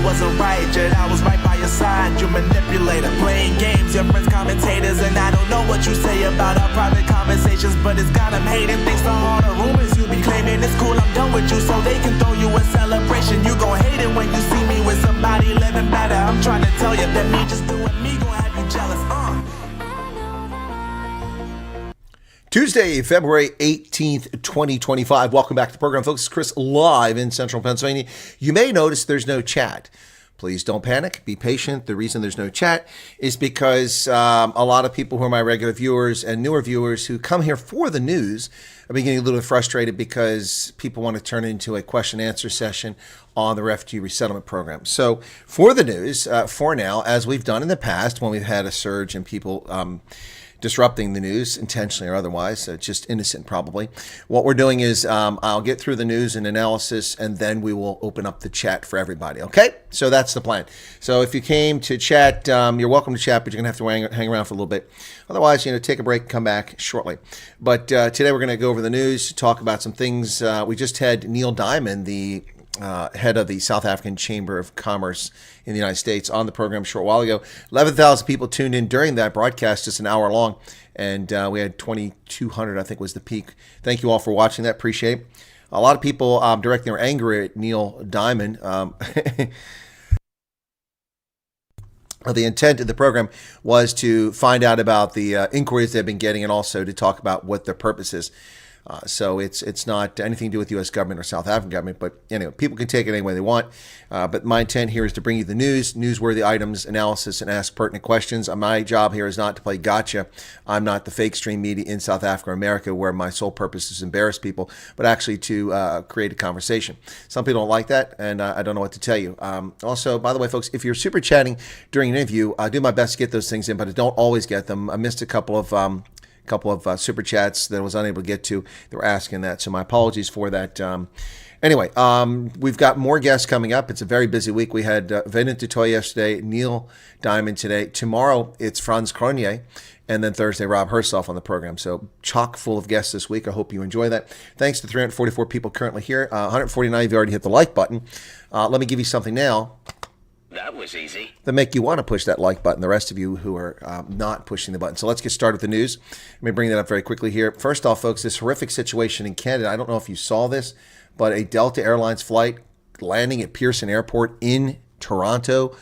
wasn't right, yet I was right by your side. You manipulator, playing games, your friends commentators, and I don't know what you say about our private conversations, but it's got them hating. Thanks to all the rumors you be claiming. It's cool, I'm done with you, so they can throw you a celebration. You gon' hate it when you see me with somebody living better. I'm trying to tell you that me just doing me gon' have you jealous. Tuesday, February 18th, 2025. Welcome back to the program, folks. It's Chris live in Central Pennsylvania. You may notice there's no chat. Please don't panic. Be patient. The reason there's no chat is because a lot of people who are my regular viewers and newer viewers who come here for the news are getting a little frustrated because people want to turn it into a question and answer session on the refugee resettlement program. So for the news, for now, as we've done in the past when we've had a surge in people disrupting the news intentionally or otherwise, just innocent probably. What we're doing is I'll get through the news and analysis, and then we will open up the chat for everybody. Okay, so that's the plan. So if you came to chat, you're welcome to chat, but you're gonna have to hang around for a little bit. Otherwise, take a break, come back shortly. But today we're gonna go over the news, talk about some things. We just had Neil Diamond, the head of the South African Chamber of Commerce in the United States, on the program a short while ago. 11,000 people tuned in during that broadcast, just an hour long, and we had 2,200, I think was the peak. Thank you all for watching that. Appreciate it. A lot of people directing their anger at Neil Diamond. The intent of the program was to find out about the inquiries they've been getting and also to talk about what their purpose is. So it's not anything to do with U.S. government or South African government, but anyway, people can take it any way they want. But my intent here is to bring you the news, newsworthy items, analysis, and ask pertinent questions. My job here is not to play gotcha. I'm not the fake stream media in South Africa or America where my sole purpose is to embarrass people, but actually to create a conversation. Some people don't like that, and I don't know what to tell you. Also, by the way, folks, if you're super chatting during an interview, I do my best to get those things in, but I don't always get them. I missed a couple of super chats that I was unable to get to. They were asking that, so my apologies for that. Anyway, we've got more guests coming up. It's a very busy week. We had Venant Dutoy yesterday, Neil Diamond today. Tomorrow, it's Franz Cronier, and then Thursday, Rob Herself on the program. So chock full of guests this week. I hope you enjoy that. Thanks to 344 people currently here. 149 of you already hit the like button. Let me give you something now. That was easy. That make you want to push that like button. The rest of you who are not pushing the button. So let's get started with the news. Let me bring that up very quickly here. First off, folks, this horrific situation in Canada. I don't know if you saw this, but a Delta Airlines flight landing at Pearson Airport in Toronto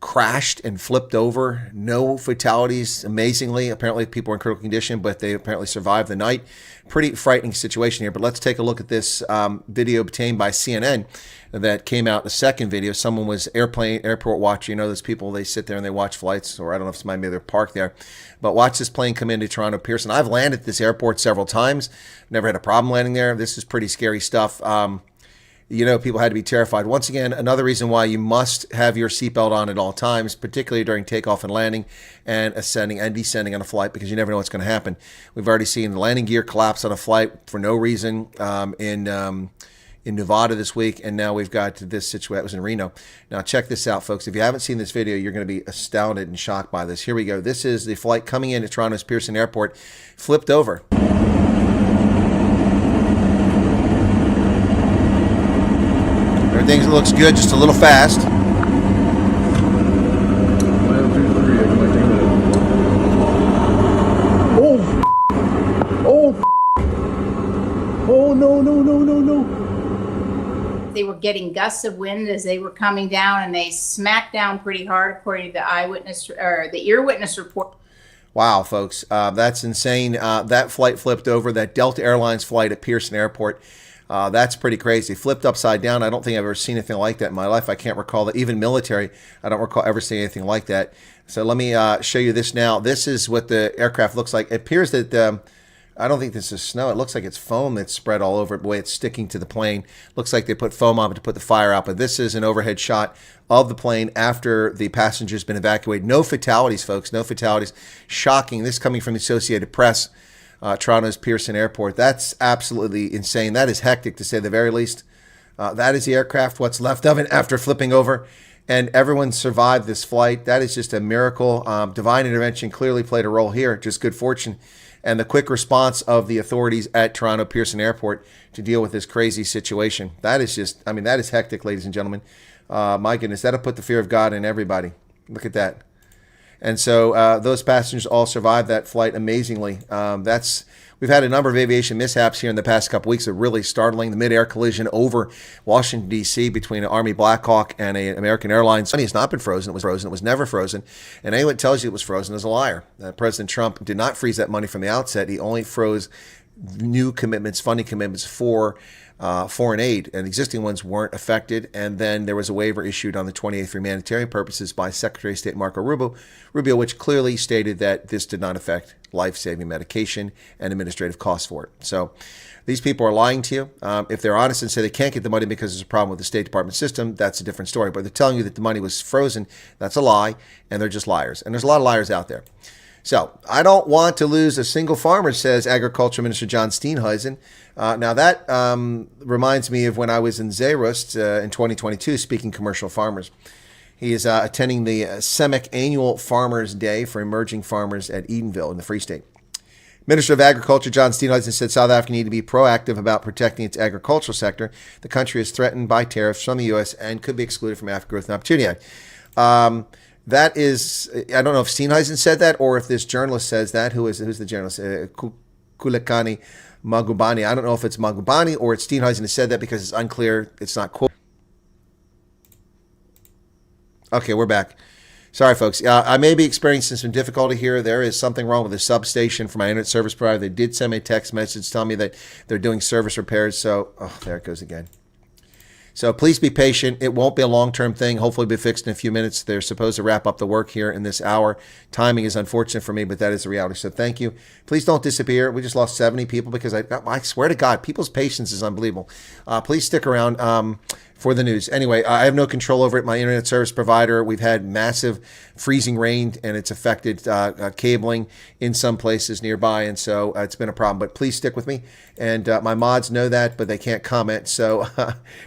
crashed and flipped over. No fatalities, amazingly. Apparently people are in critical condition, but they apparently survived the night. Pretty frightening situation here, but let's take a look at this video obtained by CNN that came out, the second video. Someone was airport watcher. You know, those people, they sit there and they watch flights, or I don't know if maybe they're parked there, but watch this plane come into Toronto Pearson. I've landed at this airport several times. Never had a problem landing there. This is pretty scary stuff. People had to be terrified. Once again, another reason why you must have your seatbelt on at all times, particularly during takeoff and landing and ascending and descending on a flight, because you never know what's going to happen. We've already seen the landing gear collapse on a flight for no reason in Nevada this week, and now we've got this situation. That was in Reno. Now check this out, folks. If you haven't seen this video, you're going to be astounded and shocked by this. Here we go. This is the flight coming into Toronto's Pearson Airport, flipped over. Everything looks good, just a little fast. Oh, no. They were getting gusts of wind as they were coming down, and they smacked down pretty hard, according to the eyewitness or the ear witness report. Wow, folks, that's insane. That flight flipped over, that Delta Airlines flight at Pearson Airport. That's pretty crazy. Flipped upside down. I don't think I've ever seen anything like that in my life. I can't recall that. Even military, I don't recall ever seeing anything like that. So let me show you this now. This is what the aircraft looks like. It appears that, I don't think this is snow. It looks like it's foam that's spread all over it, the way it's sticking to the plane. Looks like they put foam on it to put the fire out. But this is an overhead shot of the plane after the passenger's been evacuated. No fatalities, folks. No fatalities. Shocking. This coming from the Associated Press. Toronto's Pearson Airport. That's absolutely insane. That is hectic, to say the very least. That is the aircraft, what's left of it after flipping over, and everyone survived this flight. That is just a miracle. Divine intervention clearly played a role here, just good fortune, and the quick response of the authorities at Toronto Pearson Airport to deal with this crazy situation. That is just, that is hectic, ladies and gentlemen. My goodness, that'll put the fear of God in everybody. Look at that. And so those passengers all survived that flight amazingly. We've had a number of aviation mishaps here in the past couple weeks that are really startling. The mid-air collision over Washington, D.C. between an Army Black Hawk and an American Airlines. It has not been frozen. It was frozen. It was never frozen. And anyone that tells you it was frozen is a liar. President Trump did not freeze that money from the outset. He only froze new commitments, funding commitments for foreign aid, and existing ones weren't affected. And then there was a waiver issued on the 28th for humanitarian purposes by Secretary of State Marco Rubio, which clearly stated that this did not affect life-saving medication and administrative costs for it. So these people are lying to you. If they're honest and say they can't get the money because there's a problem with the State Department system, that's a different story. But they're telling you that the money was frozen. That's a lie, and they're just liars. And there's a lot of liars out there. So I don't want to lose a single farmer, says Agriculture Minister John Steenhuisen. Now that reminds me of when I was in Zeerust in 2022 speaking commercial farmers. He is attending the SEMIC Annual Farmers Day for emerging farmers at Edenville in the Free State. Minister of Agriculture John Steenhuisen said South Africa need to be proactive about protecting its agricultural sector. The country is threatened by tariffs from the U.S. and could be excluded from Africa Growth and Opportunity Act. That is, I don't know if Steenhuisen said that or if this journalist says that. Who's the journalist? Kulekani Magubani. I don't know if it's Magubani or it's Steenhuisen who said that because it's unclear. It's not quoted. Okay, we're back. Sorry, folks. I may be experiencing some difficulty here. There is something wrong with the substation for my internet service provider. They did send me a text message telling me that they're doing service repairs. So, there it goes again. So please be patient. It won't be a long-term thing. Hopefully it'll be fixed in a few minutes. They're supposed to wrap up the work here in this hour. Timing is unfortunate for me, but that is the reality. So thank you. Please don't disappear. We just lost 70 people because I swear to God, people's patience is unbelievable. Please stick around for the news. Anyway, I have no control over it. My internet service provider, we've had massive freezing rain, and it's affected cabling in some places nearby, and so it's been a problem. But please stick with me. And my mods know that, but they can't comment. So,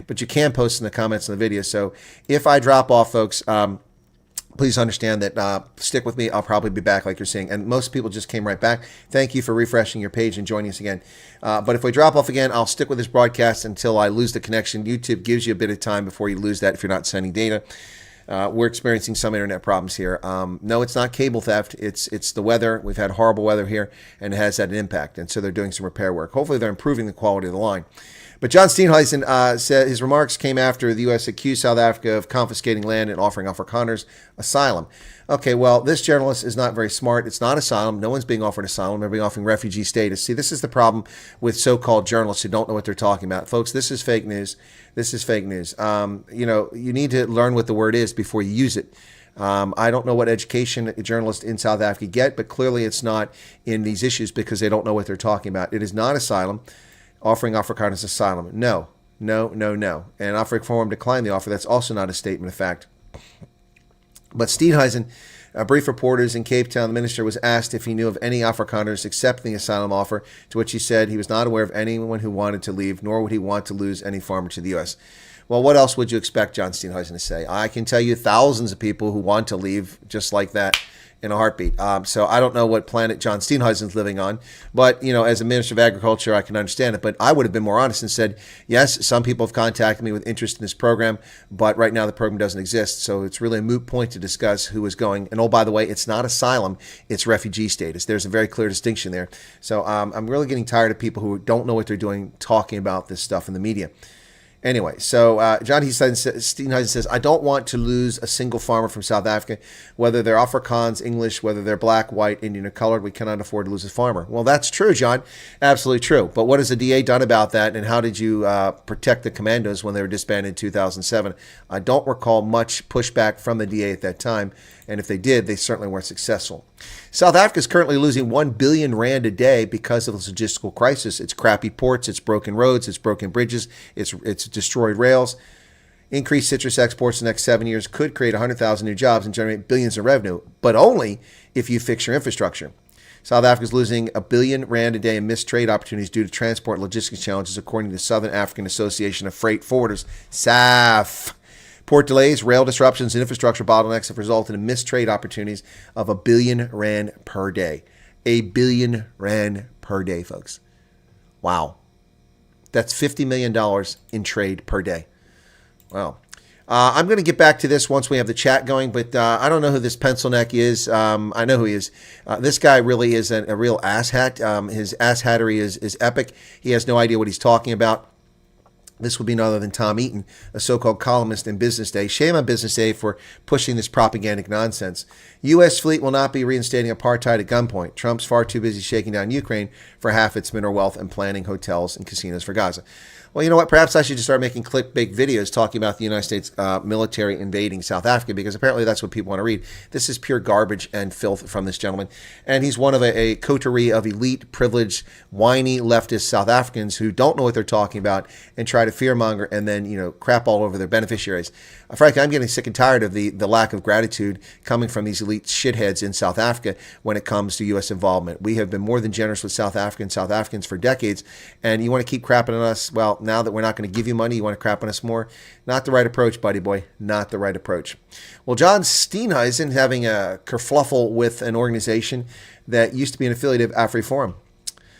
but you can post in the comments on the video. So if I drop off, folks, please understand that stick with me. I'll probably be back like you're seeing. And most people just came right back. Thank you for refreshing your page and joining us again. But if we drop off again, I'll stick with this broadcast until I lose the connection. YouTube gives you a bit of time before you lose that if you're not sending data. We're experiencing some internet problems here. No, it's not cable theft. It's the weather. We've had horrible weather here, and it has had an impact. And so they're doing some repair work. Hopefully they're improving the quality of the line. But John Steenhuisen said his remarks came after the U.S. accused South Africa of confiscating land and offering Afrikaners asylum. Okay, well, this journalist is not very smart. It's not asylum. No one's being offered asylum. They're being offered refugee status. See, this is the problem with so-called journalists who don't know what they're talking about. Folks, this is fake news. This is fake news. You need to learn what the word is before you use it. I don't know what education journalists in South Africa get, but clearly it's not in these issues because they don't know what they're talking about. It is not asylum. Offering Afrikaners asylum. No. And Afriforum declined the offer. That's also not a statement of fact. But Steenhuisen, brief reporters in Cape Town, the minister was asked if he knew of any Afrikaners accepting the asylum offer, to which he said he was not aware of anyone who wanted to leave, nor would he want to lose any farmer to the U.S. Well, what else would you expect John Steenhuisen to say? I can tell you thousands of people who want to leave just like that in a heartbeat. So I don't know what planet John Steenhuisen's living on, but as a Minister of Agriculture, I can understand it. But I would have been more honest and said, yes, some people have contacted me with interest in this program, but right now the program doesn't exist. So it's really a moot point to discuss who is going. And oh, by the way, it's not asylum, it's refugee status. There's a very clear distinction there. So I'm really getting tired of people who don't know what they're doing talking about this stuff in the media. Anyway, so John Steenhuisen says, I don't want to lose a single farmer from South Africa, whether they're Afrikaans, English, whether they're black, white, Indian, or colored. We cannot afford to lose a farmer. Well, that's true, John. Absolutely true. But what has the DA done about that, and how did you protect the commandos when they were disbanded in 2007? I don't recall much pushback from the DA at that time, and if they did, they certainly weren't successful. South Africa is currently losing 1 billion rand a day because of the logistical crisis. It's crappy ports, it's broken roads, it's broken bridges, it's destroyed rails. Increased citrus exports in the next 7 years could create 100,000 new jobs and generate billions in revenue, but only if you fix your infrastructure. South Africa is losing 1 billion rand a day in missed trade opportunities due to transport and logistics challenges, according to the Southern African Association of Freight Forwarders, SAF. Port delays, rail disruptions, and infrastructure bottlenecks have resulted in missed trade opportunities of 1 billion rand per day. 1 billion rand per day, folks. Wow. That's $50 million in trade per day. Wow. I'm going to get back to this once we have the chat going, but I don't know who this pencil neck is. I know who he is. This guy really is a real asshat. His asshattery is epic. He has no idea what he's talking about. This would be none other than Tom Eaton, a so-called columnist in Business Day. Shame on Business Day for pushing this propagandic nonsense. U.S. fleet will not be reinstating apartheid at gunpoint. Trump's far too busy shaking down Ukraine for half its mineral wealth and planning hotels and casinos for Gaza. Well, you know what? Perhaps I should just start making clickbait videos talking about the United States military invading South Africa, because apparently that's what people want to read. This is pure garbage and filth from this gentleman. And he's one of a coterie of elite, privileged, whiny leftist South Africans who don't know what they're talking about and try to fearmonger and then, crap all over their beneficiaries. Frankly, I'm getting sick and tired of the lack of gratitude coming from these elite shitheads in South Africa when it comes to U.S. involvement. We have been more than generous with South Africans for decades, and you want to keep crapping on us? Well, now that we're not going to give you money, you want to crap on us more? Not the right approach, buddy boy. Not the right approach. Well, John Steenhuisen having a kerfluffle with an organization that used to be an affiliate of AfriForum.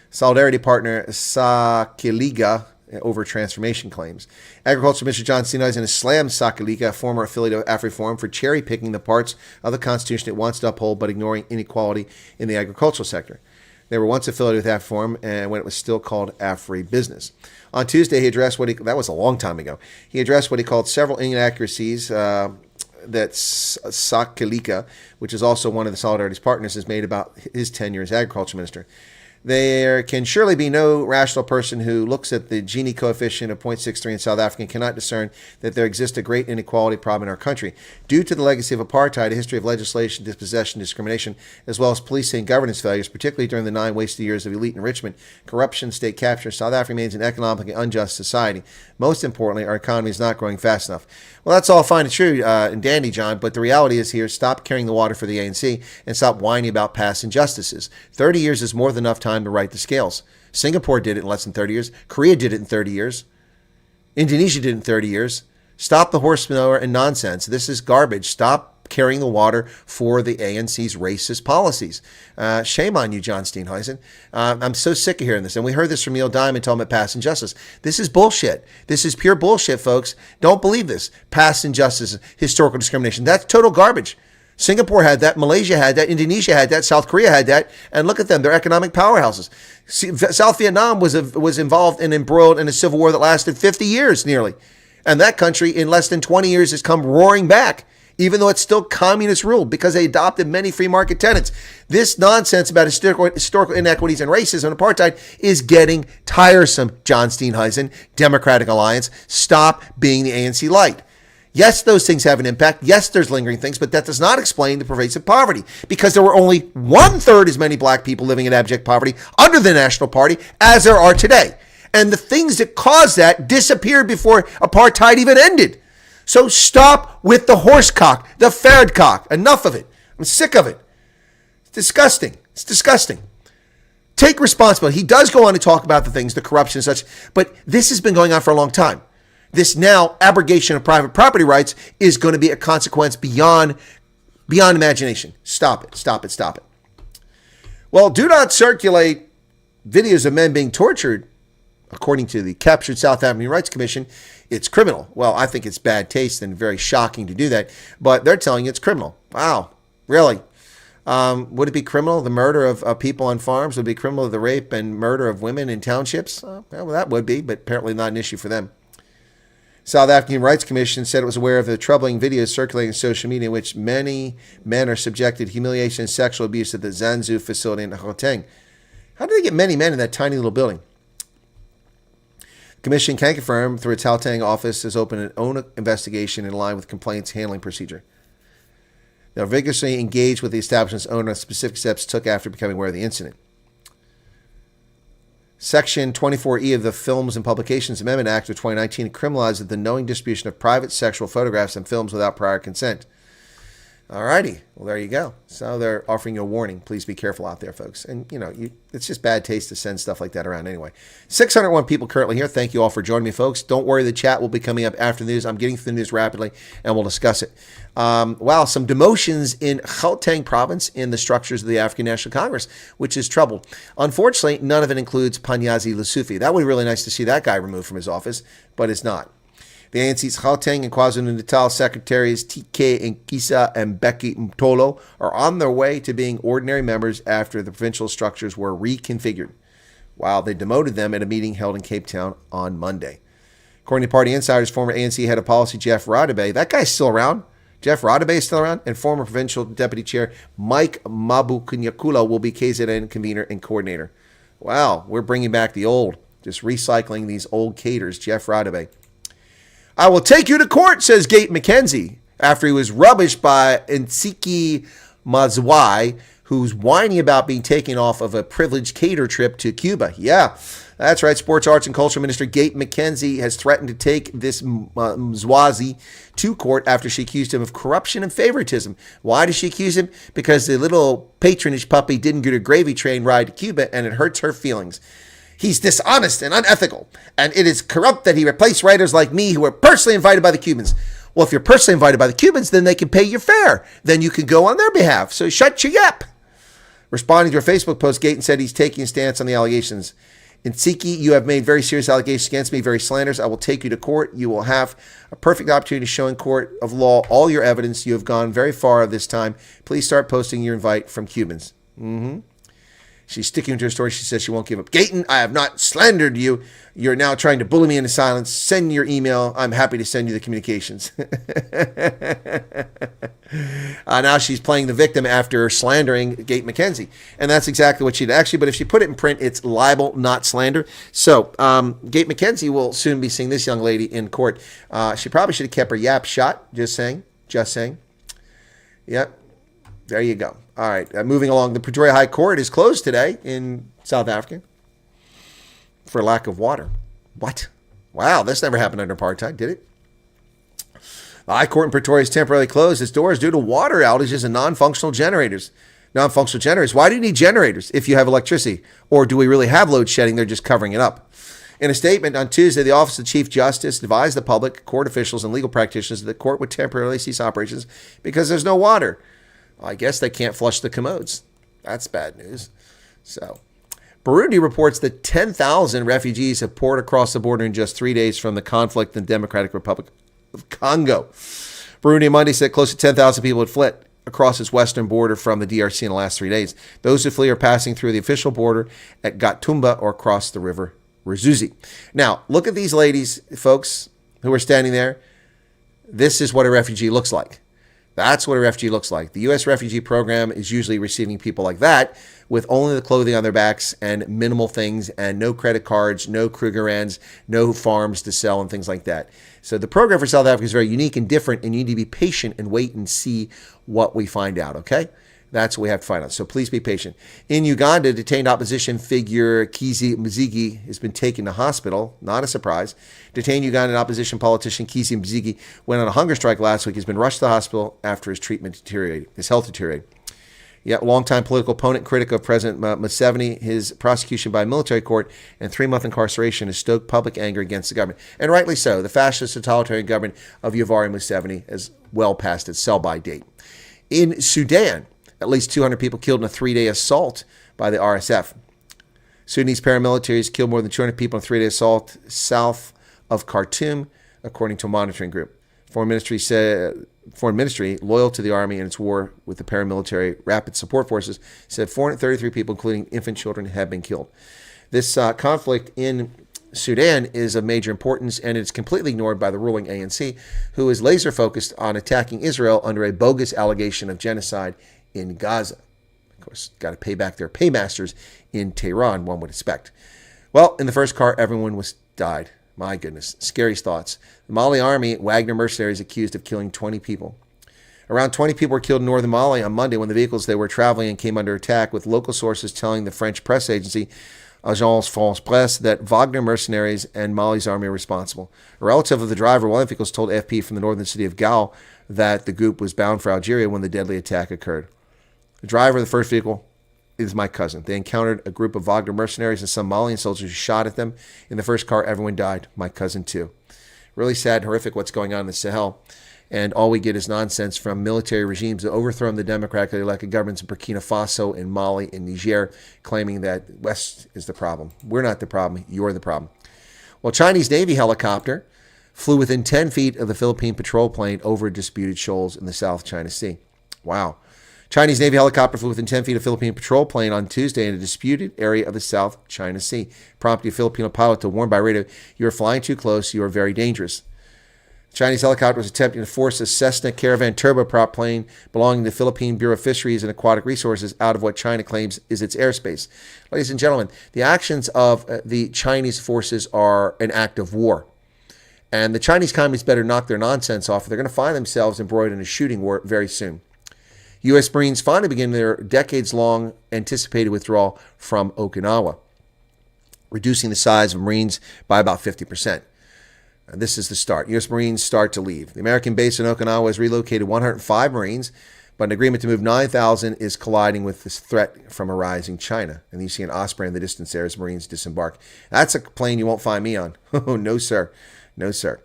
Solidarity partner Sakiliga over transformation claims. Agriculture Minister John Steenhuisen has slammed Sakiliga, a former affiliate of AfriForum, for cherry-picking the parts of the Constitution it wants to uphold but ignoring inequality in the agricultural sector. They were once affiliated with AfriForum and when it was still called AfriBusiness. On Tuesday, he addressed that was a long time ago. He addressed what he called several inaccuracies that Sakiliga, which is also one of the Solidarity's partners, has made about his tenure as agriculture minister. There can surely be no rational person who looks at the Gini coefficient of 0.63 in South Africa and cannot discern that there exists a great inequality problem in our country. Due to the legacy of apartheid, a history of legislation, dispossession, discrimination, as well as policing and governance failures, particularly during the 9 wasted years of elite enrichment, corruption, state capture, South Africa remains an economically unjust society. Most importantly, our economy is not growing fast enough. Well, that's all fine and true and dandy, John, but the reality is here, stop carrying the water for the ANC and stop whining about past injustices. 30 years is more than enough time to right the scales. Singapore did it in less than 30 years. Korea did it in 30 years. Indonesia did it in 30 years. Stop the horsepower and nonsense. This is garbage. Stop carrying the water for the ANC's racist policies. Shame on you, John Steenhuisen. I'm so sick of hearing this. And we heard this from Neil Diamond talking about past injustice. This is bullshit. This is pure bullshit, folks. Don't believe this. Past injustice, historical discrimination. That's total garbage. Singapore had that, Malaysia had that, Indonesia had that, South Korea had that, and look at them, they're economic powerhouses. South Vietnam was involved and embroiled in a civil war that lasted 50 years nearly. And that country in less than 20 years has come roaring back, even though it's still communist ruled, because they adopted many free market tenets. This nonsense about historical inequities and racism and apartheid is getting tiresome, John Steenhuisen, Democratic Alliance. Stop being the ANC light. Yes, those things have an impact. Yes, there's lingering things, but that does not explain the pervasive poverty, because there were only 1/3 as many black people living in abject poverty under the National Party as there are today. And the things that caused that disappeared before apartheid even ended. So stop with the horsecock, the ferretcock. Enough of it. I'm sick of it. It's disgusting. It's disgusting. Take responsibility. He does go on to talk about the things, the corruption and such, but this has been going on for a long time. This now abrogation of private property rights is going to be a consequence beyond imagination. Stop it. Stop it. Stop it. Well, do not circulate videos of men being tortured. According to the captured South African Human Rights Commission, it's criminal. Well, I think it's bad taste and very shocking to do that, but they're telling you it's criminal. Wow. Really? Would it be criminal, the murder of people on farms? Would it be criminal, the rape and murder of women in townships? Well, that would be, but apparently not an issue for them. South African Human Rights Commission said it was aware of the troubling videos circulating on social media in which many men are subjected to humiliation and sexual abuse at the Zanzu facility in Gauteng. How did they get many men in that tiny little building? The commission can confirm through its Gauteng office has opened an own investigation in line with complaints handling procedure. They'll vigorously engage with the establishment's owner on specific steps took after becoming aware of the incident. Section 24E of the Films and Publications Amendment Act of 2019 criminalizes the knowing distribution of private sexual photographs and films without prior consent. All righty. Well, there you go. So they're offering you a warning. Please be careful out there, folks. And, it's just bad taste to send stuff like that around anyway. 601 people currently here. Thank you all for joining me, folks. Don't worry, the chat will be coming up after the news. I'm getting through the news rapidly, and we'll discuss it. Wow, some demotions in Gauteng province in the structures of the African National Congress, which is trouble. Unfortunately, none of it includes Panyazi Lesufi. That would be really nice to see that guy removed from his office, but it's not. The ANC's Gauteng and KwaZulu-Natal secretaries TK Nkisa and Becky Mtolo are on their way to being ordinary members after the provincial structures were reconfigured. Wow, they demoted them at a meeting held in Cape Town on Monday. According to party insiders, former ANC head of policy Jeff Radebe, that guy's still around. Jeff Radebe is still around, and former provincial deputy chair Mike Mabukunyakula will be KZN convener and coordinator. Wow, we're bringing back the old, just recycling these old cadres, Jeff Radebe. I will take you to court, says Gate McKenzie, after he was rubbished by Nsiki Mazwai, who's whining about being taken off of a privileged cater trip to Cuba. Yeah, that's right. Sports, Arts, and Culture Minister Gate McKenzie has threatened to take this Mzwazi to court after she accused him of corruption and favoritism. Why did she accuse him? Because the little patronage puppy didn't get a gravy train ride to Cuba, and it hurts her feelings. He's dishonest and unethical, and it is corrupt that he replaced writers like me who were personally invited by the Cubans. Well, if you're personally invited by the Cubans, then they can pay your fare. Then you can go on their behalf. So shut your yap. Responding to a Facebook post, Gayton said he's taking a stance on the allegations. Nsiki, you have made very serious allegations against me, very slanderous. I will take you to court. You will have a perfect opportunity to show in court of law all your evidence. You have gone very far this time. Please start posting your invite from Cubans. She's sticking to her story. She says she won't give up. Gayton, I have not slandered you. You're now trying to bully me into silence. Send your email. I'm happy to send you the communications. Now she's playing the victim after slandering Gate McKenzie. And that's exactly what she did. Actually, but if she put it in print, it's libel, not slander. So Gate McKenzie will soon be seeing this young lady in court. She probably should have kept her yap shut. Just saying. Just saying. Yep. There you go. All right. Moving along. The Pretoria High Court is closed today in South Africa for lack of water. What? Wow. This never happened under apartheid, did it? The High Court in Pretoria is temporarily closed its doors due to water outages and non-functional generators. Non-functional generators. Why do you need generators if you have electricity? Or do we really have load shedding? They're just covering it up. In a statement on Tuesday, the Office of Chief Justice advised the public, court officials, and legal practitioners that the court would temporarily cease operations because there's no water. I guess they can't flush the commodes. That's bad news. So, Burundi reports that 10,000 refugees have poured across the border in just 3 days from the conflict in the Democratic Republic of Congo. Burundi Monday said close to 10,000 people had fled across its western border from the DRC in the last 3 days. Those who flee are passing through the official border at Gatumba or across the river Ruzizi. Now, look at these ladies, folks, who are standing there. This is what a refugee looks like. That's what a refugee looks like. The U.S. refugee program is usually receiving people like that with only the clothing on their backs and minimal things and no credit cards, no Krugerrands, no farms to sell and things like that. So the program for South Africa is very unique and different, and you need to be patient and wait and see what we find out, okay? That's what we have to find out. So please be patient. In Uganda, detained opposition figure Kizza Besigye has been taken to hospital. Not a surprise. Detained Ugandan opposition politician Kizza Besigye went on a hunger strike last week. He's been rushed to the hospital after his health deteriorated. Yet, longtime political opponent, critic of President Museveni, his prosecution by a military court and 3-month incarceration has stoked public anger against the government. And rightly so. The fascist totalitarian government of Yoweri Museveni is well past its sell-by date. In Sudan, at least 200 people killed in a 3-day assault by the RSF. Sudanese paramilitaries killed more than 200 people in a 3-day assault south of Khartoum, according to a monitoring group. Foreign Ministry, loyal to the army and its war with the paramilitary rapid support forces, said 433 people, including infant children, have been killed. This conflict in Sudan is of major importance, and it's completely ignored by the ruling ANC, who is laser focused on attacking Israel under a bogus allegation of genocide in Gaza. Of course, got to pay back their paymasters in Tehran, one would expect. Well, in the first car, everyone died. My goodness, scary thoughts. The Mali army, Wagner mercenaries, accused of killing 20 people. Around 20 people were killed in northern Mali on Monday when the vehicles they were traveling in came under attack, with local sources telling the French press agency Agence France Presse that Wagner mercenaries and Mali's army are responsible. A relative of the driver of one of the vehicles told AFP from the northern city of Gao that the group was bound for Algeria when the deadly attack occurred. The driver of the first vehicle is my cousin. They encountered a group of Wagner mercenaries and some Malian soldiers who shot at them. In the first car, everyone died. My cousin, too. Really sad and horrific what's going on in the Sahel. And all we get is nonsense from military regimes that overthrown the democratically elected governments in Burkina Faso and Mali and Niger, claiming that West is the problem. We're not the problem. You're the problem. Well, Chinese Navy helicopter flew within 10 feet of the Philippine patrol plane over disputed shoals in the South China Sea. Wow. Chinese Navy helicopter flew within 10 feet of Philippine patrol plane on Tuesday in a disputed area of the South China Sea, prompting a Filipino pilot to warn by radio, "You are flying too close. You are very dangerous." The Chinese helicopter was attempting to force a Cessna Caravan turboprop plane belonging to the Philippine Bureau of Fisheries and Aquatic Resources out of what China claims is its airspace. Ladies and gentlemen, the actions of the Chinese forces are an act of war. And the Chinese communists better knock their nonsense off, or they're going to find themselves embroiled in a shooting war very soon. U.S. Marines finally begin their decades-long anticipated withdrawal from Okinawa, reducing the size of Marines by about 50%. This is the start. U.S. Marines start to leave. The American base in Okinawa has relocated 105 Marines, but an agreement to move 9,000 is colliding with this threat from a rising China. And you see an Osprey in the distance there as Marines disembark. That's a plane you won't find me on. Oh, no, sir. No, sir.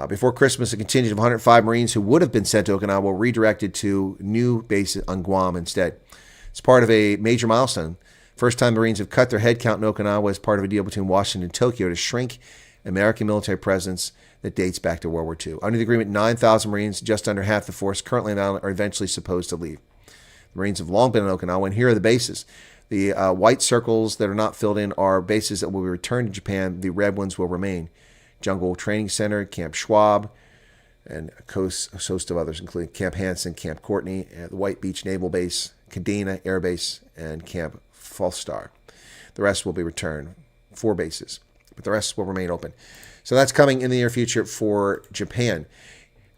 Before Christmas, a contingent of 105 Marines who would have been sent to Okinawa were redirected to new bases on Guam instead. It's part of a major milestone. First time Marines have cut their headcount in Okinawa as part of a deal between Washington and Tokyo to shrink American military presence that dates back to World War II. Under the agreement, 9,000 Marines, just under half the force currently on the island, are eventually supposed to leave. The Marines have long been in Okinawa, and here are the bases. The white circles that are not filled in are bases that will be returned to Japan. The red ones will remain. Jungle Training Center, Camp Schwab, and a host of others, including Camp Hansen, Camp Courtney, the White Beach Naval Base, Kadena Air Base, and Camp Falstar. The rest will be returned. 4 bases, but the rest will remain open. So that's coming in the near future for Japan.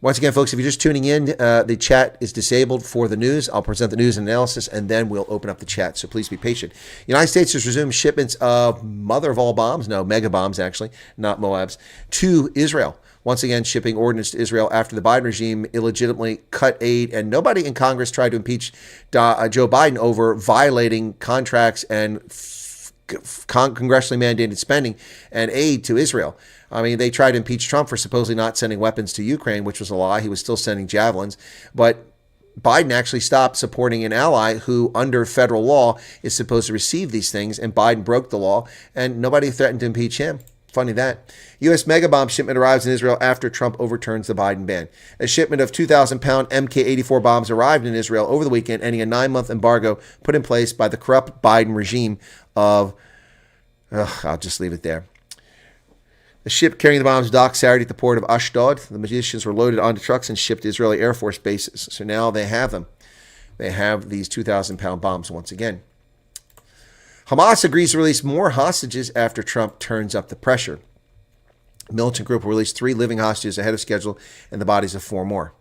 Once again, folks, if you're just tuning in, the chat is disabled for the news. I'll present the news and analysis, and then we'll open up the chat, so please be patient. The United States has resumed shipments of mother of all bombs, no, mega bombs actually, not Moabs, to Israel. Once again, shipping ordnance to Israel after the Biden regime illegitimately cut aid, and nobody in Congress tried to impeach Joe Biden over violating contracts and congressionally mandated spending and aid to Israel. I mean, they tried to impeach Trump for supposedly not sending weapons to Ukraine, which was a lie. He was still sending javelins. But Biden actually stopped supporting an ally who, under federal law, is supposed to receive these things, and Biden broke the law, and nobody threatened to impeach him. Funny that. U.S. mega bomb shipment arrives in Israel after Trump overturns the Biden ban. A shipment of 2,000-pound MK-84 bombs arrived in Israel over the weekend, ending a 9-month embargo put in place by the corrupt Biden regime of... I'll just leave it there. The ship carrying the bombs docked Saturday at the port of Ashdod. The munitions were loaded onto trucks and shipped to Israeli Air Force bases. So now they have them. They have these 2,000-pound bombs once again. Hamas agrees to release more hostages after Trump turns up the pressure. The militant group will release 3 living hostages ahead of schedule and the bodies of 4 more.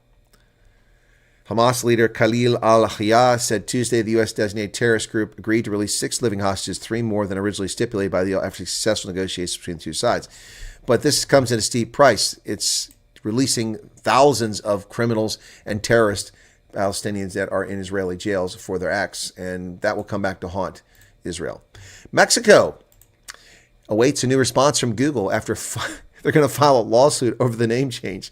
Hamas leader Khalil al-Hayya said Tuesday the U.S. designated terrorist group agreed to release 6 living hostages, 3 more than originally stipulated by the deal after successful negotiations between the two sides. But this comes at a steep price. It's releasing thousands of criminals and terrorist Palestinians that are in Israeli jails for their acts, and that will come back to haunt Israel. Mexico awaits a new response from Google after they're going to file a lawsuit over the name change.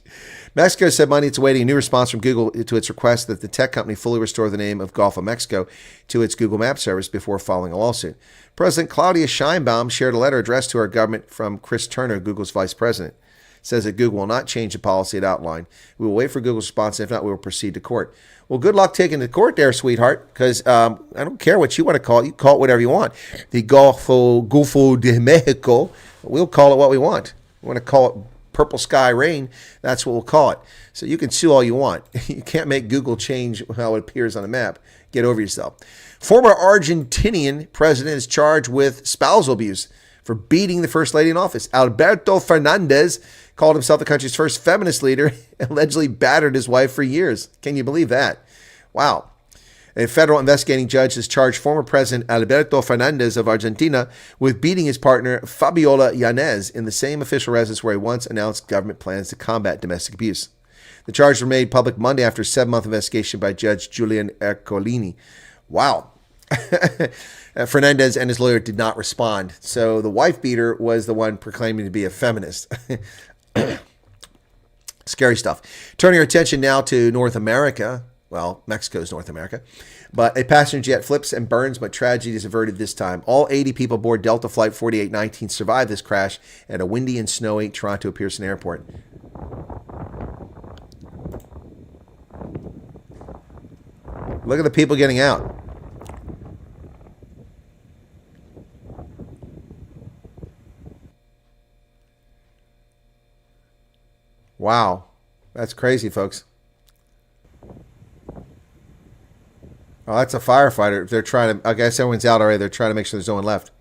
Mexico said Monday it's awaiting a new response from Google to its request that the tech company fully restore the name of Gulf of Mexico to its Google Maps service before filing a lawsuit. President Claudia Sheinbaum shared a letter addressed to our government from Chris Turner, Google's vice president. It says that Google will not change the policy it outlined. We will wait for Google's response, and if not, we will proceed to court. Well, good luck taking it to court there, sweetheart, because I don't care what you want to call it. You call it whatever you want. The Golfo de Mexico, we'll call it what we want. We want to call it Purple Sky Rain, that's what we'll call it. So you can sue all you want. You can't make Google change how it appears on a map. Get over yourself. Former Argentinian president is charged with spousal abuse for beating the first lady in office. Alberto Fernandez called himself the country's first feminist leader and allegedly battered his wife for years. Can you believe that? Wow. A federal investigating judge has charged former President Alberto Fernandez of Argentina with beating his partner Fabiola Yanez in the same official residence where he once announced government plans to combat domestic abuse. The charges were made public Monday after a 7-month investigation by Judge Julian Ercolini. Wow. Fernandez and his lawyer did not respond. So the wife beater was the one proclaiming to be a feminist. Scary stuff. Turning our attention now to North America. Well, Mexico's North America. But a passenger jet flips and burns, but tragedy is averted this time. All 80 people aboard Delta Flight 4819 survived this crash at a windy and snowy Toronto Pearson Airport. Look at the people getting out. Wow. That's crazy, folks. Oh, that's a firefighter. They're trying to, I guess everyone's out already. They're trying to make sure there's no one left.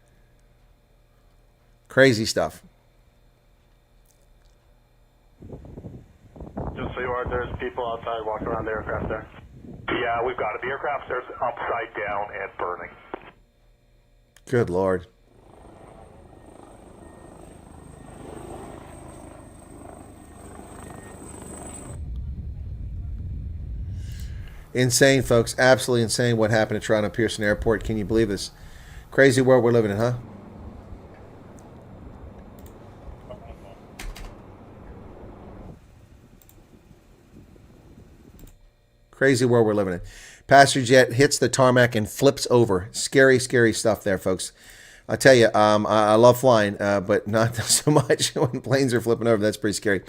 Crazy stuff. Just so you are, there's people outside walking around the aircraft there. Yeah, we've got it. The aircraft there's upside down and burning. Good Lord. Insane, folks. Absolutely insane what happened at Toronto Pearson Airport. Can you believe this? Crazy world we're living in, huh? Crazy world we're living in. Passenger jet hits the tarmac and flips over. Scary, scary stuff there, folks. I tell you, I love flying, but not so much when planes are flipping over. That's pretty scary.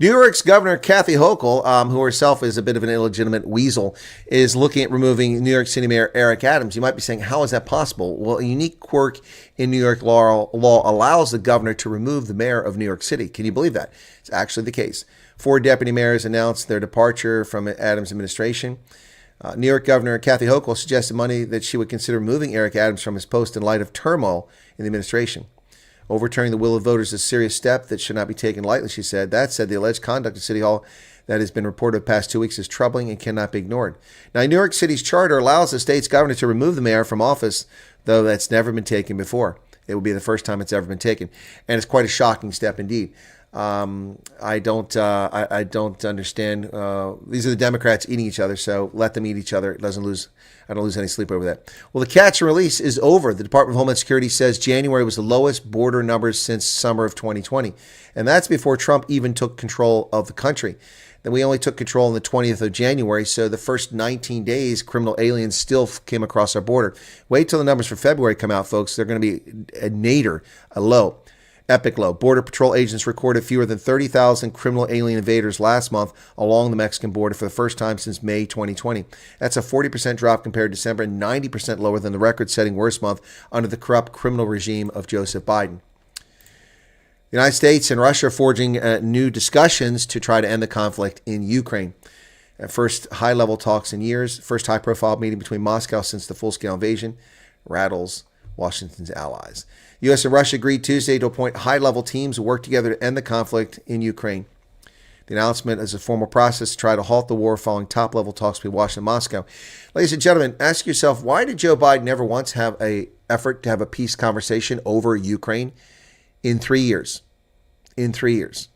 New York's Governor Kathy Hochul, who herself is a bit of an illegitimate weasel, is looking at removing New York City Mayor Eric Adams. You might be saying, how is that possible? Well, a unique quirk in New York law allows the governor to remove the mayor of New York City. Can you believe that? It's actually the case. 4 deputy mayors announced their departure from Adams' administration. New York Governor Kathy Hochul suggested Monday that she would consider removing Eric Adams from his post in light of turmoil in the administration. Overturning the will of voters is a serious step that should not be taken lightly, she said. That said, the alleged conduct of City Hall that has been reported the past 2 weeks is troubling and cannot be ignored. Now, New York City's charter allows the state's governor to remove the mayor from office, though that's never been taken before. It will be the first time it's ever been taken, and it's quite a shocking step indeed. I don't understand. These are the Democrats eating each other, so let them eat each other. I don't lose any sleep over that. Well, the catch and release is over. The Department of Homeland Security says January was the lowest border numbers since summer of 2020, and that's before Trump even took control of the country. Then we only took control on the 20th of January, so the first 19 days, criminal aliens still came across our border. Wait till the numbers for February come out, folks. They're going to be a nadir, a low. Epic low. Border Patrol agents recorded fewer than 30,000 criminal alien invaders last month along the Mexican border for the first time since May 2020. That's a 40% drop compared to December and 90% lower than the record-setting worst month under the corrupt criminal regime of Joseph Biden. The United States and Russia are forging new discussions to try to end the conflict in Ukraine. First high-level talks in years. First high-profile meeting between Moscow since the full-scale invasion. Rattles Washington's allies. U.S. and Russia agreed Tuesday to appoint high-level teams to work together to end the conflict in Ukraine. The announcement is a formal process to try to halt the war following top-level talks between Washington and Moscow. Ladies and gentlemen, ask yourself, why did Joe Biden never once have an effort to have a peace conversation over Ukraine in 3 years? In 3 years.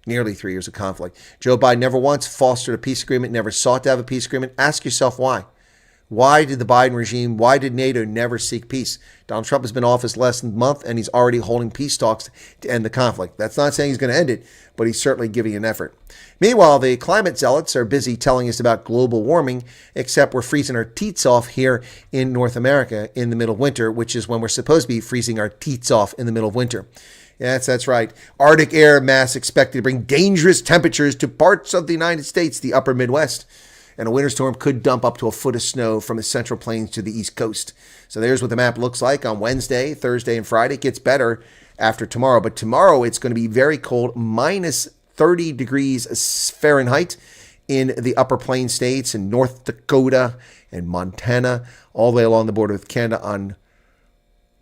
Nearly 3 years of conflict. Joe Biden never once fostered a peace agreement, never sought to have a peace agreement. Ask yourself why. Why did the Biden regime, why did NATO never seek peace? Donald Trump has been in office less than a month, and he's already holding peace talks to end the conflict. That's not saying he's going to end it, but he's certainly giving an effort. Meanwhile, the climate zealots are busy telling us about global warming, except we're freezing our teats off here in North America in the middle of winter, which is when we're supposed to be freezing our teats off in the middle of winter. Yes, that's right. Arctic air mass expected to bring dangerous temperatures to parts of the United States, the upper Midwest. And a winter storm could dump up to a foot of snow from the central plains to the east coast. So there's what the map looks like on Wednesday, Thursday, and Friday. It gets better after tomorrow. But tomorrow it's going to be very cold, minus 30 degrees Fahrenheit in the upper plain states in North Dakota and Montana, all the way along the border with Canada on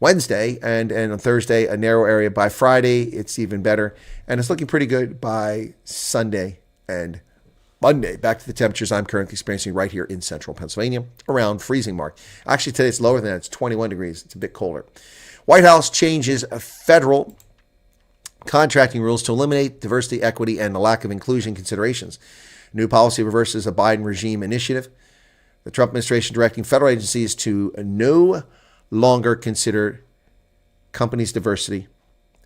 Wednesday. And on Thursday, a narrow area. By Friday, it's even better. And it's looking pretty good by Sunday and Monday. Back to the temperatures I'm currently experiencing right here in central Pennsylvania, around freezing mark. Actually, today it's lower than that. It's 21 degrees. It's a bit colder. White House changes federal contracting rules to eliminate diversity, equity, and the lack of inclusion considerations. New policy reverses a Biden regime initiative. The Trump administration directing federal agencies to no longer consider companies' diversity,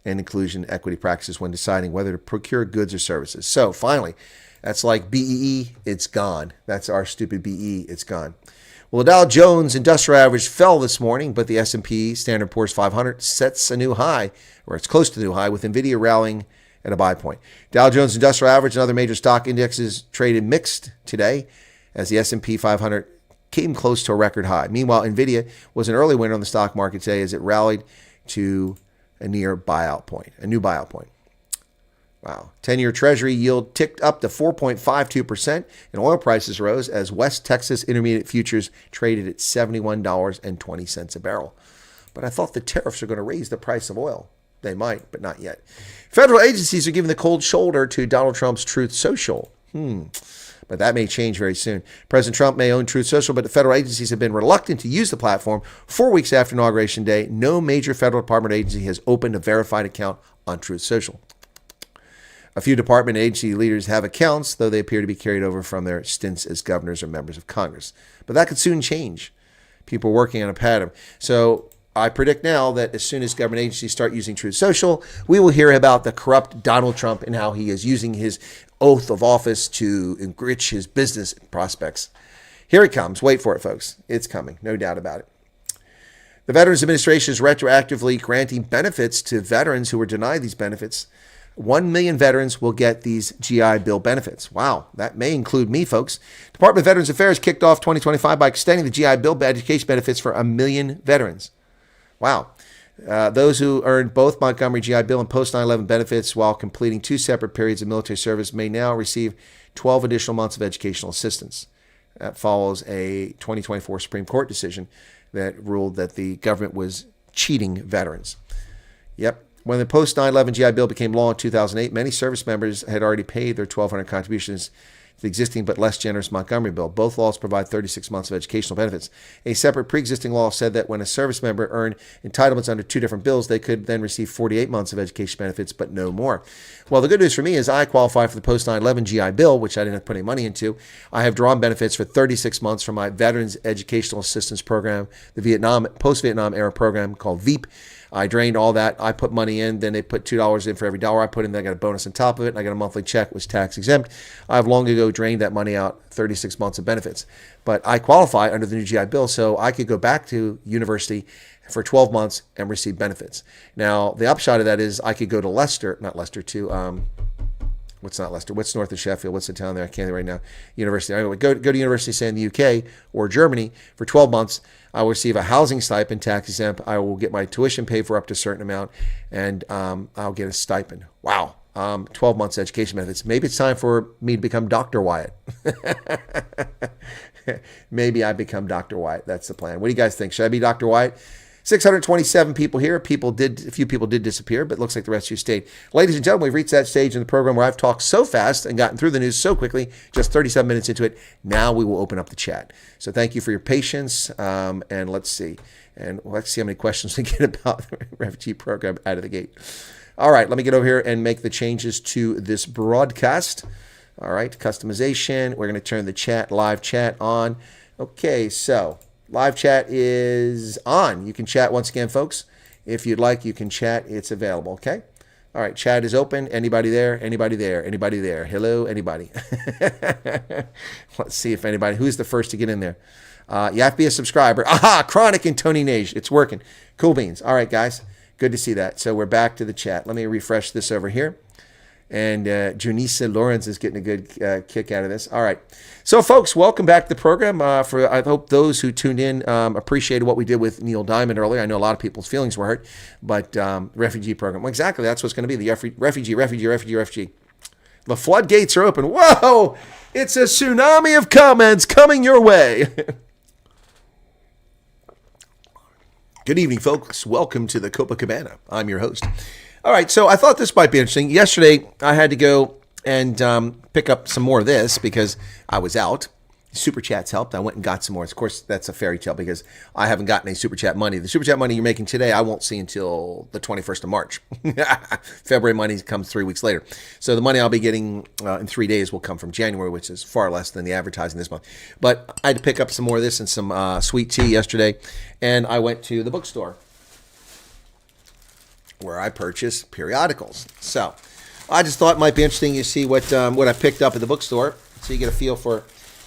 and inclusion equity practices when deciding whether to procure goods or services. So finally, that's like BEE, it's gone. That's our stupid BE, it's gone. Well, the Dow Jones Industrial Average fell this morning, but the S&P Standard & Poor's 500 sets a new high, or it's close to the new high, with NVIDIA rallying at a buy point. Dow Jones Industrial Average and other major stock indexes traded mixed today as the S&P 500 came close to a record high. Meanwhile, NVIDIA was an early winner on the stock market today as it rallied to a new buyout point. Wow. 10-year Treasury yield ticked up to 4.52%, and oil prices rose as West Texas Intermediate futures traded at $71.20 a barrel. But I thought the tariffs are going to raise the price of oil. They might, but not yet. Federal agencies are giving the cold shoulder to Donald Trump's Truth Social. But that may change very soon. President Trump may own Truth Social, but the federal agencies have been reluctant to use the platform. 4 weeks after Inauguration Day, no major federal department agency has opened a verified account on Truth Social. A few department agency leaders have accounts, though they appear to be carried over from their stints as governors or members of Congress. But that could soon change. People are working on a pattern. So I predict now that as soon as government agencies start using Truth Social, we will hear about the corrupt Donald Trump and how he is using his oath of office to enrich his business prospects. Here it comes. Wait for it, folks. It's coming. No doubt about it. The Veterans Administration is retroactively granting benefits to veterans who were denied these benefits. 1 million veterans will get these GI Bill benefits. Wow, that may include me, folks. Department of Veterans Affairs kicked off 2025 by extending the GI Bill education benefits for 1 million veterans. Wow. Those who earned both Montgomery GI Bill and post 9/11 benefits while completing 2 separate periods of military service may now receive 12 additional months of educational assistance. That follows a 2024 Supreme Court decision that ruled that the government was cheating veterans. Yep. When the post 9/11 GI Bill became law in 2008, many service members had already paid their $1,200 contributions to the existing but less generous Montgomery Bill. Both laws provide 36 months of educational benefits. A separate pre-existing law said that when a service member earned entitlements under 2 different bills, they could then receive 48 months of education benefits, but no more. Well, the good news for me is I qualify for the post 9/11 GI Bill, which I didn't have to put any money into. I have drawn benefits for 36 months from my Veterans Educational Assistance Program, the post-Vietnam era program called VEAP. I drained all that. I put money in. Then they put $2 in for every dollar I put in. Then I got a bonus on top of it. And I got a monthly check. It was tax exempt. I've long ago drained that money out, 36 months of benefits. But I qualify under the new GI Bill, so I could go back to university for 12 months and receive benefits. Now, the upshot of that is I could go to what's not Leicester? What's north of Sheffield? What's the town there? I can't think right now. University. I would go to university, say in the UK or Germany for 12 months. I will receive a housing stipend, tax exempt. I will get my tuition paid for up to a certain amount, and I'll get a stipend. Wow. 12 months education benefits. Maybe it's time for me to become Dr. Wyatt. Maybe I become Dr. Wyatt. That's the plan. What do you guys think? Should I be Dr. Wyatt? 627 people here. A few people did disappear, but it looks like the rest of you stayed. Ladies and gentlemen, we've reached that stage in the program where I've talked so fast and gotten through the news so quickly, just 37 minutes into it. Now we will open up the chat. So thank you for your patience, and let's see. And let's see how many questions we get about the refugee program out of the gate. All right, let me get over here and make the changes to this broadcast. All right, customization. We're going to turn the live chat on. Okay, so live chat is on. You can chat once again, folks. If you'd like, you can chat. It's available, okay? All right, chat is open. Anybody there? Anybody there? Anybody there? Hello, anybody? Let's see if anybody. Who's the first to get in there? You have to be a subscriber. Aha, Chronic and Tony Nage. It's working. Cool beans. All right, guys. Good to see that. So we're back to the chat. Let me refresh this over here. And Junisa Lawrence is getting a good kick out of this. All right. So, folks, welcome back to the program. I hope those who tuned in appreciated what we did with Neil Diamond earlier. I know a lot of people's feelings were hurt, but refugee program. Well, exactly. That's what's going to be, the refugee. The floodgates are open. Whoa! It's a tsunami of comments coming your way. Good evening, folks. Welcome to the Copacabana. I'm your host. All right, so I thought this might be interesting. Yesterday, I had to go and pick up some more of this because I was out. Super Chats helped. I went and got some more. Of course, that's a fairy tale because I haven't gotten any Super Chat money. The Super Chat money you're making today, I won't see until the 21st of March. February money comes 3 weeks later. So the money I'll be getting in 3 days will come from January, which is far less than the advertising this month. But I had to pick up some more of this and some sweet tea yesterday, and I went to the bookstore. where I purchase periodicals. So I just thought it might be interesting to see what I picked up at the bookstore, so you get a feel for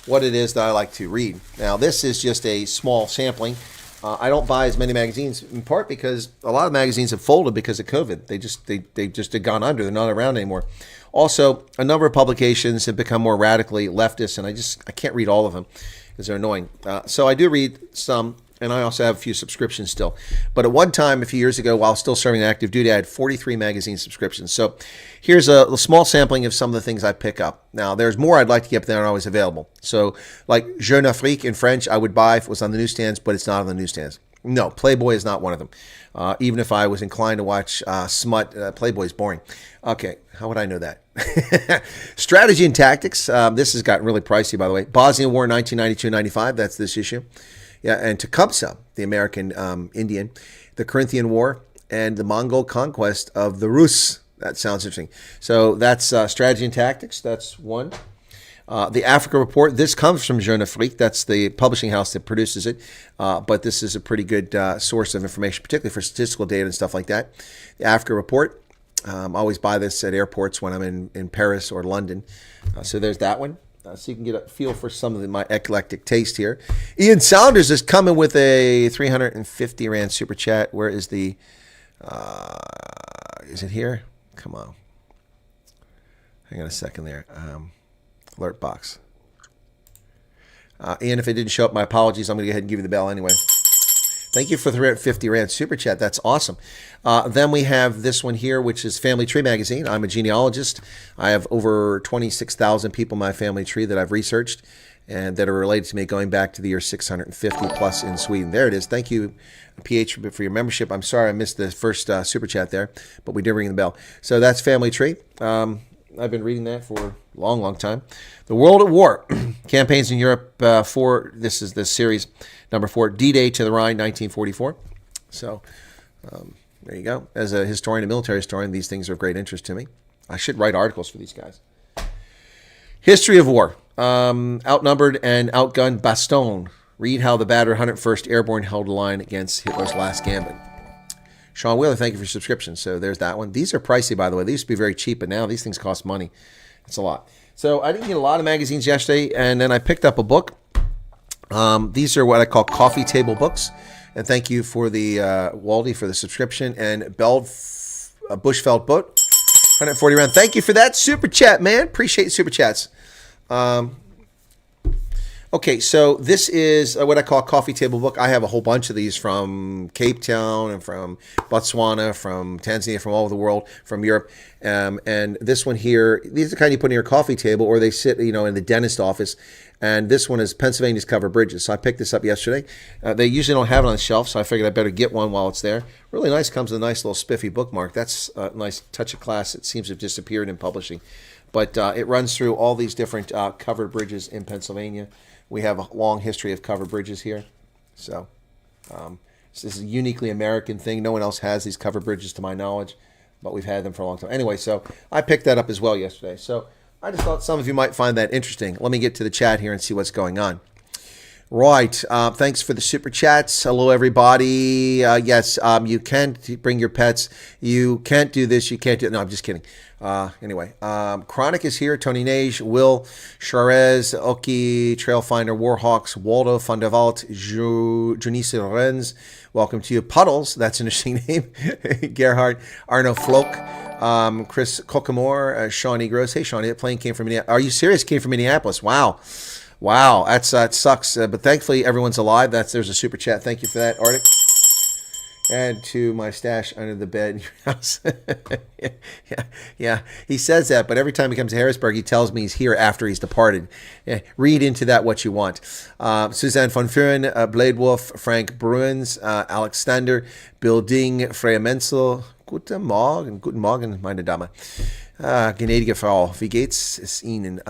what it is that I like to read. Now, this is just a small sampling. I don't buy as many magazines, in part because a lot of magazines have folded because of COVID. They just have gone under. They're not around anymore. Also, a number of publications have become more radically leftist, and I can't read all of them because they're annoying. So I do read some, and I also have a few subscriptions still. But at one time, a few years ago, while still serving active duty, I had 43 magazine subscriptions. So here's a small sampling of some of the things I pick up. Now, there's more I'd like to get, but they're not always available. So like Jeune Afrique in French, I would buy if it was on the newsstands, but it's not on the newsstands. No, Playboy is not one of them. Even if I was inclined to watch smut, Playboy is boring. Okay, how would I know that? Strategy and Tactics. This has gotten really pricey, by the way. Bosnia War 1992-95. That's this issue. Yeah, and Tecumseh, the American Indian, the Corinthian War, and the Mongol conquest of the Rus. That sounds interesting. So that's Strategy and Tactics. That's one. The Africa Report. This comes from Jeune Afrique. That's the publishing house that produces it. But this is a pretty good source of information, particularly for statistical data and stuff like that. The Africa Report. I always buy this at airports when I'm in Paris or London. So there's that one. So you can get a feel for some of my eclectic taste here. Ian Saunders is coming with a 350 Rand super chat. Where is the, is it here? Come on. Hang on a second there. Alert box. Ian, if it didn't show up, my apologies. I'm going to go ahead and give you the bell anyway. Thank you for the 350 Rand super chat. That's awesome. Then we have this one here, which is Family Tree Magazine. I'm a genealogist. I have over 26,000 people in my family tree that I've researched and that are related to me going back to the year 650 plus in Sweden. There it is. Thank you, PH, for your membership. I'm sorry I missed the first super chat there, but we did ring the bell. So that's Family Tree. I've been reading that for a long, long time. The World at War, Campaigns in Europe this is the series number 4, D-Day to the Rhine, 1944. So there you go. As a historian, a military historian, these things are of great interest to me. I should write articles for these guys. History of War, Outnumbered and Outgunned Bastogne. Read how the battered 101st Airborne held a line against Hitler's last gambit. Sean Wheeler, thank you for your subscription. So there's that one. These are pricey, by the way. They used to be very cheap, but now these things cost money. It's a lot. So I didn't get a lot of magazines yesterday, and then I picked up a book. These are what I call coffee table books. And thank you for the Waldy for the subscription. And Bushfeld Boat, 140 Rand. Thank you for that super chat, man. Appreciate super chats. Okay, so this is what I call a coffee table book. I have a whole bunch of these from Cape Town and from Botswana, from Tanzania, from all over the world, from Europe. And this one here, these are the kind you put on your coffee table, or they sit, in the dentist office. And this one is Pennsylvania's Covered Bridges. So I picked this up yesterday. They usually don't have it on the shelf, so I figured I better get one while it's there. Really nice, comes with a nice little spiffy bookmark. That's a nice touch of class. It seems to have disappeared in publishing. But it runs through all these different covered bridges in Pennsylvania. We have a long history of covered bridges here. So this is a uniquely American thing. No one else has these covered bridges to my knowledge, but we've had them for a long time. Anyway, so I picked that up as well yesterday. So I just thought some of you might find that interesting. Let me get to the chat here and see what's going on. Right. Thanks for the super chats. Hello, everybody. Yes, you can bring your pets. You can't do this. You can't do it. No, I'm just kidding. Anyway, Chronic is here. Tony Nage, Will, Charez, Oki, Trailfinder, Warhawks, Waldo, Fundavalt, Junice Renz. Welcome to you. Puddles, that's an interesting name. Gerhard, Arno Floch, Chris Kokamore, Shawnee Gross. Hey, Shawnee, that plane came from Minneapolis. Are you serious? It came from Minneapolis. Wow, that sucks. But thankfully, everyone's alive. There's a super chat. Thank you for that, Arctic. Add to my stash under the bed in your house. yeah. He says that, but every time he comes to Harrisburg, he tells me he's here after he's departed. Yeah, read into that what you want. Suzanne von Fuhren, Blade Wolf, Frank Bruins, Alex Stander, Building, Freya Menzel. Guten Morgen, meine Dame. Gnädige Frau, wie geht's es Ihnen?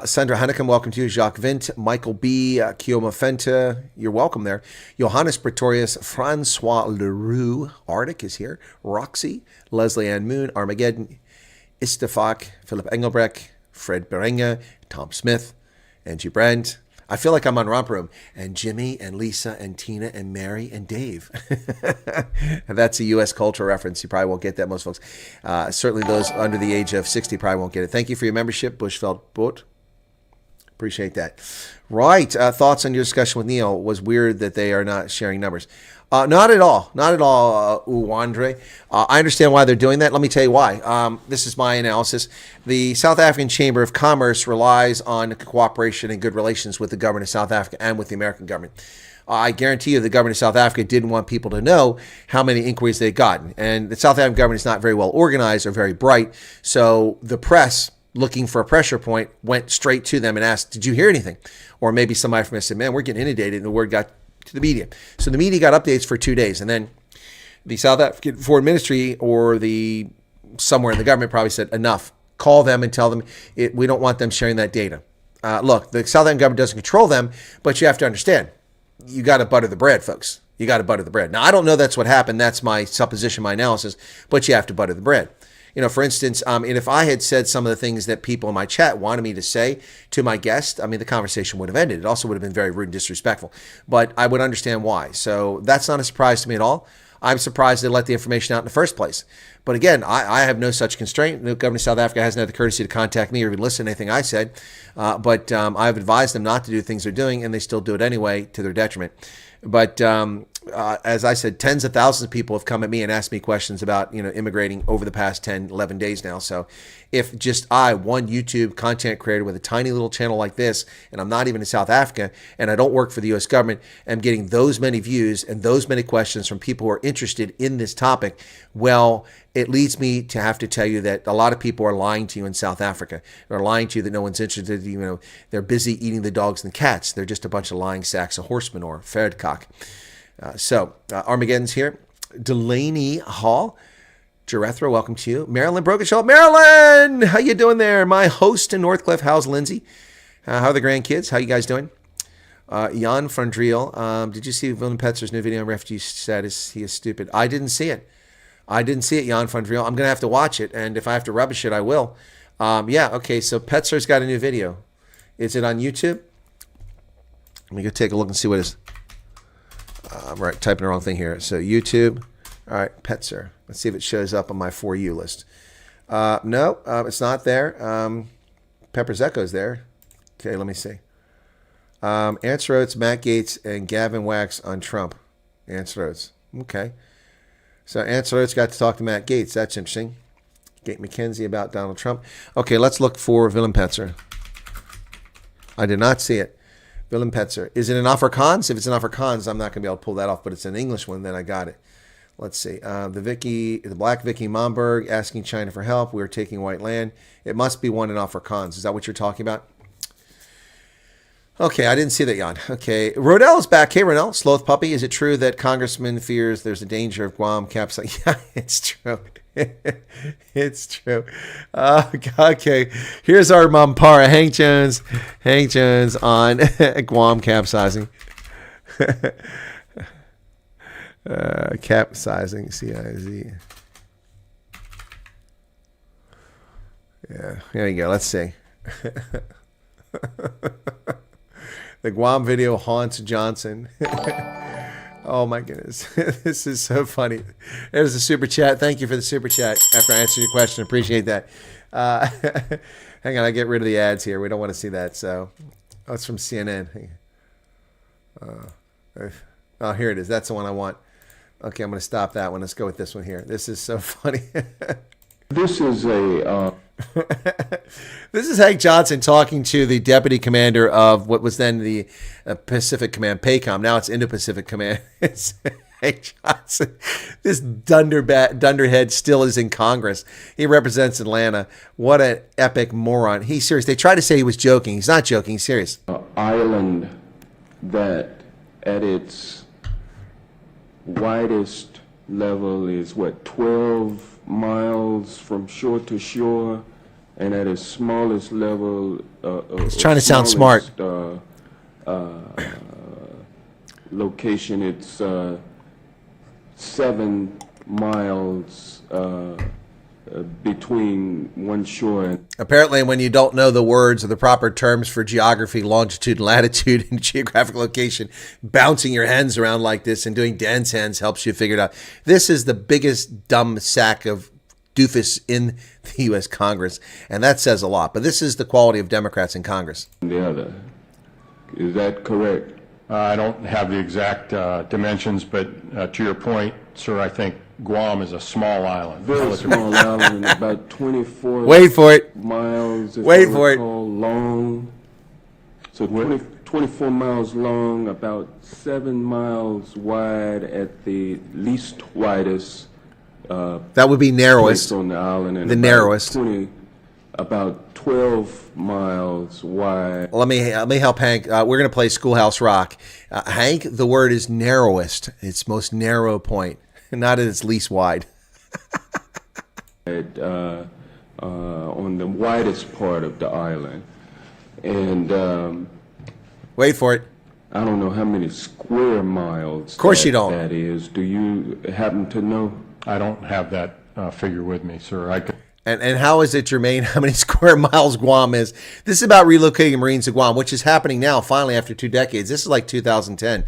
Sandra Hanneken, welcome to you. Jacques Vint, Michael B., Kioma Fenta, you're welcome there. Johannes Pretorius, Francois Leroux, Arctic is here. Roxy, Leslie Ann Moon, Armageddon, Istefak, Philip Engelbrecht, Fred Berenga, Tom Smith, Angie Brandt, I feel like I'm on Romper Room. And Jimmy and Lisa and Tina and Mary and Dave. And that's a U.S. cultural reference. You probably won't get that, most folks. Certainly those under the age of 60 probably won't get it. Thank you for your membership, Bushfeld Boat. Appreciate that. Right. Thoughts on your discussion with Neil? Was weird that they are not sharing numbers. Not at all. Not at all, Uwandre. I understand why they're doing that. Let me tell you why. This is my analysis. The South African Chamber of Commerce relies on cooperation and good relations with the government of South Africa and with the American government. I guarantee you the government of South Africa didn't want people to know how many inquiries they'd gotten. And the South African government is not very well organized or very bright. So the press, looking for a pressure point, went straight to them and asked, did you hear anything? Or maybe somebody from us said, man, we're getting inundated, and the word got to the media. So the media got updates for 2 days, and then the South African Foreign Ministry or the somewhere in the government probably said, enough. Call them and tell them we don't want them sharing that data. Look, the South African government doesn't control them, but you have to understand, you got to butter the bread, folks. You got to butter the bread. Now, I don't know that's what happened. That's my supposition, my analysis, but you have to butter the bread. You know, for instance, and if I had said some of the things that people in my chat wanted me to say to my guest, I mean, the conversation would have ended. It also would have been very rude and disrespectful, but I would understand why. So that's not a surprise to me at all. I'm surprised they let the information out in the first place. But again, I have no such constraint. The government of South Africa hasn't had the courtesy to contact me or even listen to anything I said. But I've advised them not to do things they're doing, and they still do it anyway to their detriment. But as I said, tens of thousands of people have come at me and asked me questions about, immigrating over the past 10, 11 days now. So if just one YouTube content creator with a tiny little channel like this, and I'm not even in South Africa, and I don't work for the U.S. government, am getting those many views and those many questions from people who are interested in this topic, well, it leads me to have to tell you that a lot of people are lying to you in South Africa. They're lying to you that no one's interested. They're busy eating the dogs and the cats. They're just a bunch of lying sacks of horse manure, Ferdcock. Armageddon's here. Delaney Hall. Jarethra, welcome to you. Marilyn Brokenshaw. Marilyn! How you doing there? My host in Northcliffe. How's Lindsay? How are the grandkids? How you guys doing? Jan Frandriel. Did you see Willem Petzer's new video on refugee status? He is stupid. I didn't see it. Jan Frandriel. I'm going to have to watch it, and if I have to rubbish it, I will. Okay, so Petzer's got a new video. Is it on YouTube? Let me go take a look and see what it is. I'm typing the wrong thing here. So YouTube. All right, Petzer. Let's see if it shows up on my For You list. No, it's not there. Pepper's Echo's there. Okay, let me see. Ants Rhodes, Matt Gaetz, and Gavin Wax on Trump. Ants Rhodes. Okay. So Ants Rhodes got to talk to Matt Gaetz. That's interesting. Gate McKenzie about Donald Trump. Okay, let's look for Willem Petzer. I did not see it. Willem Petzer. Is it an Afrikaans? If it's an Afrikaans, I'm not going to be able to pull that off, but it's an English one, then I got it. Let's see. The Black Vicky Momberg asking China for help. We're taking white land. It must be one in Afrikaans. Is that what you're talking about? Okay, I didn't see that, Jan. Okay, Rodell is back. Hey, Rodell, Sloth Puppy. Is it true that Congressman fears there's a danger of Guam capsizing? Yeah, it's true. It's true. Okay, here's our Mampara, Hank Jones on Guam capsizing. Capsizing, CIZ. Yeah, here you go. Let's see. The Guam video haunts Johnson. Oh my goodness. This is so funny. There's a super chat. Thank you for the super chat after I answered your question. Appreciate that. Hang on, I get rid of the ads here. We don't want to see that. So, it's from CNN. Oh, here it is. That's the one I want. Okay, I'm going to stop that one. Let's go with this one here. This is so funny. This is a... This is Hank Johnson talking to the deputy commander of what was then the Pacific Command, PACOM. Now it's Indo-Pacific Command. It's Hank Johnson. This dunderhead still is in Congress. He represents Atlanta. What an epic moron. He's serious. They try to say he was joking. He's not joking. He's serious. Island that at its widest level is 12 miles from shore to shore, and at its smallest level, it's trying to sound smart. Location, it's 7 miles between one shore and Apparently, when you don't know the words or the proper terms for geography, longitude, and latitude, and geographic location, bouncing your hands around like this and doing dance hands helps you figure it out. This is the biggest dumb sack of doofus in the U.S. Congress, and that says a lot. But this is the quality of Democrats in Congress. the other. Is that correct? I don't have the exact dimensions, but to your point, sir, I think Guam is a small island. Very small island, about 24 Wait for it. miles, if Wait I for it. recall, long. So 24 miles long, about 7 miles wide at the least widest That would be place narrowest. on the island. And The about narrowest. About 12 miles wide. Let me help Hank. We're going to play Schoolhouse Rock. Hank, the word is narrowest. Its most narrow point, not at its least wide. On the widest part of the island. And Wait for it. I don't know how many square miles. Of course you don't. That is. Do you happen to know? I don't have that figure with me, sir. I could. And how is it germane how many square miles Guam is? This is about relocating Marines to Guam, which is happening now, finally, after 2 decades. This is like 2010.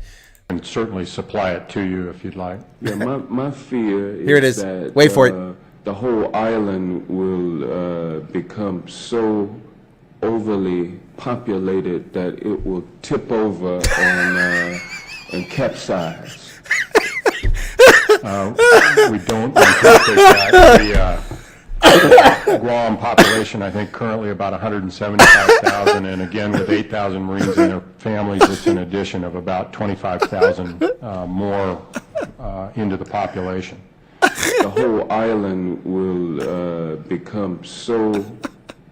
And certainly supply it to you if you'd like. Yeah, my fear is Here it is. that Wait for it. The whole island will become so overly populated that it will tip over and capsize. We don't anticipate that. The Guam population, I think, currently about 175,000, and again, with 8,000 Marines and their families, it's an addition of about 25,000 more into the population. The whole island will become so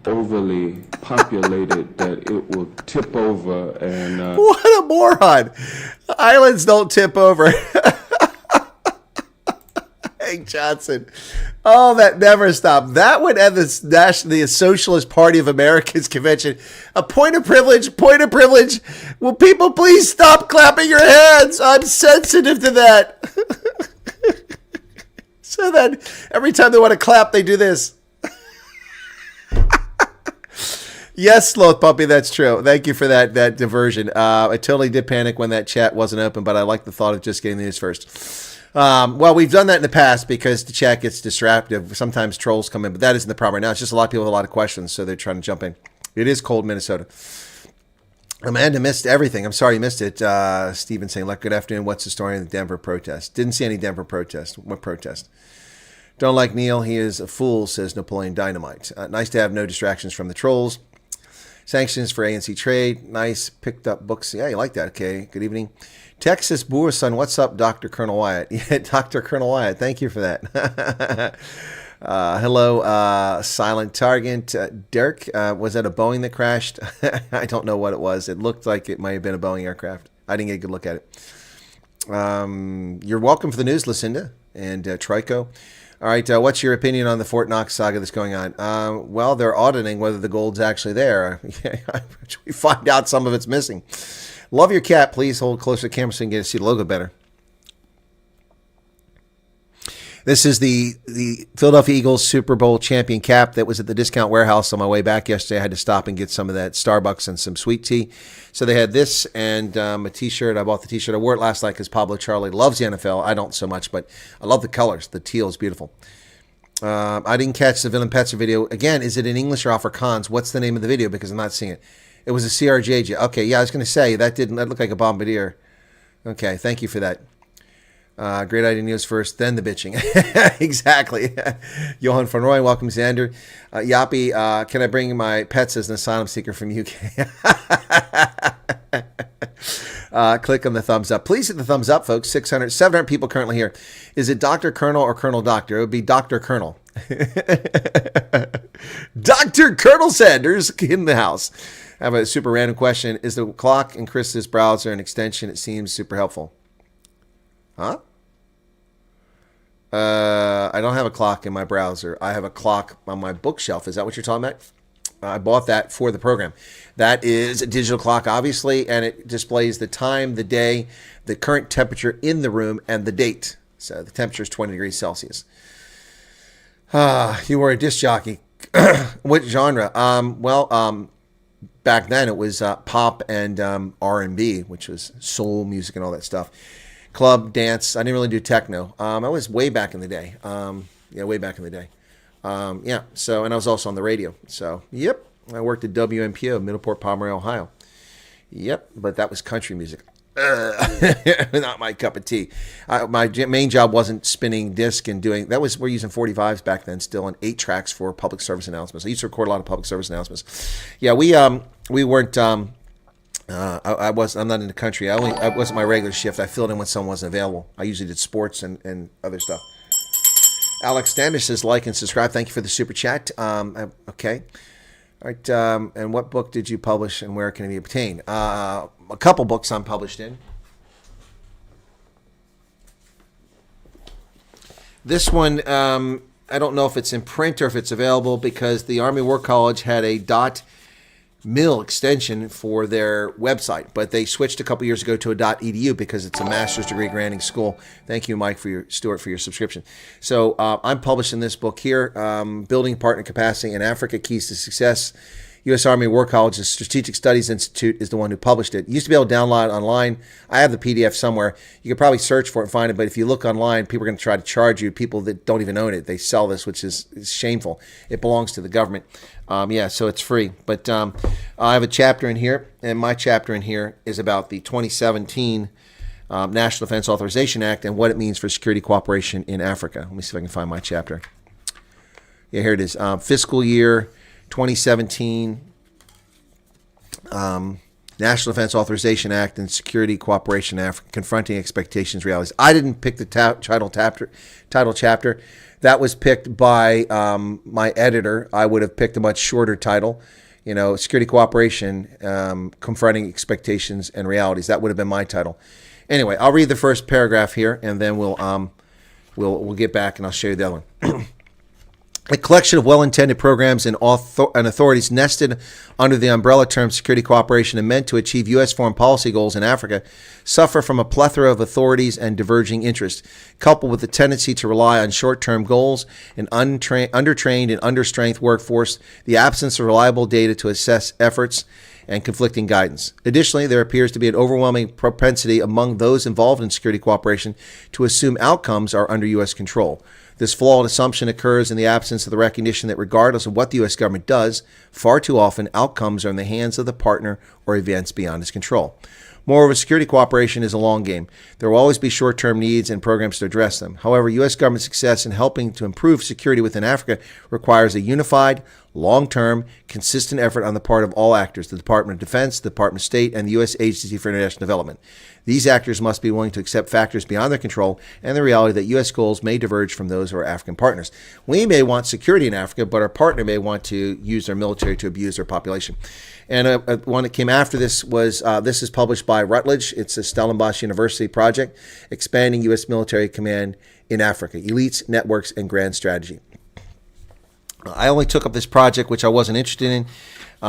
overly populated that it will tip over and What a moron. Islands don't tip over. Hank Johnson. Oh, that never stopped. That would end the Socialist Party of America's convention. A point of privilege, point of privilege. Will people please stop clapping your hands? I'm sensitive to that. So then every time they want to clap, they do this. Yes, Sloth Puppy, that's true. Thank you for that diversion. I totally did panic when that chat wasn't open, but I like the thought of just getting the news first. Well, we've done that in the past because the chat gets disruptive. Sometimes trolls come in, but that isn't the problem right now. It's just a lot of people have a lot of questions, so they're trying to jump in. It is cold in Minnesota. Amanda missed everything. I'm sorry you missed it. Steven saying, good afternoon. What's the story of the Denver protest? Didn't see any Denver protest. What protest? Don't like Neil. He is a fool, says Napoleon Dynamite. Nice to have no distractions from the trolls. Sanctions for ANC trade. Nice. Picked up books. Yeah, you like that. Okay. Good evening. Texas Bourson. What's up, Dr. Colonel Wyatt? Yeah, Dr. Colonel Wyatt. Thank you for that. Hello, Silent Target. Dirk, was that a Boeing that crashed? I don't know what it was. It looked like it might have been a Boeing aircraft. I didn't get a good look at it. You're welcome for the news, Lucinda and Trico. All right, what's your opinion on the Fort Knox saga that's going on? Well, they're auditing whether the gold's actually there. We find out some of it's missing. Love your cat. Please hold closer to the camera so you can get to see the logo better. This is the Philadelphia Eagles Super Bowl champion cap that was at the discount warehouse on my way back yesterday. I had to stop and get some of that Starbucks and some sweet tea. So they had this and a T-shirt. I bought the T-shirt. I wore it last night because Pablo Charlie loves the NFL. I don't so much, but I love the colors. The teal is beautiful. I didn't catch the Villain Petzer video. Again, is it in English or Afrikaans? What's the name of the video? Because I'm not seeing it. It was a CRJJ. Okay, yeah, I was going to say, that looked like a bombardier. Okay, thank you for that. Great idea news first, then the bitching. Exactly. Johan von Roy, welcome, Xander. Yappy, can I bring my pets as an asylum seeker from UK? Click on the thumbs up. Please hit the thumbs up, folks. 700 people currently here. Is it Dr. Colonel or Colonel Doctor? It would be Dr. Colonel. Dr. Colonel Sanders in the house. I have a super random question. Is the clock in Chris's browser an extension? It seems super helpful. Huh? I don't have a clock in my browser. I have a clock on my bookshelf. Is that what you're talking about? I bought that for the program. That is a digital clock, obviously, and it displays the time, the day, the current temperature in the room, and the date. So the temperature is 20 degrees Celsius. You were a disc jockey. What genre? Back then it was pop and R&B, which was soul music and all that stuff. Club, dance. I didn't really do techno. I was way back in the day. Way back in the day. So, and I was also on the radio. So, yep. I worked at WMPO, Middleport, Pomeroy, Ohio. Yep, but that was country music. Not my cup of tea. My main job wasn't spinning disc and doing that. We're using 45s back then still, and 8 tracks for public service announcements. I used to record a lot of public service announcements. Yeah, we weren't. I'm not in the country. I wasn't my regular shift. I filled in when someone wasn't available. I usually did sports and other stuff. Alex Standish says like and subscribe. Thank you for the super chat. Okay. All right, and what book did you publish and where can it be obtained? A couple books I'm published in. This one, I don't know if it's in print or if it's available because the Army War College had a .mil extension for their website, but they switched a couple years ago to a .edu because it's a master's degree granting school. Thank you, Mike, Stuart, for your subscription. So I'm publishing this book here, Building Partner Capacity in Africa, Keys to Success. U.S. Army War College's Strategic Studies Institute is the one who published it. You used to be able to download it online. I have the PDF somewhere. You could probably search for it and find it, but if you look online, people are going to try to charge you, people that don't even own it. They sell this, which is shameful. It belongs to the government. So it's free. But I have a chapter in here, and my chapter in here is about the 2017 National Defense Authorization Act and what it means for security cooperation in Africa. Let me see if I can find my chapter. Yeah, here it is. Fiscal year 2017 National Defense Authorization Act and Security Cooperation in Africa, Confronting Expectations, Realities. I didn't pick the title chapter. That was picked by my editor. I would have picked a much shorter title. Security Cooperation, Confronting Expectations and Realities. That would have been my title. Anyway, I'll read the first paragraph here, and then we'll get back and I'll show you the other one. A collection of well-intended programs and authorities nested under the umbrella term security cooperation and meant to achieve U.S. foreign policy goals in Africa suffer from a plethora of authorities and diverging interests, coupled with the tendency to rely on short-term goals, an undertrained and understrength workforce, the absence of reliable data to assess efforts, and conflicting guidance. Additionally, there appears to be an overwhelming propensity among those involved in security cooperation to assume outcomes are under U.S. control. This flawed assumption occurs in the absence of the recognition that regardless of what the U.S. government does, far too often outcomes are in the hands of the partner or events beyond its control. Moreover, security cooperation is a long game. There will always be short-term needs and programs to address them. However, U.S. government success in helping to improve security within Africa requires a unified, long-term, consistent effort on the part of all actors, the Department of Defense, the Department of State, and the U.S. Agency for International Development. These actors must be willing to accept factors beyond their control and the reality that U.S. goals may diverge from those of our African partners. We may want security in Africa, but our partner may want to use their military to abuse their population. And one that came after this was, this is published by Rutledge. It's a Stellenbosch University project, Expanding U.S. Military Command in Africa, Elites, Networks, and Grand Strategy. I only took up this project, which I wasn't interested in,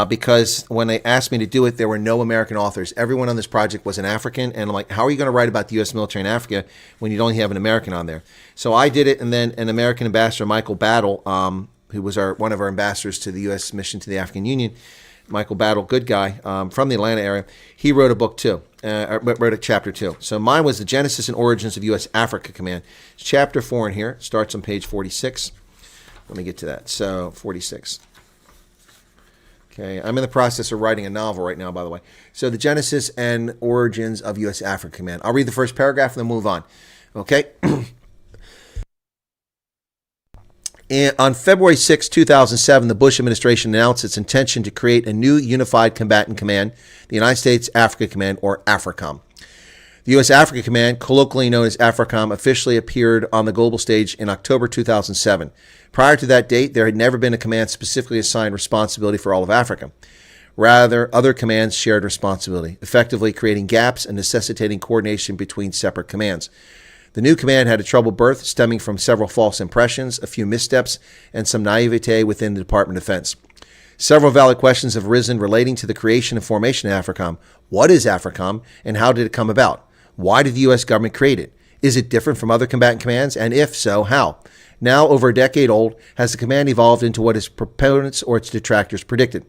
because when they asked me to do it, there were no American authors. Everyone on this project was an African, and I'm like, how are you going to write about the U.S. military in Africa when you don't have an American on there? So I did it, and then an American ambassador, Michael Battle, who was one of our ambassadors to the U.S. mission to the African Union, Michael Battle, good guy, from the Atlanta area, he wrote a book too, wrote a chapter too. So mine was The Genesis and Origins of U.S. Africa Command. It's chapter 4 in here. It starts on page 46. Let me get to that. So 46. Okay, I'm in the process of writing a novel right now, by the way. So The Genesis and Origins of U.S. Africa Command. I'll read the first paragraph and then move on. Okay? On February 6, 2007, the Bush administration announced its intention to create a new unified combatant command, the United States Africa Command, or AFRICOM. The U.S. Africa Command, colloquially known as AFRICOM, officially appeared on the global stage in October 2007. Prior to that date, there had never been a command specifically assigned responsibility for all of Africa. Rather, other commands shared responsibility, effectively creating gaps and necessitating coordination between separate commands. The new command had a troubled birth stemming from several false impressions, a few missteps, and some naivete within the Department of Defense. Several valid questions have arisen relating to the creation and formation of AFRICOM. What is AFRICOM, and how did it come about? Why did the U.S. government create it? Is it different from other combatant commands? And if so, how? Now over a decade old, has the command evolved into what its proponents or its detractors predicted?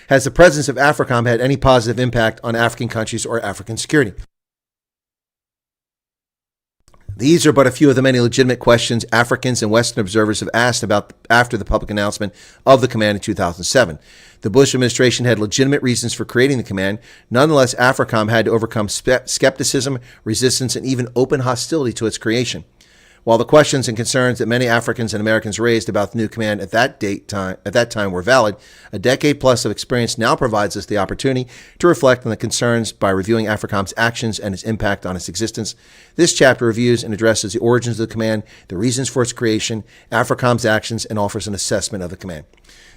Has the presence of AFRICOM had any positive impact on African countries or African security? These are but a few of the many legitimate questions Africans and Western observers have asked about after the public announcement of the command in 2007. The Bush administration had legitimate reasons for creating the command. Nonetheless, AFRICOM had to overcome skepticism, resistance, and even open hostility to its creation. While the questions and concerns that many Africans and Americans raised about the new command at that time were valid, a decade plus of experience now provides us the opportunity to reflect on the concerns by reviewing AFRICOM's actions and its impact on its existence. This chapter reviews and addresses the origins of the command, the reasons for its creation, AFRICOM's actions, and offers an assessment of the command.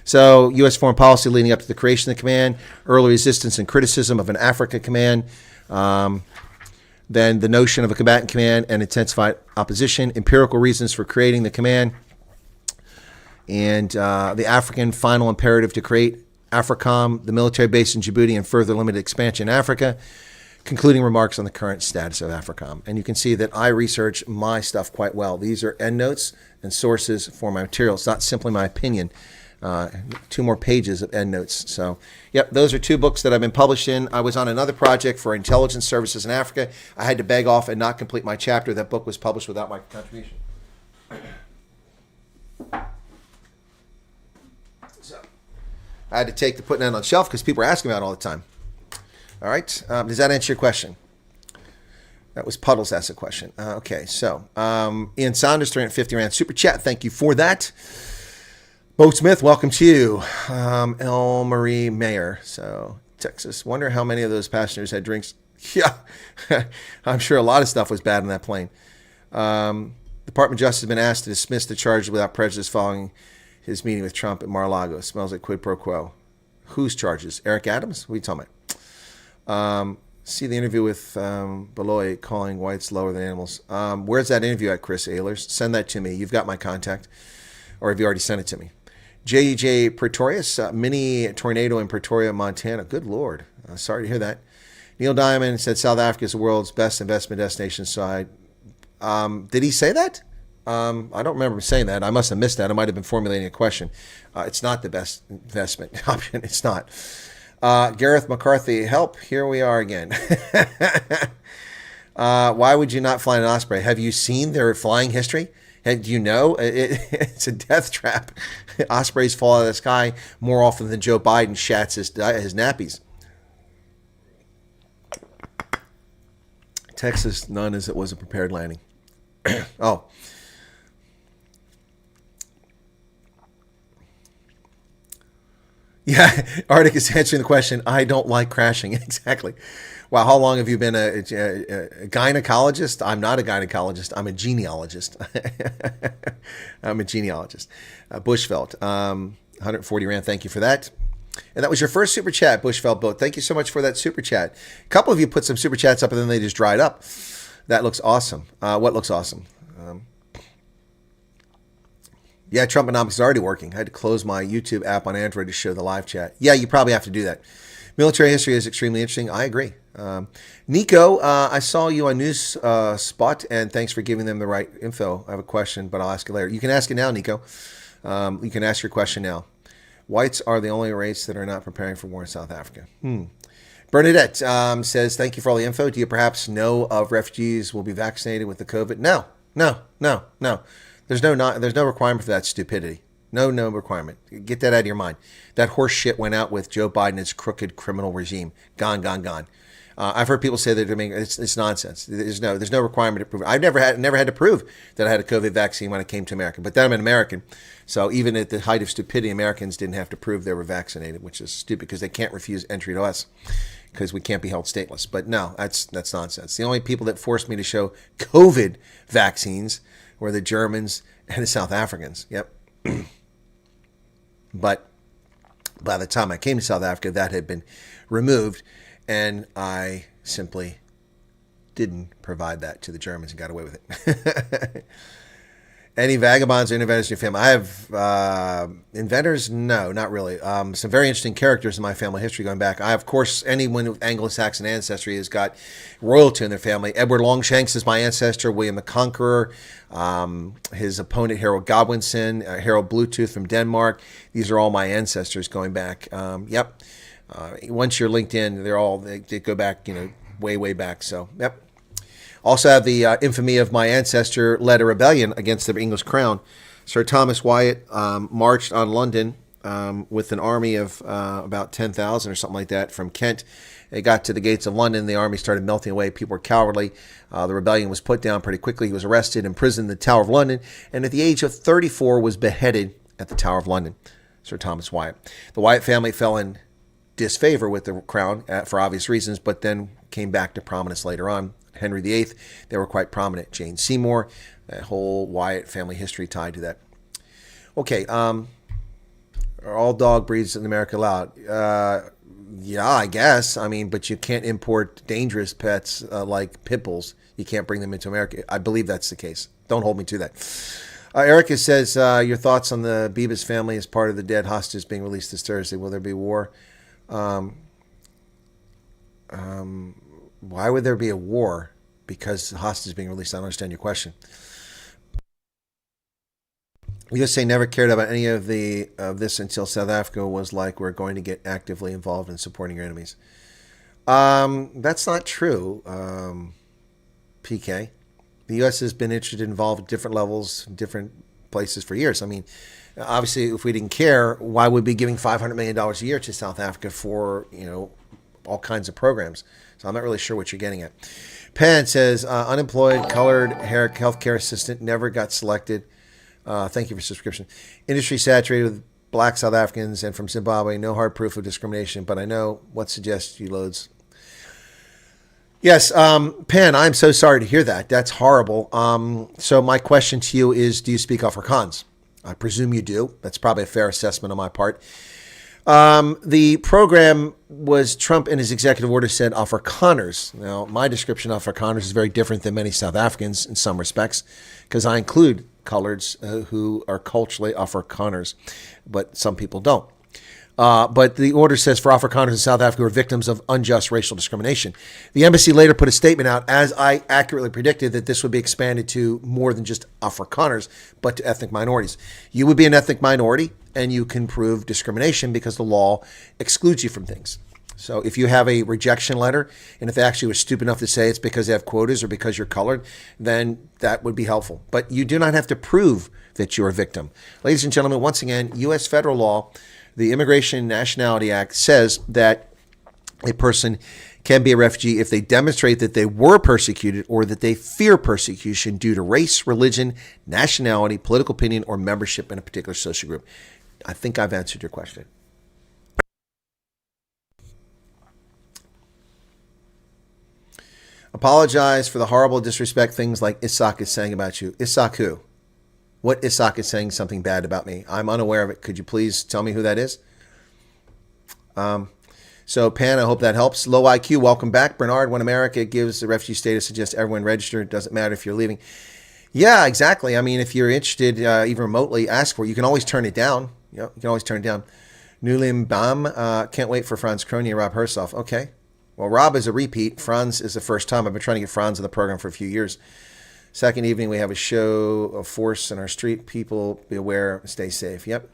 So, U.S. foreign policy leading up to the creation of the command, early resistance and criticism of an Africa command, then the notion of a combatant command and intensified opposition, empirical reasons for creating the command, and the African final imperative to create AFRICOM, the military base in Djibouti, and further limited expansion in Africa, concluding remarks on the current status of AFRICOM. And you can see that I research my stuff quite well. These are endnotes and sources for my material. It's not simply my opinion. 2 more pages of endnotes. So, yep, those are 2 books that I've been published in. I was on another project for intelligence services in Africa. I had to beg off and not complete my chapter. That book was published without my contribution. So, I had to take the putting it on the shelf because people are asking about it all the time. All right, does that answer your question? That was Puddles asked a question. Okay, so Ian Saunders, 350 Rand Super Chat. Thank you for that. Bo Smith, welcome to you. L. Marie Mayer, so Texas. Wonder how many of those passengers had drinks. Yeah, I'm sure a lot of stuff was bad on that plane. Department of Justice has been asked to dismiss the charges without prejudice following his meeting with Trump at Mar-a-Lago. Smells like quid pro quo. Whose charges? Eric Adams? What are you talking about? See the interview with Beloy calling whites lower than animals. Where's that interview at, Chris Ehlers? Send that to me. You've got my contact. Or have you already sent it to me? J.J. Pretorius, mini tornado in Pretoria, Montana. Good Lord. Sorry to hear that. Neil Diamond said South Africa is the world's best investment destination. So did he say that? I don't remember saying that. I must have missed that. I might have been formulating a question. It's not the best investment option. It's not. Gareth McCarthy, help. Here we are again. Why would you not fly an Osprey? Have you seen their flying history? And you know, it's a death trap. Ospreys fall out of the sky more often than Joe Biden shats his nappies. Texas, none as it was a prepared landing. Oh. Yeah, Arctic is answering the question. I don't like crashing. Exactly. Wow, how long have you been a gynecologist? I'm not a gynecologist. I'm a genealogist. I'm a genealogist. Bushveld, 140 Rand. Thank you for that. And that was your first super chat, Bushveld Boat. Thank you so much for that super chat. A couple of you put some super chats up and then they just dried up. That looks awesome. What looks awesome? Yeah, Trumponomics is already working. I had to close my YouTube app on Android to show the live chat. Yeah, you probably have to do that. Military history is extremely interesting. I agree. Nico, I saw you on News Spot, and thanks for giving them the right info. I have a question, but I'll ask you later. You can ask it now, Nico. You can ask your question now. Whites are the only race that are not preparing for war in South Africa. Bernadette says, thank you for all the info. Do you perhaps know of refugees will be vaccinated with the COVID? No. There's no requirement for that stupidity. No requirement. Get that out of your mind. That horse shit went out with Joe Biden's crooked criminal regime. Gone. I've heard people say that it's nonsense. There's no requirement to prove it. I've never had to prove that I had a COVID vaccine when I came to America. But then I'm an American, so even at the height of stupidity, Americans didn't have to prove they were vaccinated, which is stupid because they can't refuse entry to us because we can't be held stateless. But no, that's nonsense. The only people that forced me to show COVID vaccines were the Germans and the South Africans. Yep. But by the time I came to South Africa, that had been removed, and I simply didn't provide that to the Germans and got away with it. Any vagabonds or inventors in your family? I have inventors. No, not really. Some very interesting characters in my family history going back. Of course, anyone with Anglo-Saxon ancestry has got royalty in their family. Edward Longshanks is my ancestor. William the Conqueror. His opponent, Harold Godwinson. Harold Bluetooth from Denmark. These are all my ancestors going back. Yep. Once you're linked in, they go back, way back. So, yep. Also have the infamy of my ancestor led a rebellion against the English crown. Sir Thomas Wyatt marched on London with an army of about 10,000 or something like that from Kent. They got to the gates of London. The army started melting away. People were cowardly. The rebellion was put down pretty quickly. He was arrested, imprisoned in the Tower of London, and at the age of 34 was beheaded at the Tower of London. Sir Thomas Wyatt. The Wyatt family fell in disfavor with the crown for obvious reasons, but then came back to prominence later on. Henry VIII, they were quite prominent. Jane Seymour, that whole Wyatt family history tied to that. Okay, are all dog breeds in America allowed? Yeah, I guess. I mean, but you can't import dangerous pets like pit bulls. You can't bring them into America. I believe that's the case. Don't hold me to that. Erica says, your thoughts on the Beavis family as part of the dead hostages being released this Thursday. Will there be war? Why would there be a war because the hostage is being released? I don't understand your question. USA never cared about any of this until South Africa was like, we're going to get actively involved in supporting your enemies. That's not true, PK. The U.S. has been interested, involved at different levels, different places for years. I mean, obviously, if we didn't care, why would we be giving $500 million a year to South Africa for, all kinds of programs? So I'm not really sure what you're getting at. Pan says, unemployed, colored hair healthcare assistant, never got selected. Thank you for subscription. Industry saturated with black South Africans and from Zimbabwe. No hard proof of discrimination, but I know what suggests you loads. Yes, Pan, I'm so sorry to hear that. That's horrible. So my question to you is, do you speak Afrikaans? I presume you do. That's probably a fair assessment on my part. The program was Trump in his executive order said Afrikaners. Now, my description of Afrikaners is very different than many South Africans in some respects, because I include coloreds who are culturally Afrikaners, but some people don't. But the order says for Afrikaners in South Africa who are victims of unjust racial discrimination. The embassy later put a statement out, as I accurately predicted, that this would be expanded to more than just Afrikaners, but to ethnic minorities. You would be an ethnic minority, and you can prove discrimination because the law excludes you from things. So if you have a rejection letter, and if they actually were stupid enough to say it's because they have quotas or because you're colored, then that would be helpful. But you do not have to prove that you're a victim. Ladies and gentlemen, once again, U.S. federal law, the Immigration and Nationality Act, says that a person can be a refugee if they demonstrate that they were persecuted or that they fear persecution due to race, religion, nationality, political opinion, or membership in a particular social group. I think I've answered your question. Apologize for the horrible disrespect things like Isak is saying about you. Isak who? What Isak is saying something bad about me? I'm unaware of it. Could you please tell me who that is? So, Pan, I hope that helps. Low IQ, welcome back. Bernard, when America gives the refugee status, suggests everyone register. It doesn't matter if you're leaving. Yeah, exactly. I mean, if you're interested, even remotely, ask for it. You can always turn it down. You can always turn it down. Nulim Bam, can't wait for Franz Crony and Rob Hersoff. Okay. Well, Rob is a repeat. Franz is the first time. I've been trying to get Franz in the program for a few years. Second evening, we have a show of force in our street. People, be aware, stay safe. Yep.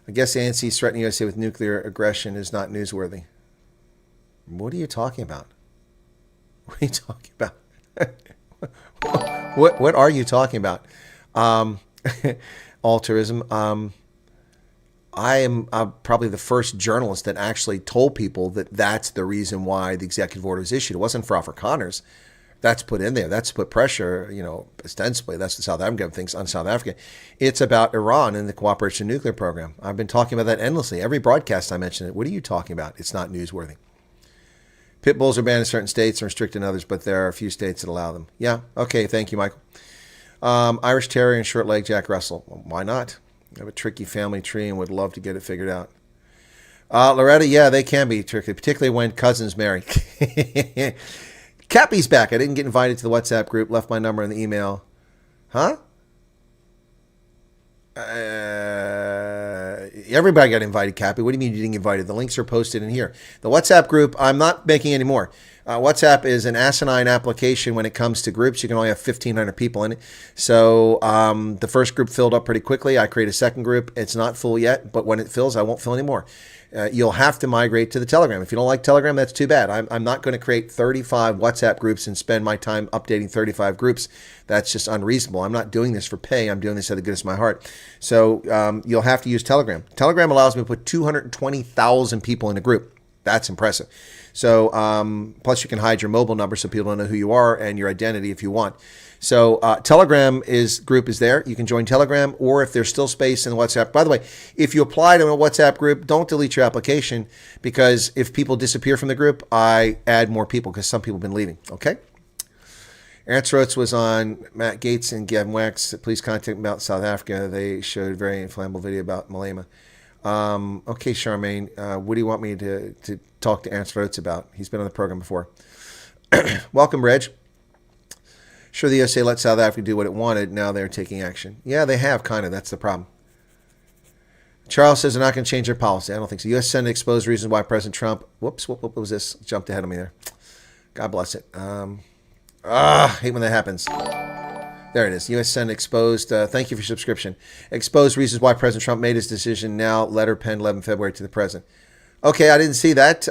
I guess the ANC's threatening USA with nuclear aggression is not newsworthy. What are you talking about? What are you talking about? What are you talking about? Altruism. I am probably the first journalist that actually told people that that's the reason why the executive order was issued. It wasn't for Afrikaners. That's put in there. That's put pressure, ostensibly. That's the South African government thinks on South Africa. It's about Iran and the Cooperation Nuclear Program. I've been talking about that endlessly. Every broadcast I mention it. What are you talking about? It's not newsworthy. Pit bulls are banned in certain states and restricted in others, but there are a few states that allow them. Yeah. Okay. Thank you, Michael. Irish Terrier and short leg Jack Russell. Well, why not? I have a tricky family tree and would love to get it figured out. Loretta, yeah, they can be tricky, particularly when cousins marry. Cappy's back. I didn't get invited to the WhatsApp group. Left my number in the email. Huh? Everybody got invited, Cappy. What do you mean you didn't get invited? The links are posted in here. The WhatsApp group, I'm not making any more. WhatsApp is an asinine application when it comes to groups. You can only have 1,500 people in it. So the first group filled up pretty quickly. I create a second group. It's not full yet, but when it fills, I won't fill anymore. You'll have to migrate to the Telegram. If you don't like Telegram, that's too bad. I'm not going to create 35 WhatsApp groups and spend my time updating 35 groups. That's just unreasonable. I'm not doing this for pay. I'm doing this out of the goodness of my heart. So you'll have to use Telegram. Telegram allows me to put 220,000 people in a group. That's impressive. So plus you can hide your mobile number so people don't know who you are and your identity if you want. So Telegram group is there. You can join Telegram, or if there's still space in WhatsApp. By the way, if you apply to a WhatsApp group, don't delete your application, because if people disappear from the group, I add more people because some people have been leaving. Okay. Aaron Throats was on Matt Gaetz and Gavin Wax. Please contact me about South Africa. They showed a very inflammable video about Malema. Okay, Charmaine, what do you want me to talk to Aaron Throats about? He's been on the program before. Welcome, Reg. Sure, the USA let South Africa do what it wanted. Now they're taking action. Yeah, they have, kind of. That's the problem. Charles says they're not going to change their policy. I don't think so. U.S. Senate exposed reasons why President Trump... Whoops, what was this? Jumped ahead of me there. God bless it. Hate when that happens. There it is. U.S. Senate exposed. Thank you for your subscription. Exposed reasons why President Trump made his decision. Now, letter penned 11 February to the president. Okay, I didn't see that.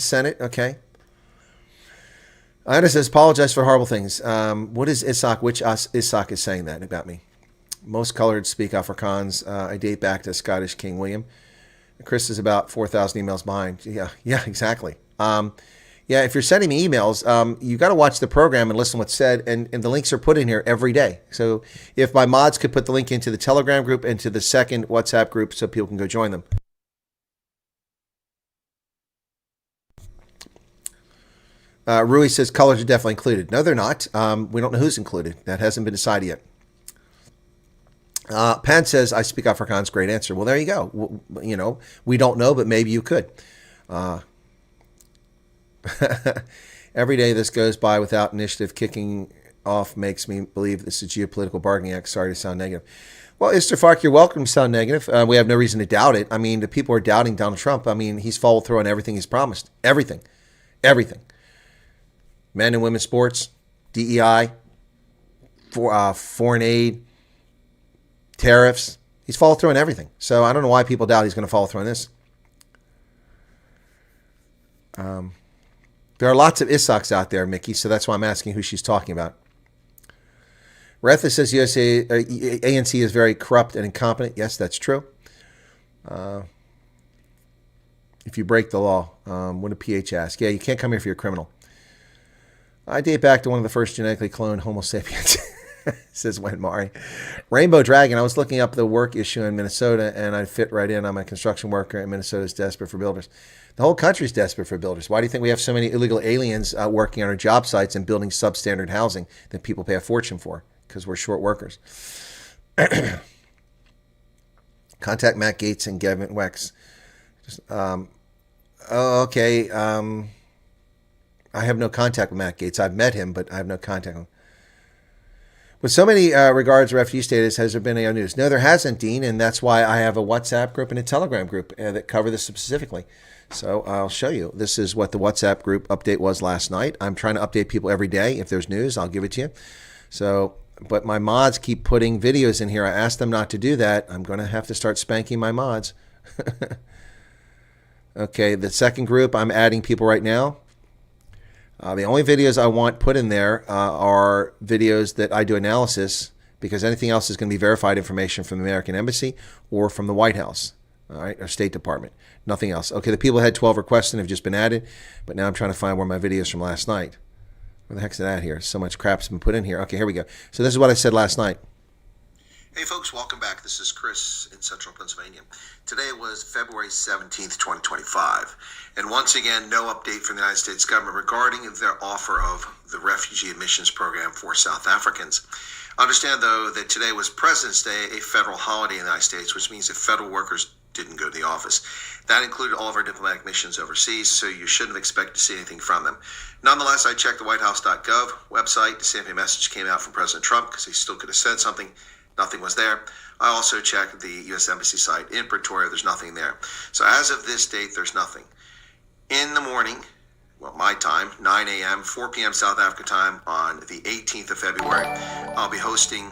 Senate, okay. Ina says, apologize for horrible things. What is Isaac? Which Isaac is saying that about me? Most colored speak Afrikaans. I date back to Scottish King William. Chris is about 4,000 emails behind. Yeah, exactly. Yeah, if you're sending me emails, you got to watch the program and listen to what's said, and the links are put in here every day. So if my mods could put the link into the Telegram group and to the second WhatsApp group so people can go join them. Rui says colors are definitely included. No, they're not. We don't know who's included. That hasn't been decided yet. Pan says, I speak Afrikaans. Great answer. Well, there you go. We don't know, but maybe you could. Every day this goes by without initiative kicking off makes me believe this is a geopolitical bargaining act. Sorry to sound negative. Well, Isterfark, you're welcome to sound negative. We have no reason to doubt it. I mean, the people are doubting Donald Trump. I mean, he's followed through on everything he's promised. Everything. Men and women's sports, DEI, foreign aid, tariffs. He's followed through on everything. So I don't know why people doubt he's going to follow through on this. There are lots of Isaks out there, Mickey, so that's why I'm asking who she's talking about. Retha says ANC is very corrupt and incompetent. Yes, that's true. If you break the law, what did PH ask? Yeah, you can't come here if you're a criminal. I date back to one of the first genetically cloned Homo sapiens, says Wen Mari. Rainbow Dragon, I was looking up the work issue in Minnesota, and I fit right in. I'm a construction worker, and Minnesota is desperate for builders. The whole country's desperate for builders. Why do you think we have so many illegal aliens working on our job sites and building substandard housing that people pay a fortune for? Because we're short workers. Contact Matt Gaetz and Gavin Wex. Okay. I have no contact with Matt Gaetz. I've met him, but I have no contact with him. With so many regards to refugee status, has there been any news? No, there hasn't, Dean, and that's why I have a WhatsApp group and a Telegram group that cover this specifically. So I'll show you. This is what the WhatsApp group update was last night. I'm trying to update people every day. If there's news, I'll give it to you. So, but my mods keep putting videos in here. I asked them not to do that. I'm going to have to start spanking my mods. Okay, the second group, I'm adding people right now. The only videos I want put in there are videos that I do analysis, because anything else is going to be verified information from the American Embassy or from the White House, all right, or State Department. Nothing else. Okay, the people had 12 requests and have just been added, but now I'm trying to find where my videos from last night. Where the heck's that here? So much crap's been put in here. Okay, here we go. So this is what I said last night. Hey folks, welcome back. This is Chris in Central Pennsylvania. Today was February 17th, 2025. And once again, no update from the United States government regarding their offer of the refugee admissions program for South Africans. Understand, though, that today was President's Day, a federal holiday in the United States, which means that federal workers didn't go to the office. That included all of our diplomatic missions overseas, so you shouldn't expect to see anything from them. Nonetheless, I checked the whitehouse.gov website to see if a message came out from President Trump, because he still could have said something. Nothing was there. I also checked the U.S. Embassy site in Pretoria. There's nothing there. So as of this date, there's nothing. In the morning, well, my time, 9 a.m., 4 p.m. South Africa time on the 18th of February, I'll be hosting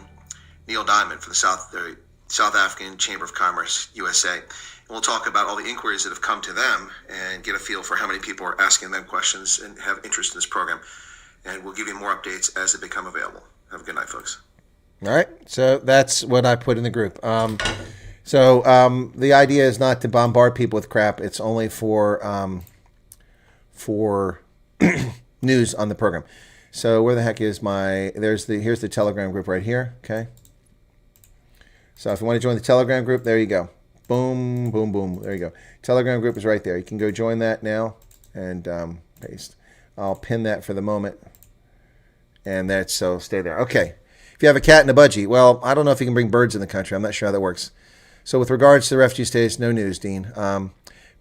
Neil Diamond for the South African Chamber of Commerce, USA. And we'll talk about all the inquiries that have come to them and get a feel for how many people are asking them questions and have interest in this program. And we'll give you more updates as they become available. Have a good night, folks. All right. So that's what I put in the group. The idea is not to bombard people with crap. It's only for news on the program. So where the heck is here's the Telegram group right here. Okay. So if you want to join the Telegram group, there you go. Boom, boom, boom. There you go. Telegram group is right there. You can go join that now and paste. I'll pin that for the moment. And so stay there. Okay. If you have a cat and a budgie, well, I don't know if you can bring birds in the country. I'm not sure how that works. So with regards to the refugee status, no news, Dean.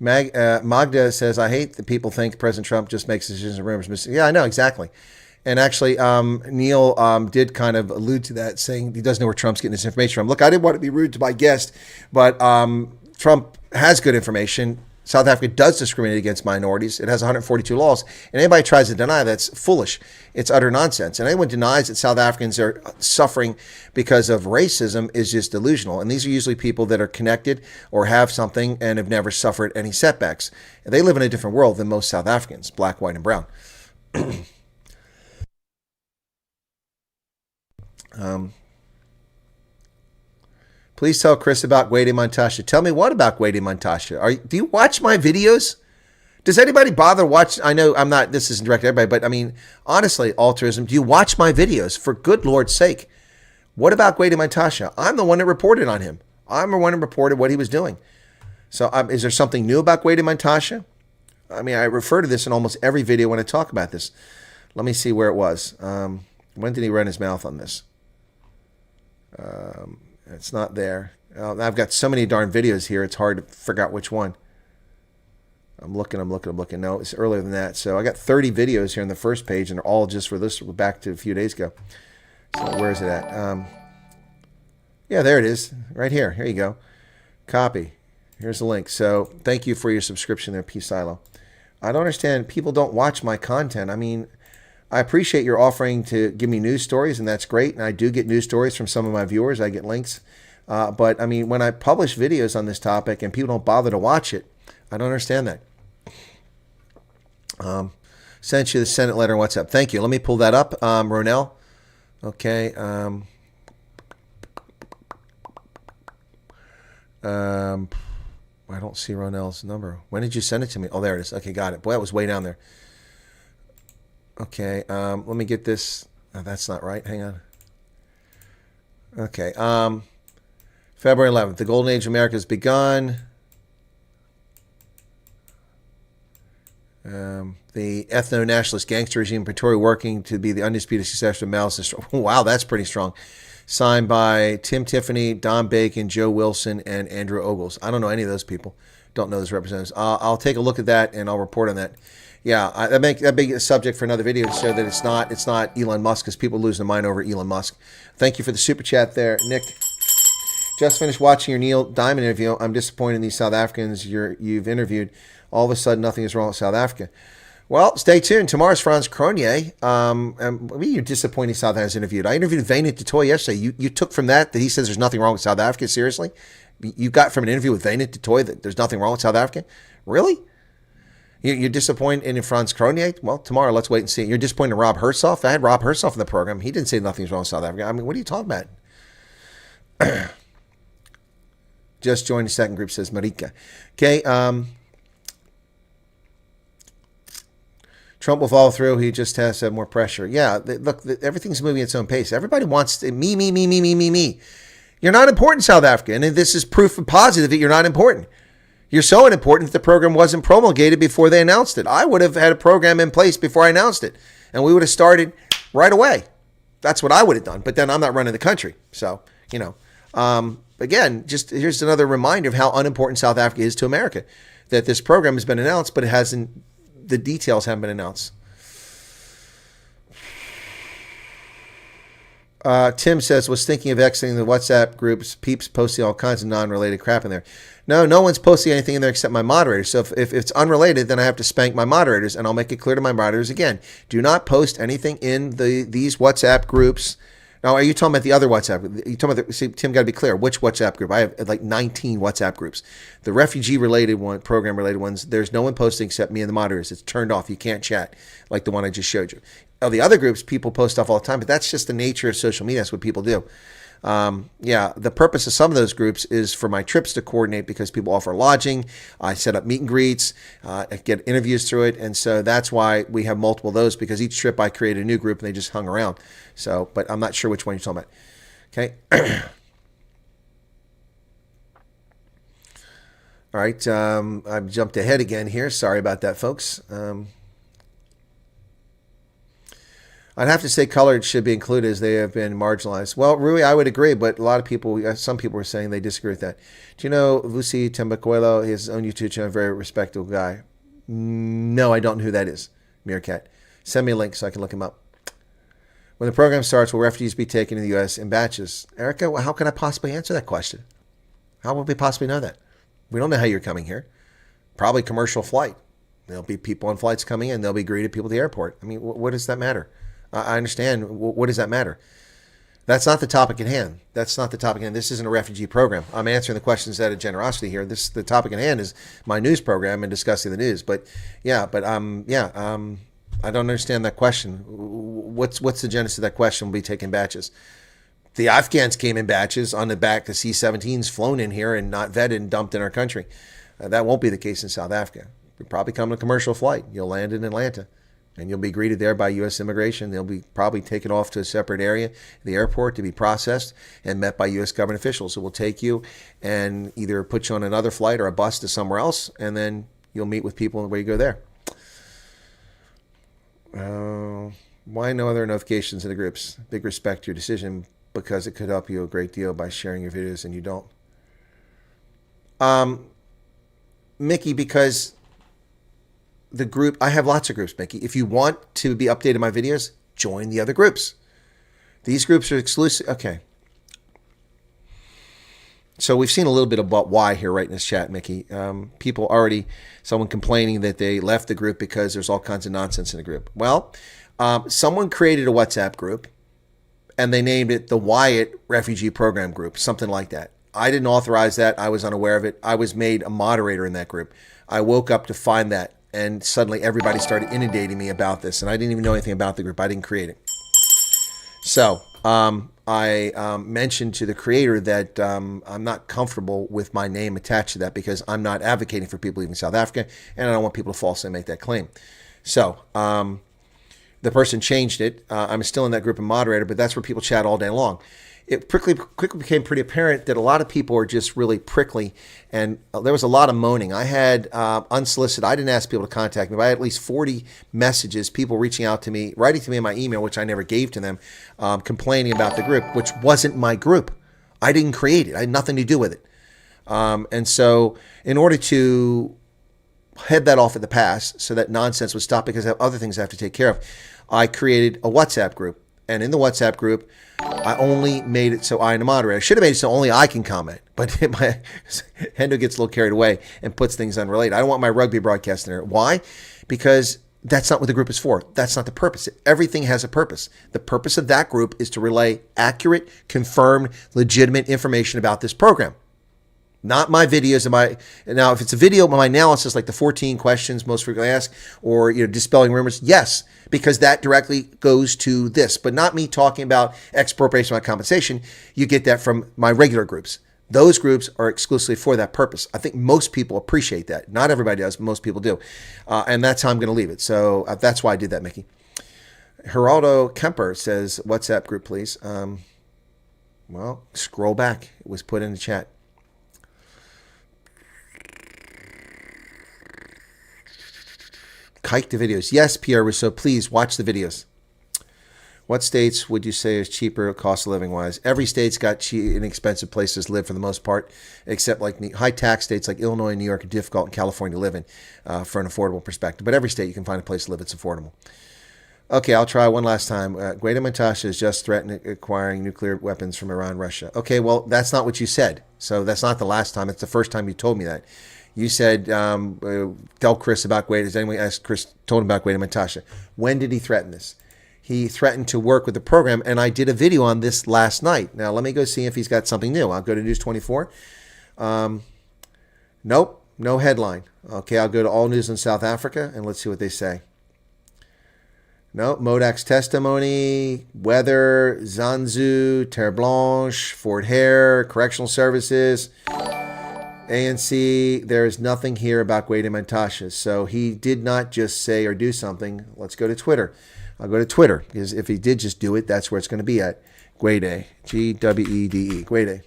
Magda says, I hate that people think President Trump just makes decisions and rumors. Yeah, I know, exactly. And actually, Neil did kind of allude to that, saying he doesn't know where Trump's getting this information from. Look, I didn't want to be rude to my guest, but Trump has good information. South Africa does discriminate against minorities. It has 142 laws. And anybody tries to deny that's foolish. It's utter nonsense. And anyone denies that South Africans are suffering because of racism is just delusional. And these are usually people that are connected or have something and have never suffered any setbacks. And they live in a different world than most South Africans, black, white, and brown. Please tell Chris about Gwede Mantashe. Tell me what about Gwede Mantashe? Do you watch my videos? Does anybody bother watch? I know this isn't directed at everybody, but I mean, honestly, altruism, do you watch my videos? For good Lord's sake. What about Gwede Mantashe? I'm the one that reported on him. I'm the one that reported what he was doing. So is there something new about Gwede Mantashe? I mean, I refer to this in almost every video when I talk about this. Let me see where it was. When did he run his mouth on this? It's not there. I've got so many darn videos here, it's hard to figure out which one. I'm looking. No, it's earlier than that. So I got 30 videos here on the first page, and they're all just for this back to a few days ago. So where is it at? Yeah, there it is. Right here. Here you go. Copy. Here's the link. So thank you for your subscription there, P Silo. I don't understand. People don't watch my content. I mean, I appreciate your offering to give me news stories, and that's great. And I do get news stories from some of my viewers. I get links. But, I mean, when I publish videos on this topic and people don't bother to watch it, I don't understand that. Sent you the Senate letter on WhatsApp. Thank you. Let me pull that up. Ronell. Okay. I don't see Ronell's number. When did you send it to me? Oh, there it is. Okay, got it. Boy, that was way down there. Okay, let me get this. Oh, that's not right. Hang on. Okay, February 11th. The Golden Age of America has begun. The ethno-nationalist gangster regime in Pretoria working to be the undisputed successor of Mao's. Wow, that's pretty strong. Signed by Tim Tiffany, Don Bacon, Joe Wilson, and Andrew Ogles. I don't know any of those people. Don't know those representatives. I'll take a look at that and I'll report on that. Yeah, that be a subject for another video to show that it's not Elon Musk, because people lose their mind over Elon Musk. Thank you for the super chat there, Nick. Just finished watching your Neil Diamond interview. I'm disappointed in these South Africans you've interviewed. All of a sudden, nothing is wrong with South Africa. Well, stay tuned. Tomorrow's Franz Cronje. You're disappointed South Africans interviewed. I interviewed Vane Totoy yesterday. You took from that he says there's nothing wrong with South Africa? Seriously? You got from an interview with Vane Totoy that there's nothing wrong with South Africa? Really? You're disappointed in Franz Cronje? Well, tomorrow, let's wait and see. You're disappointed in Rob Hersoff? I had Rob Hersoff in the program. He didn't say nothing's wrong with South Africa. I mean, what are you talking about? Just joined the second group, says Marika. Okay, Trump will follow through. He just has to have more pressure. Yeah, look, everything's moving at its own pace. Everybody wants to, me. You're not important, South Africa, and this is proof positive that you're not important. You're so unimportant that the program wasn't promulgated before they announced it. I would have had a program in place before I announced it, and we would have started right away. That's what I would have done, but then I'm not running the country. So, again, just here's another reminder of how unimportant South Africa is to America, that this program has been announced, but the details haven't been announced. Tim says, was thinking of exiting the WhatsApp groups, peeps posting all kinds of non-related crap in there. No one's posting anything in there except my moderators. So if it's unrelated, then I have to spank my moderators, and I'll make it clear to my moderators again. Do not post anything in these WhatsApp groups. Now, are you talking about the other WhatsApp? You talking about see, Tim, got to be clear. Which WhatsApp group? I have like 19 WhatsApp groups. The refugee-related one, program-related ones, there's no one posting except me and the moderators. It's turned off. You can't chat like the one I just showed you. The other groups, people post stuff all the time, but that's just the nature of social media. That's what people do. The purpose of some of those groups is for my trips to coordinate because people offer lodging. I set up meet and greets, get interviews through it. And so that's why we have multiple of those, because each trip I create a new group and they just hung around. So, but I'm not sure which one you're talking about. Okay. All right. I've jumped ahead again here. Sorry about that, folks. I'd have to say colored should be included as they have been marginalized. Well, Rui, I would agree, but a lot of people, some people were saying they disagree with that. Do you know Lucy Tembacuelo? He has his own YouTube channel, a very respectable guy. No, I don't know who that is. Meerkat. Send me a link so I can look him up. When the program starts, will refugees be taken to the U.S. in batches? Erica, how can I possibly answer that question? How would we possibly know that? We don't know how you're coming here. Probably commercial flight. There'll be people on flights coming in. They'll be greeted people at the airport. I mean, what does that matter? I understand. What does that matter? That's not the topic at hand. That's not the topic at hand. This isn't a refugee program. I'm answering the questions out of generosity here. The topic at hand is my news program and discussing the news. But I don't understand that question. What's the genesis of that question? Will be taking batches. The Afghans came in batches on the back. The C-17s flown in here and not vetted and dumped in our country. That won't be the case in South Africa. You'll probably come on a commercial flight. You'll land in Atlanta. And you'll be greeted there by U.S. immigration. They'll be probably taken off to a separate area, the airport, to be processed and met by U.S. government officials who will take you and either put you on another flight or a bus to somewhere else, and then you'll meet with people where you go there. Why no other notifications in the groups? Big respect to your decision because it could help you a great deal by sharing your videos and you don't. Mickey, because the group, I have lots of groups, Mickey. If you want to be updated on my videos, join the other groups. These groups are exclusive. Okay. So we've seen a little bit about why here right in this chat, Mickey. People already, someone complaining that they left the group because there's all kinds of nonsense in the group. Well, someone created a WhatsApp group and they named it the Wyatt Refugee Program Group, something like that. I didn't authorize that. I was unaware of it. I was made a moderator in that group. I woke up to find that. And suddenly everybody started inundating me about this. And I didn't even know anything about the group. I didn't create it. So I mentioned to the creator that I'm not comfortable with my name attached to that because I'm not advocating for people leaving South Africa. And I don't want people to falsely make that claim. So the person changed it. I'm still in that group of moderator, but that's where people chat all day long. It quickly became pretty apparent that a lot of people are just really prickly, and there was a lot of moaning. I had unsolicited, I didn't ask people to contact me, but I had at least 40 messages, people reaching out to me, writing to me in my email, which I never gave to them, complaining about the group, which wasn't my group. I didn't create it. I had nothing to do with it. And so in order to head that off at the pass so that nonsense would stop, because I have other things I have to take care of, I created a WhatsApp group. And in the WhatsApp group, I only made it so I am the moderator. I should have made it so only I can comment. But Hendo gets a little carried away and puts things unrelated. I don't want my rugby broadcast in there. Why? Because that's not what the group is for. That's not the purpose. Everything has a purpose. The purpose of that group is to relay accurate, confirmed, legitimate information about this program. Not my videos. Now, if it's a video of my analysis, like the 14 questions most frequently asked, or dispelling rumors, yes, because that directly goes to this. But not me talking about expropriation about compensation. You get that from my regular groups. Those groups are exclusively for that purpose. I think most people appreciate that. Not everybody does, but most people do. And that's how I'm going to leave it. So that's why I did that, Mickey. Geraldo Kemper says, WhatsApp group, please. Well, scroll back. It was put in the chat. Kike the videos. Yes, Pierre Rousseau, please watch the videos. What states would you say is cheaper cost of living wise? Every state's got cheap, inexpensive places to live for the most part, except like high tax states like Illinois and New York are difficult, and California to live in for an affordable perspective. But every state you can find a place to live that's affordable. Okay, I'll try one last time. Guaidó Montasha has just threatened acquiring nuclear weapons from Iran, Russia. Okay, well, that's not what you said. So that's not the last time. It's the first time you told me that. You said, tell Chris about Guaidó. Has anyone asked Chris, told him about Guaidó Montasha? When did he threaten this? He threatened to work with the program, and I did a video on this last night. Now, let me go see if he's got something new. I'll go to News 24. Nope, no headline. Okay, I'll go to All News in South Africa, and let's see what they say. No, Modak's testimony, weather, Zanzu, Terre Blanche, Fort Hare, correctional services, ANC. There is nothing here about Guaidó Montasha. So he did not just say or do something. Let's go to Twitter. I'll go to Twitter, because if he did just do it, that's where it's going to be at. Guaidó, Gwede, Guaidó.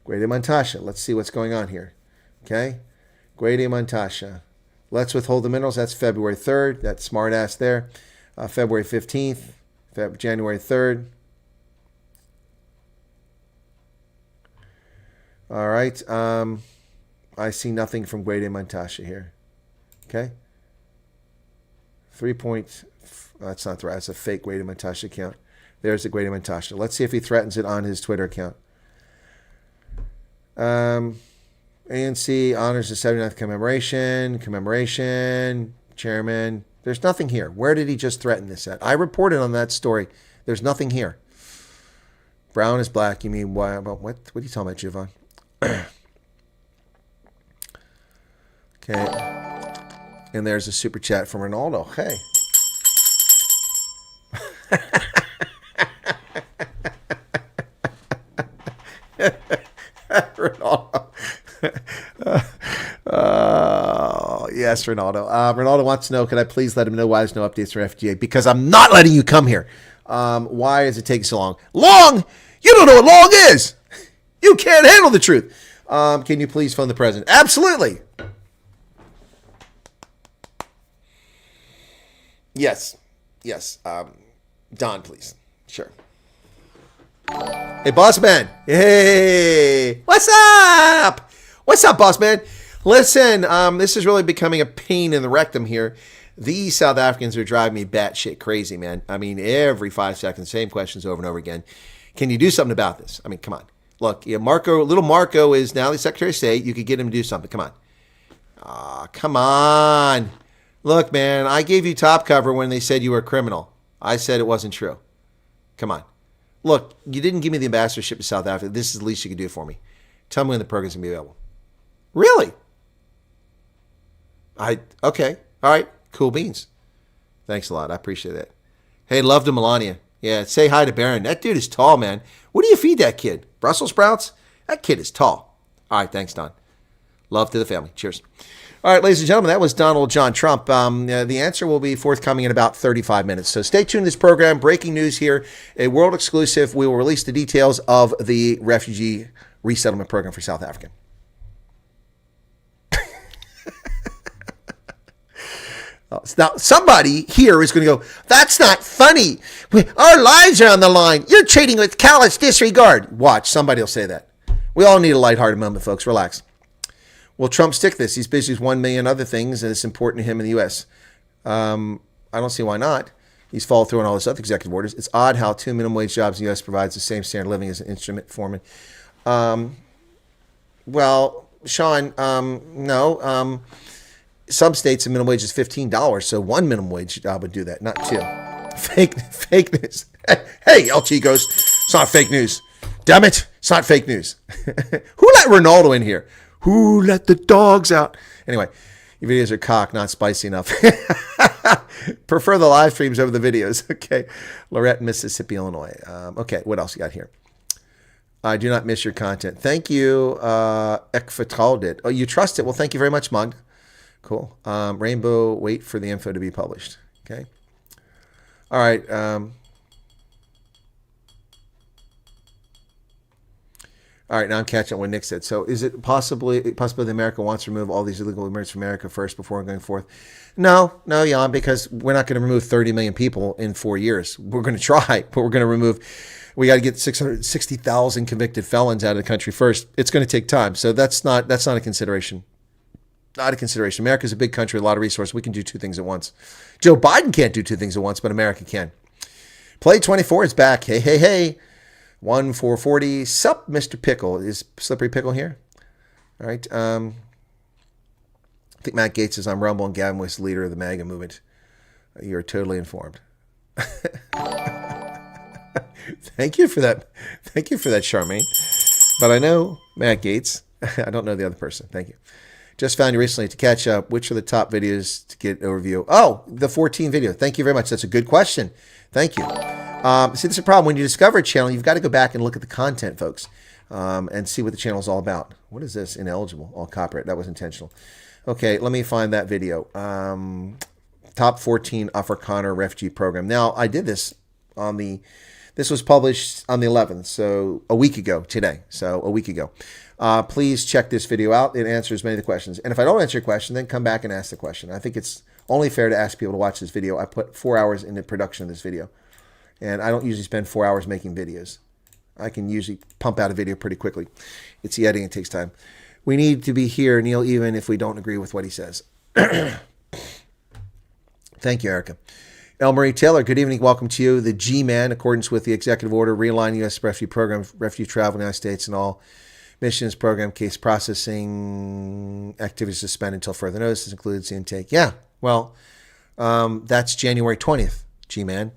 Guaidó Montasha. Let's see what's going on here. Okay? Guaidó Montasha. Let's withhold the minerals. That's February 3rd. That smart ass there. February 15th. January 3rd. All right. I see nothing from Guaidó Montasha here. Okay? 3 point. That's not right. That's a fake Guaidó Montasha account. There's the Guaidó Montasha. Let's see if he threatens it on his Twitter account. ANC honors the 79th commemoration. Chairman. There's nothing here. Where did he just threaten this at? I reported on that story. There's nothing here. Brown is black. You mean why? About what? What are you talking about, Giovanni? Okay. And there's a super chat from Ronaldo. Hey. Ronaldo. Yes, Ronaldo. Ronaldo wants to know, can I please let him know why there's no updates from FGA? Because I'm not letting you come here. Why is it taking so long? Long? You don't know what long is. You can't handle the truth. Can you please phone the president? Absolutely. Yes. Yes. Don, please. Sure. Hey, boss man. Hey. What's up? What's up, boss man? Listen, this is really becoming a pain in the rectum here. These South Africans are driving me batshit crazy, man. I mean, every 5 seconds, same questions over and over again. Can you do something about this? I mean, come on. Look, yeah, little Marco is now the Secretary of State. You could get him to do something. Come on. Come on. Look, man, I gave you top cover when they said you were a criminal. I said it wasn't true. Come on. Look, you didn't give me the ambassadorship to South Africa. This is the least you could do for me. Tell me when the program's going to be available. Really? Okay. All right. Cool beans. Thanks a lot. I appreciate that. Hey, love to Melania. Yeah, say hi to Baron. That dude is tall, man. What do you feed that kid? Brussels sprouts? That kid is tall. All right. Thanks, Don. Love to the family. Cheers. All right, ladies and gentlemen, that was Donald John Trump. The answer will be forthcoming in about 35 minutes. So stay tuned to this program. Breaking news here, a world exclusive. We will release the details of the refugee resettlement program for South Africa. Now, somebody here is going to go, that's not funny. Our lives are on the line. You're treating with callous disregard. Watch, somebody will say that. We all need a lighthearted moment, folks. Relax. Will Trump stick this? He's busy with 1 million other things, and it's important to him in the U.S. I don't see why not. He's followed through on all his other executive orders. It's odd how 2 minimum wage jobs in the U.S. provides the same standard of living as an instrument foreman. Well, Sean, no. Some states the minimum wage is $15, so 1 minimum wage job would do that, not 2. Fake news. Hey, El Chicos, it's not fake news. Damn it, it's not fake news. Who let Ronaldo in here? Who let the dogs out? Anyway, your videos are cock, not spicy enough. Prefer the live streams over the videos. Okay, Lorette, Mississippi, Illinois. Okay, what else you got here? I do not miss your content. Thank you, Ekfataldit. Oh, you trust it? Well, thank you very much, Mug. Cool. Rainbow, wait for the info to be published. Okay. All right. All right, now I'm catching up what Nick said. So is it possibly that America wants to remove all these illegal immigrants from America first before going forth? No, Jan, because we're not going to remove 30 million people in 4 years. We're going to try, but we got to get 660,000 convicted felons out of the country first. It's going to take time. So that's not a consideration. Not a consideration. America's a big country, a lot of resources. We can do two things at once. Joe Biden can't do two things at once, but America can. Play 24 is back. Hey, hey, hey. 1-440. Sup, Mr. Pickle. Is Slippery Pickle here? All right. I think Matt Gaetz is on Rumble and Gavin was the leader of the MAGA movement. You're totally informed. Thank you for that. Thank you for that, Charmaine. But I know Matt Gaetz. I don't know the other person. Thank you. Just found you recently to catch up. Which are the top videos to get an overview? Oh, the 14 video. Thank you very much. That's a good question. Thank you. See, this is a problem. When you discover a channel, you've got to go back and look at the content, folks, and see what the channel is all about. What is this? Ineligible. All copyright. That was intentional. Okay, let me find that video. Top 14 Afrikaner refugee program. Now, I did this on the... This was published on the 11th, so a week ago today. So a week ago. Please check this video out. It answers many of the questions. And if I don't answer your question, then come back and ask the question. I think it's only fair to ask people to watch this video. I put 4 hours into production of this video. And I don't usually spend 4 hours making videos. I can usually pump out a video pretty quickly. It's the editing. It takes time. We need to be here, Neil, even if we don't agree with what he says. Thank you, Erica. El Marie Taylor, good evening. Welcome to you. The G-Man, in accordance with the executive order, realigning U.S. refugee program, refugee travel in the United States and all missions program, case processing activities suspended until further notice. This includes the intake. Yeah, well, that's January 20th, G-Man.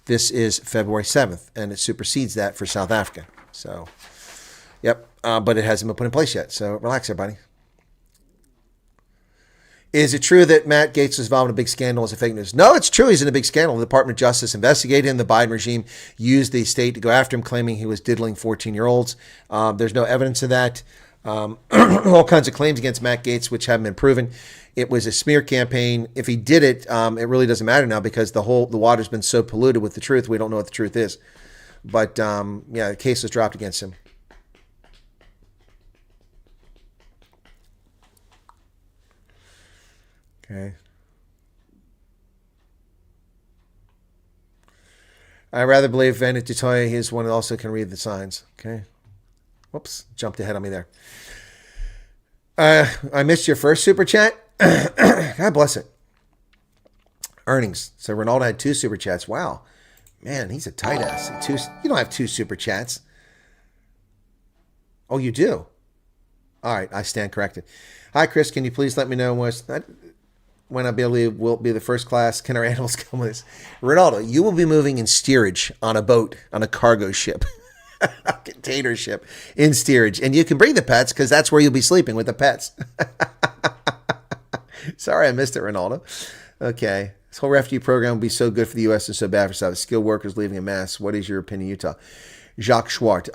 This is February 7th, and it supersedes that for South Africa. So, yep, but it hasn't been put in place yet. So relax, everybody. Is it true that Matt Gaetz was involved in a big scandal as a fake news? No, it's true. He's in a big scandal. The Department of Justice investigated him. The Biden regime used the state to go after him, claiming he was diddling 14-year-olds. There's no evidence of that. All kinds of claims against Matt Gaetz, which haven't been proven. It was a smear campaign. If he did it, it really doesn't matter now because the water's been so polluted with the truth. We don't know what the truth is. But yeah, the case was dropped against him. Okay. I rather believe Vanity Tutoya is one that also can read the signs. Okay. Whoops. Jumped ahead on me there. I missed your first super chat. God bless it. Earnings. So Ronaldo had 2 super chats. Wow. Man, he's a tight ass. You don't have 2 super chats. Oh, you do? All right. I stand corrected. Hi, Chris. Can you please let me know when I will be the first class? Can our animals come with us? Ronaldo, you will be moving in steerage on a boat, on a cargo ship, a container ship in steerage. And you can bring the pets because that's where you'll be sleeping with the pets. Sorry, I missed it, Ronaldo. Okay. This whole refugee program will be so good for the U.S. and so bad for South. Skilled workers leaving a mess. What is your opinion, Utah? Jacques Schwart.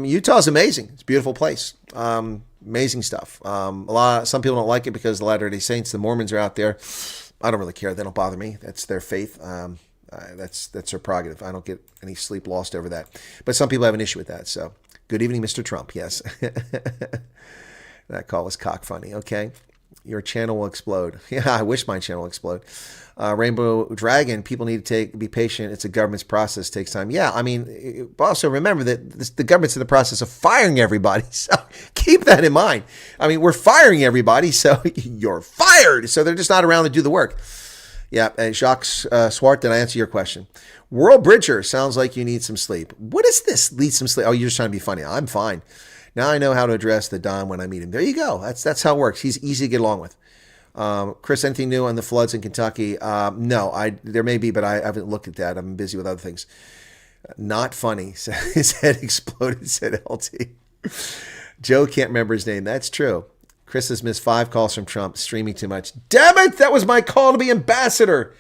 Utah's amazing. It's a beautiful place. Amazing stuff. Some people don't like it because the Latter-day Saints, the Mormons, are out there. I don't really care. They don't bother me. That's their faith. That's their prerogative. I don't get any sleep lost over that. But some people have an issue with that. So, good evening, Mr. Trump. Yes. That call was cock funny. Okay. Your channel will explode. Yeah, I wish my channel will explode. Rainbow Dragon, people need to be patient. It's a government's process. It takes time. Yeah, I mean, also remember that the government's in the process of firing everybody. So keep that in mind. I mean, we're firing everybody, so you're fired. So they're just not around to do the work. Yeah, Jacques Swart, did I answer your question? World Bridger, sounds like you need some sleep. What is this? Need some sleep? Oh, you're just trying to be funny. I'm fine. Now I know how to address the Don when I meet him. There you go. That's how it works. He's easy to get along with. Chris, anything new on the floods in Kentucky? No, there may be, but I haven't looked at that. I'm busy with other things. Not funny. His head exploded, said LT. Joe can't remember his name. That's true. Chris has missed 5 calls from Trump, streaming too much. Damn it! That was my call to be ambassador.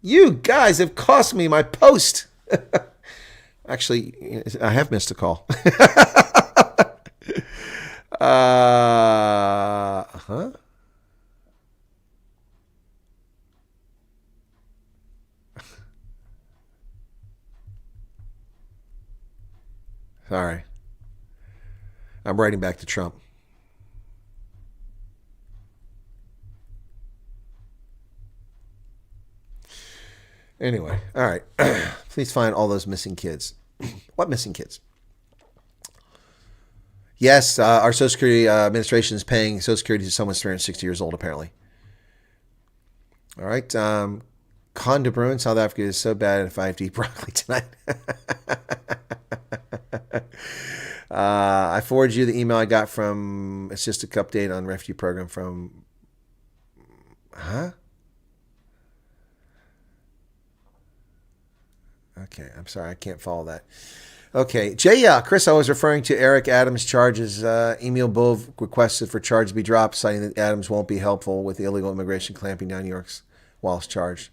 You guys have cost me my post. Actually, I have missed a call. Huh? Sorry. I'm writing back to Trump. Anyway, all right. Please find all those missing kids. What missing kids? Yes, our Social Security administration is paying Social Security to someone who's 360 years old, apparently. All right. Con de Bruin, South Africa is so bad if I have to eat broccoli tonight. I forwarded you the email I got from, it's just a update on refugee program from, Okay, I'm sorry, I can't follow that. Okay, Chris, I was referring to Eric Adams' charges. Emil Bove requested for charge to be dropped, citing that Adams won't be helpful with the illegal immigration clamping down New York's whilst charged.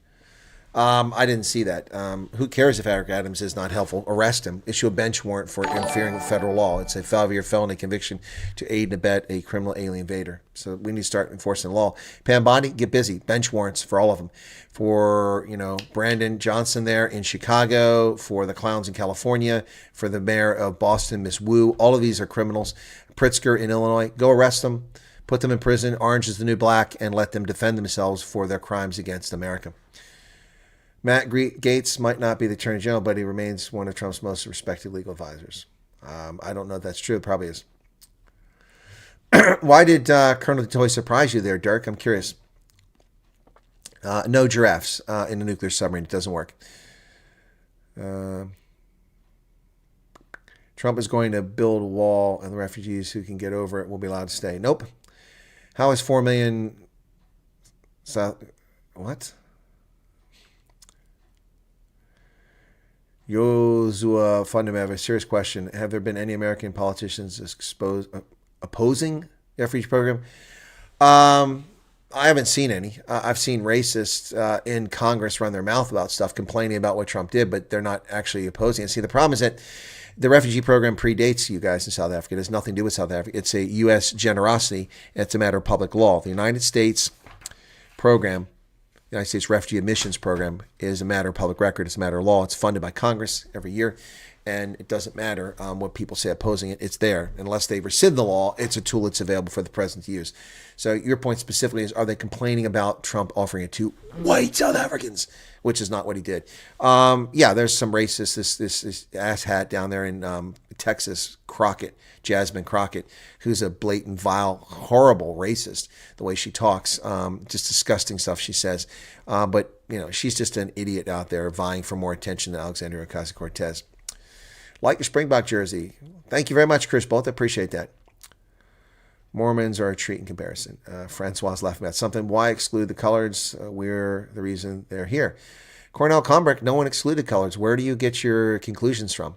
I didn't see that. Who cares if Eric Adams is not helpful? Arrest him. Issue a bench warrant for interfering with federal law. It's a 5-year felony conviction to aid and abet a criminal alien invader. So we need to start enforcing the law. Pam Bondi, get busy. Bench warrants for all of them. For, Brandon Johnson there in Chicago, for the clowns in California, for the mayor of Boston, Miss Wu. All of these are criminals. Pritzker in Illinois. Go arrest them. Put them in prison. Orange is the new black. And let them defend themselves for their crimes against America. Matt Gaetz might not be the Attorney General, but he remains one of Trump's most respected legal advisors. I don't know if that's true. It probably is. Why did Colonel Toy surprise you there, Dirk? I'm curious. No giraffes in a nuclear submarine. It doesn't work. Trump is going to build a wall, and the refugees who can get over it will be allowed to stay. Nope. How is 4 million... What? Yozua Fundam, I have a serious question. Have there been any American politicians opposing the refugee program? I haven't seen any. I've seen racists in Congress run their mouth about stuff, complaining about what Trump did, but they're not actually opposing it. See, the problem is that the refugee program predates you guys in South Africa. It has nothing to do with South Africa. It's a U.S. generosity. It's a matter of public law. The United States program, the United States Refugee Admissions Program, is a matter of public record. It's a matter of law. It's funded by Congress every year, and it doesn't matter what people say opposing it. It's there. Unless they rescind the law, it's a tool that's available for the president to use. So your point specifically is, are they complaining about Trump offering it to white South Africans, which is not what he did. Yeah, there's some racists, this asshat down there in Texas, Jasmine Crockett, who's a blatant, vile, horrible racist, the way she talks, just disgusting stuff she says. But, she's just an idiot out there vying for more attention than Alexandria Ocasio-Cortez. Like your Springbok jersey. Thank you very much, Chris Bolt. I appreciate that. Mormons are a treat in comparison. Francois laughing about something. Why exclude the coloreds? We're the reason they're here. Cornell Combrick, no one excluded coloreds. Where do you get your conclusions from?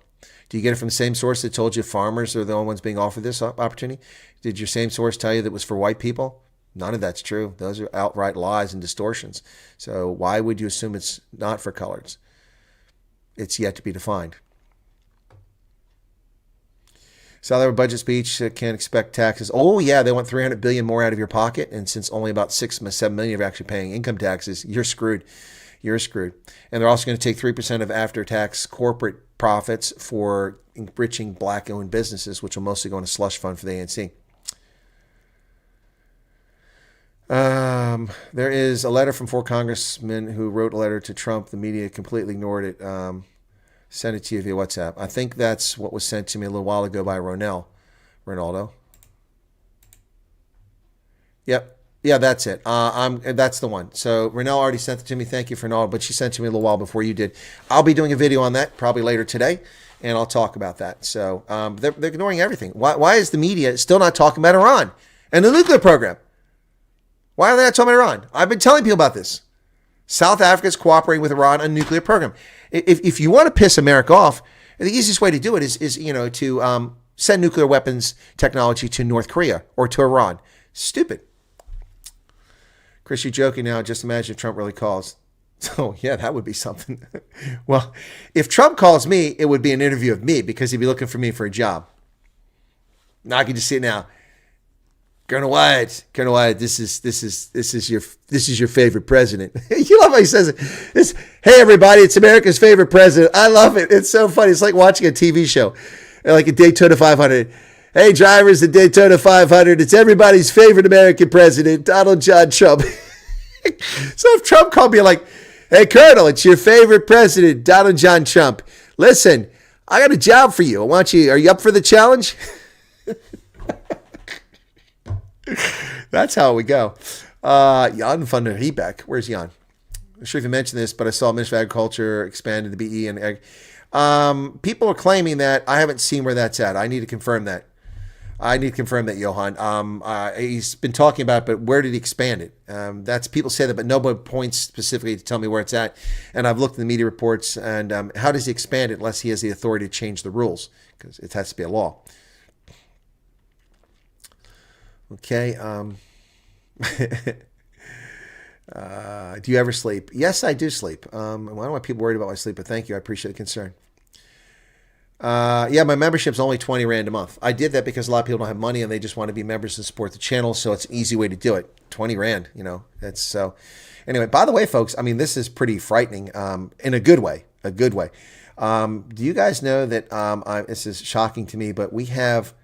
Do you get it from the same source that told you farmers are the only ones being offered this opportunity? Did your same source tell you that it was for white people? None of that's true. Those are outright lies and distortions. So why would you assume it's not for coloreds? It's yet to be defined. South Africa budget speech, can't expect taxes. Oh, yeah, they want $300 billion more out of your pocket. And since only about 7 million are actually paying income taxes, you're screwed. You're screwed. And they're also going to take 3% of after-tax corporate profits for enriching black-owned businesses, which will mostly go in a slush fund for the ANC. There is a letter from 4 congressmen who wrote a letter to Trump. The media completely ignored it. Send it to you via WhatsApp. I think that's what was sent to me a little while ago by Ronaldo. Yep. Yeah, that's it. That's the one. So Renelle already sent it to me. Thank you for Ronaldo, but she sent it to me a little while before you did. I'll be doing a video on that probably later today, and I'll talk about that. So they're ignoring everything. Why is the media still not talking about Iran and the nuclear program? Why are they not talking about Iran? I've been telling people about this. South Africa is cooperating with Iran on a nuclear program. If you want to piss America off, the easiest way to do it is to send nuclear weapons technology to North Korea or to Iran. Stupid. Chris, you're joking now. Just imagine if Trump really calls. Oh, yeah, that would be something. Well, if Trump calls me, it would be an interview of me because he'd be looking for me for a job. Now I can just see it now. Colonel Wyatt, this is your favorite president. You love how he says it. Hey everybody, it's America's favorite president. I love it. It's so funny. It's like watching a TV show, like a Daytona 500. Hey drivers, the Daytona 500. It's everybody's favorite American president, Donald John Trump. So if Trump called me like, hey Colonel, it's your favorite president, Donald John Trump. Listen, I got a job for you. Are you up for the challenge? That's how we go. Jan van der Riebeck. Where's Jan? I'm not sure if you mentioned this, but I saw Ministry of Agriculture expanded the BE and ag. People are claiming that. I haven't seen where that's at. I need to confirm that. Johan. He's been talking about it, but where did he expand it? That's people say that, but nobody points specifically to tell me where it's at. And I've looked in the media reports, and how does he expand it unless he has the authority to change the rules? Because it has to be a law. Okay. Do you ever sleep? Yes, I do sleep. I don't want people worried about my sleep, but thank you. I appreciate the concern. Yeah, my membership's only 20 Rand a month. I did that because a lot of people don't have money and they just want to be members and support the channel. So it's an easy way to do it. 20 Rand, that's so. Anyway, by the way, folks, I mean, this is pretty frightening, in a good way, Do you guys know that, this is shocking to me, but we have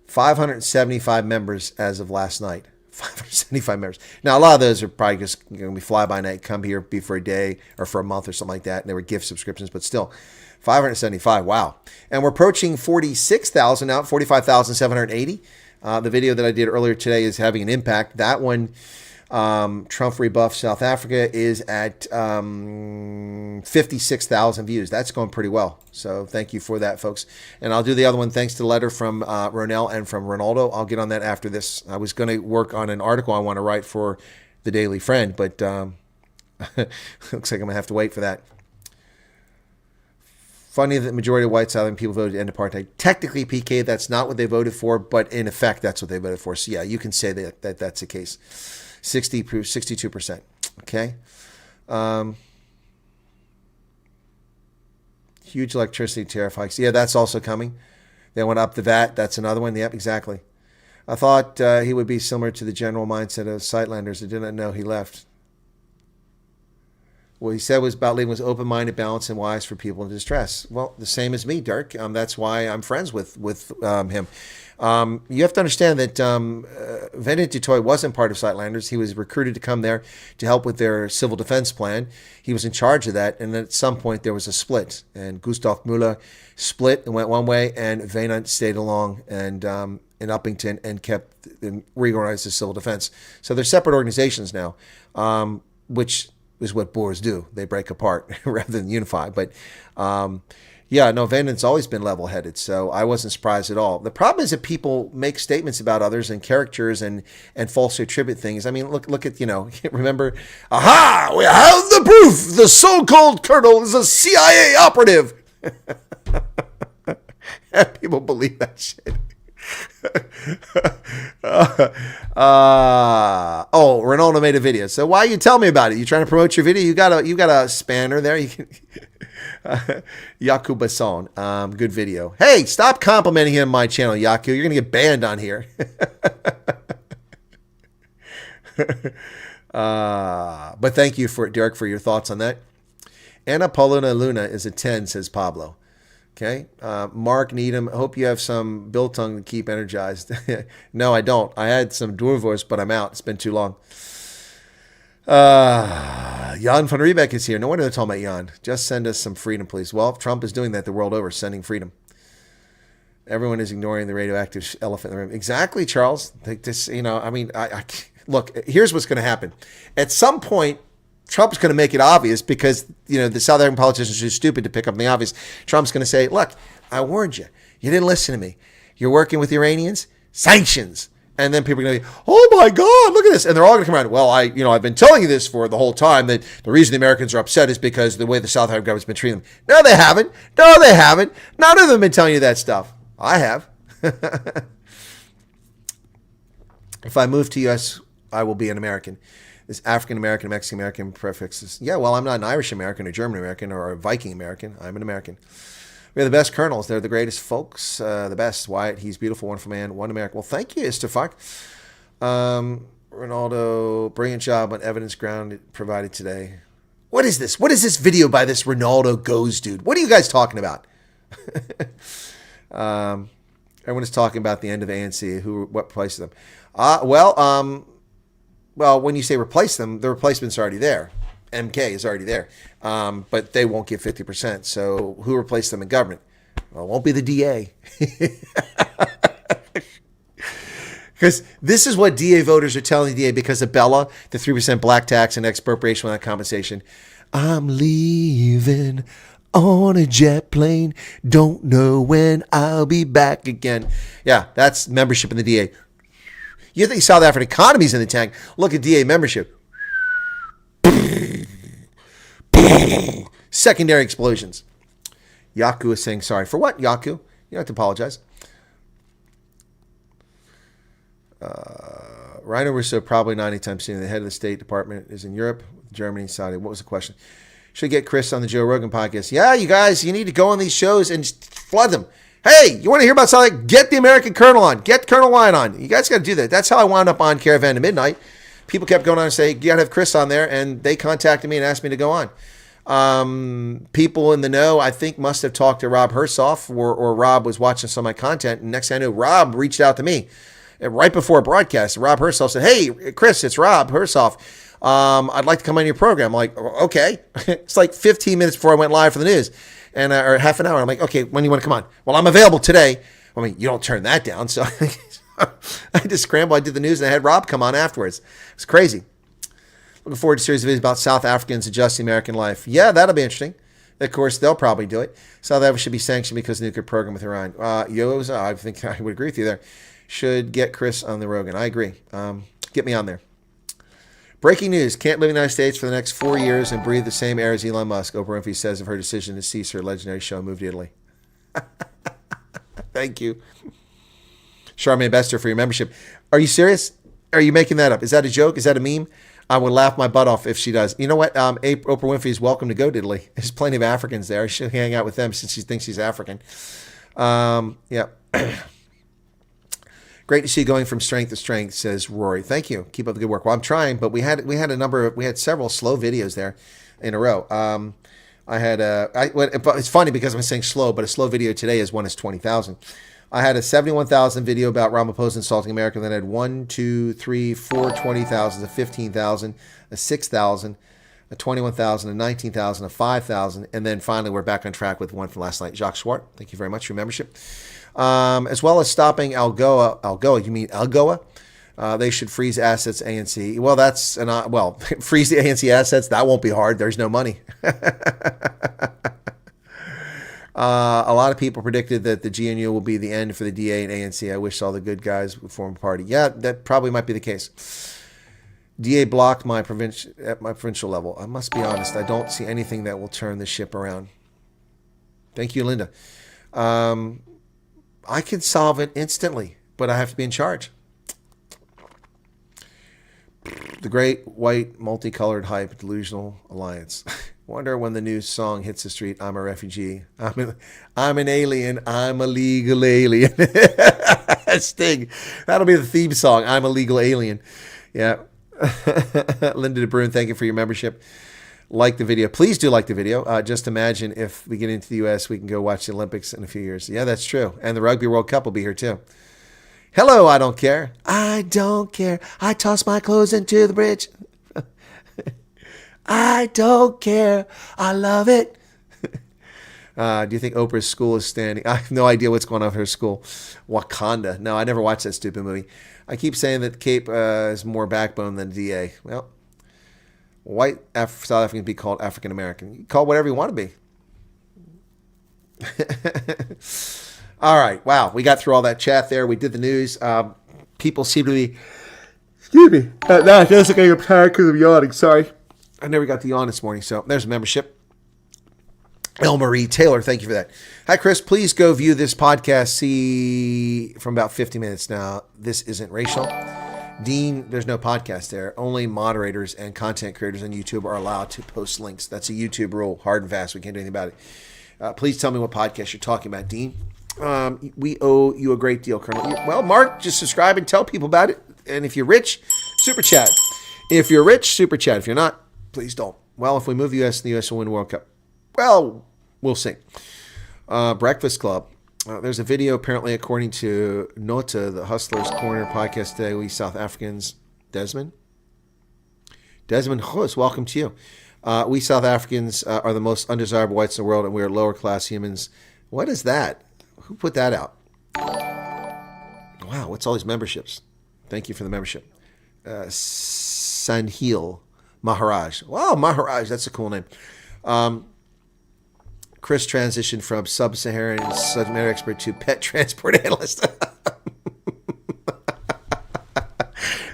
575 members as of last night. 575 members. Now, a lot of those are probably just going to be fly-by-night, come here, be for a day or for a month or something like that. And they were gift subscriptions, but still, 575. Wow. And we're approaching 46,000 now, 45,780. The video that I did earlier today is having an impact. That one, Trump rebuffed South Africa, is at 56,000 views. That's going pretty well. So thank you for that, folks. And I'll do the other one thanks to the letter from Ronell and from Ronaldo. I'll get on that after this. I was going to work on an article I want to write for the Daily Friend, but looks like I'm going to have to wait for that. Funny that the majority of white Southern people voted to end apartheid. Technically, PK, that's not what they voted for, but in effect, that's what they voted for. So yeah, you can say that that's the case. 62%. Okay. Huge electricity tariff hikes. Yeah, that's also coming. They went up the VAT. That's another one. Yep, exactly. I thought he would be similar to the general mindset of Sightlanders. I did not know he left. What he said was about leaving was open-minded, balanced, and wise for people in distress. Well, the same as me, Dirk. That's why I'm friends with him. You have to understand that Vincent du Toit wasn't part of Sightlanders. He was recruited to come there to help with their civil defense plan. He was in charge of that, and at some point there was a split. And Gustav Müller split and went one way, and Vincent stayed along and in Uppington and kept and reorganized the civil defense. So they're separate organizations now, which is what Boers do. They break apart rather than unify. But yeah, no, Vincent's always been level-headed, so I wasn't surprised at all. The problem is that people make statements about others and characters and falsely attribute things. I mean, look at, remember, aha, we have the proof. The so-called colonel is a CIA operative. People believe that shit. Ronaldo made a video. So why you tell me about it? You trying to promote your video? You got a spanner there. You can Yaku Basson. Good video. Hey, stop complimenting him on my channel, Yaku. You're gonna get banned on here. But thank you Derek for your thoughts on that. Anna Paulina Luna is a 10, says Pablo. Okay. Mark Needham, hope you have some biltong to keep energized. No, I don't. I had some Dwarvois, but I'm out. It's been too long. Jan van Riebeck is here. No wonder they're talking about Jan. Just send us some freedom, please. Well, Trump is doing that the world over, sending freedom. Everyone is ignoring the radioactive elephant in the room. Exactly, Charles. This, look, here's what's going to happen. At some point, Trump's going to make it obvious because, the South African politicians are too stupid to pick up the obvious. Trump's going to say, look, I warned you. You didn't listen to me. You're working with the Iranians? Sanctions. And then people are going to be, oh my God, look at this. And they're all going to come around. Well, I've been telling you this for the whole time that the reason the Americans are upset is because of the way the South African government's been treating them. No, they haven't. No, they haven't. None of them have been telling you that stuff. I have. If I move to U.S., I will be an American. This African-American, Mexican-American prefixes. Yeah, well, I'm not an Irish-American or German-American or a Viking-American. I'm an American. We have the best colonels. They're the greatest folks. The best. Wyatt, he's beautiful, wonderful man, one American. Well, thank you, Istafak. Ronaldo, brilliant job on evidence ground provided today. What is this? What is this video by this Ronaldo Goes dude? What are you guys talking about? Everyone is talking about the end of ANC. What replaces them? Well, when you say replace them, the replacement's already there. MK is already there. But they won't get 50%. So who replaced them in government? Well, it won't be the DA. Because this is what DA voters are telling the DA because of Bella, the 3% black tax and expropriation without compensation. I'm leaving on a jet plane. Don't know when I'll be back again. Yeah, that's membership in the DA. You think South African economy's in the tank? Look at DA membership. Secondary explosions. Yaku is saying sorry. For what, Yaku? You don't have to apologize. Rhino Russo probably not anytime soon. The head of the State Department is in Europe, Germany, Saudi. What was the question? Should get Chris on the Joe Rogan podcast. Yeah, you guys, you need to go on these shows and just flood them. Hey, you want to hear about something? Get the American Colonel on. Get Colonel Wyatt on. You guys got to do that. That's how I wound up on Caravan to Midnight. People kept going on and saying, you got to have Chris on there, and they contacted me and asked me to go on. People in the know, I think, must have talked to Rob Hersoff, or Rob was watching some of my content, and next thing I knew, Rob reached out to me. And right before a broadcast, Rob Hersoff said, hey, Chris, it's Rob Hersoff. I'd like to come on your program. I'm like, okay. It's like 15 minutes before I went live for the news, and or half an hour. I'm like, okay, when do you want to come on? Well, I'm available today. I mean, you don't turn that down. So I just scrambled. I did the news, and I had Rob come on afterwards. It's crazy. Looking forward to a series of videos about South Africans adjusting American life. Yeah, that'll be interesting. Of course, they'll probably do it. South Africa should be sanctioned because of the nuclear program with Iran. I think I would agree with you there. Should get Chris on the Rogan. I agree. Get me on there. Breaking news. Can't live in the United States for the next 4 years and breathe the same air as Elon Musk. Oprah Winfrey says of her decision to cease her legendary show and move to Italy. Thank you. Charmaine Bester for your membership. Are you serious? Are you making that up? Is that a joke? Is that a meme? I would laugh my butt off if she does. You know what? Oprah Winfrey is welcome to go to Italy. There's plenty of Africans there. She'll hang out with them since she thinks she's African. Yeah. Great to see you going from strength to strength, says Rory. Thank you. Keep up the good work. Well, I'm trying, but we had several slow videos there in a row. It's funny because I'm saying slow, but a slow video today is 20,000. I had a 71,000 video about Ramaphosa insulting America. Then I had 1, 2, 3, 4 20,000, a 15,000, a 6,000, a 21,000, a 19,000, a 5,000, and then finally we're back on track with one from last night. Jacques Swart, thank you very much for your membership. As well as stopping Algoa, you mean Algoa? They should freeze assets ANC. Well, freeze the ANC assets. That won't be hard. There's no money. A lot of people predicted that the GNU will be the end for the DA and ANC. I wish all the good guys would form a party. Yeah, that probably might be the case. DA blocked at my provincial level. I must be honest. I don't see anything that will turn the ship around. Thank you, Linda. I could solve it instantly, but I have to be in charge. The great white multicolored hype delusional alliance. Wonder when the new song hits the street. I'm a refugee. I'm an alien. I'm a legal alien. Sting. That'll be the theme song. I'm a legal alien. Yeah. Linda DeBrune, thank you for your membership. Like the video. Please do like the video. Just imagine if we get into the U.S., we can go watch the Olympics in a few years. Yeah, that's true. And the Rugby World Cup will be here too. Hello, I don't care. I don't care. I toss my clothes into the bridge. I don't care. I love it. Do you think Oprah's school is standing? I have no idea what's going on with her school. Wakanda. No, I never watched that stupid movie. I keep saying that Cape is more backbone than DA. Well, white South African be called African American. You call whatever you want to be. All right. Wow. We got through all that chat there. We did the news. People seem to be... Excuse me. Now it feels like I'm tired because I'm yawning. Sorry. I never got to yawn this morning. So there's a membership. El-Marie Taylor, thank you for that. Hi, Chris. Please go view this podcast. See from about 50 minutes now. This isn't racial. Dean, there's no podcast there. Only moderators and content creators on YouTube are allowed to post links. That's a YouTube rule. Hard and fast. We can't do anything about it. Please tell me what podcast you're talking about, Dean. We owe you a great deal, Colonel. Well, Mark, just subscribe and tell people about it. And if you're rich, super chat. If you're rich, super chat. If you're not, please don't. Well, if we move the U.S., the U.S. will win the World Cup. Well, we'll see. Breakfast Club. There's a video, apparently, according to Nota, the Hustlers Corner podcast today. We South Africans. Desmond Hus, welcome to you. We South Africans are the most undesirable whites in the world, and we are lower class humans What is that? Who put that out? Wow, what's all these memberships? Thank you for the membership. Sanhil Maharaj. Wow, Maharaj, that's a cool name. Chris transitioned from sub-Saharan subject matter expert to pet transport analyst.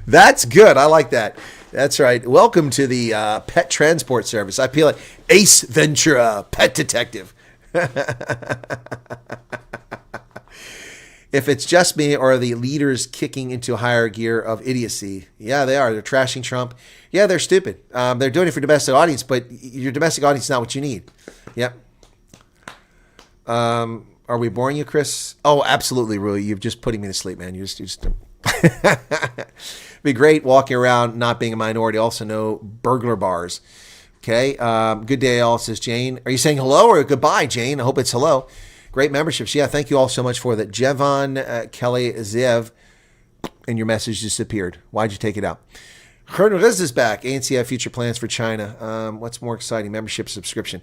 That's good. I like that. That's right. Welcome to the pet transport service. I feel like Ace Ventura, pet detective. If it's just me or are the leaders kicking into higher gear of idiocy? Yeah, they are. They're trashing Trump. Yeah, they're stupid. They're doing it for domestic audience, but your domestic audience is not what you need. Yep. Are we boring you, Chris? Oh, absolutely, Rui. You're just putting me to sleep, man. You're just be great walking around not being a minority. Also, no burglar bars. Okay. Good day, all, says Jane. Are you saying hello or goodbye, Jane? I hope it's hello. Great memberships. Yeah, thank you all so much for that. Jevon Kelly Zev, and your message disappeared. Why'd you take it out? Colonel Riz is back. ANC have future plans for China. What's more exciting? Membership, subscription.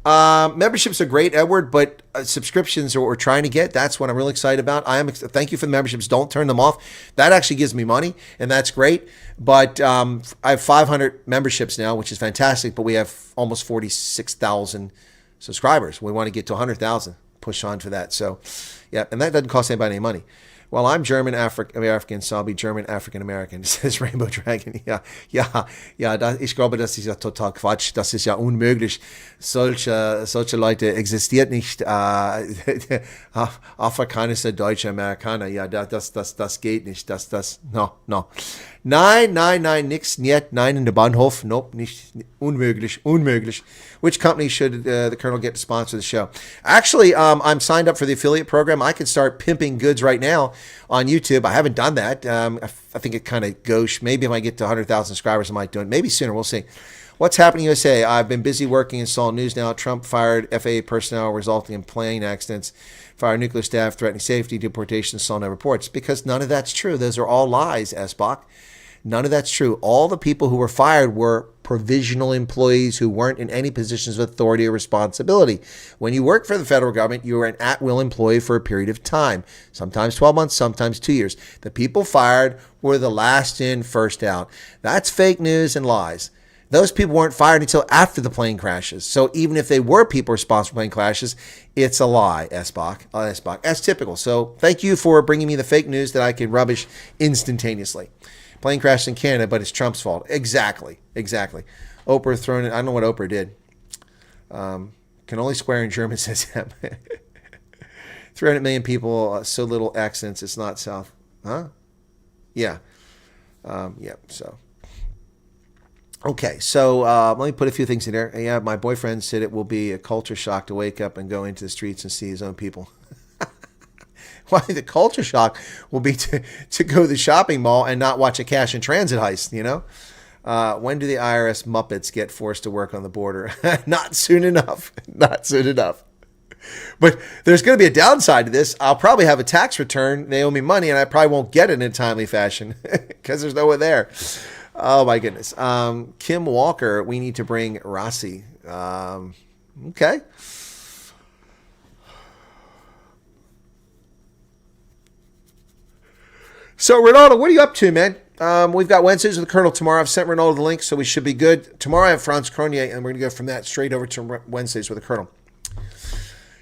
Memberships are great, Edward, but subscriptions are what we're trying to get. That's what I'm really excited about. Thank you for the memberships. Don't turn them off. That actually gives me money, and that's great. But I have 500 memberships now, which is fantastic. But we have almost 46,000 subscribers. We want to get to 100,000. Push on for that. So, yeah, and that doesn't cost anybody any money. Well, I'm German African, so I'll be German African American, says Rainbow Dragon. Ja, ich glaube, das ist ja total Quatsch. Das ist ja unmöglich. Solche Leute existiert nicht. Afrikanische deutsche Amerikaner. Ja, das geht nicht. No. Nein, nix, niet, nein in der Bahnhof. Nope, nicht, unmöglich. Which company should the Colonel get to sponsor the show? Actually, I'm signed up for the affiliate program. I can start pimping goods right now on YouTube. I haven't done that. I think it kind of gauche. Maybe if I get to 100,000 subscribers, I might do it. Maybe sooner. We'll see. What's happening in USA? I've been busy working in Seoul News now. Trump fired FAA personnel resulting in plane accidents. Fired nuclear staff threatening safety, deportation, Seoul no reports. Because none of that's true. Those are all lies, Esbach. None of that's true. All the people who were fired were provisional employees who weren't in any positions of authority or responsibility. When you work for the federal government, you are an at-will employee for a period of time, sometimes 12 months, sometimes 2 years. The people fired were the last in, first out. That's fake news and lies. Those people weren't fired until after the plane crashes. So even if they were people responsible for plane crashes, it's a lie, Esbach. As typical. So thank you for bringing me the fake news that I can rubbish instantaneously. Plane crashed in Canada, but it's Trump's fault. Exactly. Oprah thrown it. I don't know what Oprah did. Can only swear in German, says him. 300 million people, so little accents. It's not South. Huh? Yeah. So. Okay, so let me put a few things in there. Yeah, my boyfriend said it will be a culture shock to wake up and go into the streets and see his own people. Why the culture shock will be to go to the shopping mall and not watch a cash and transit heist, you know? When do the IRS Muppets get forced to work on the border? Not soon enough. But there's going to be a downside to this. I'll probably have a tax return. They owe me money, and I probably won't get it in a timely fashion because there's no one there. Oh, my goodness. Kim Walker, we need to bring Rossi. Okay. So, Ronaldo, what are you up to, man? We've got Wednesdays with the Colonel tomorrow. I've sent Ronaldo the link, so we should be good. Tomorrow I have Franz Cronier, and we're going to go from that straight over to Wednesdays with the Colonel.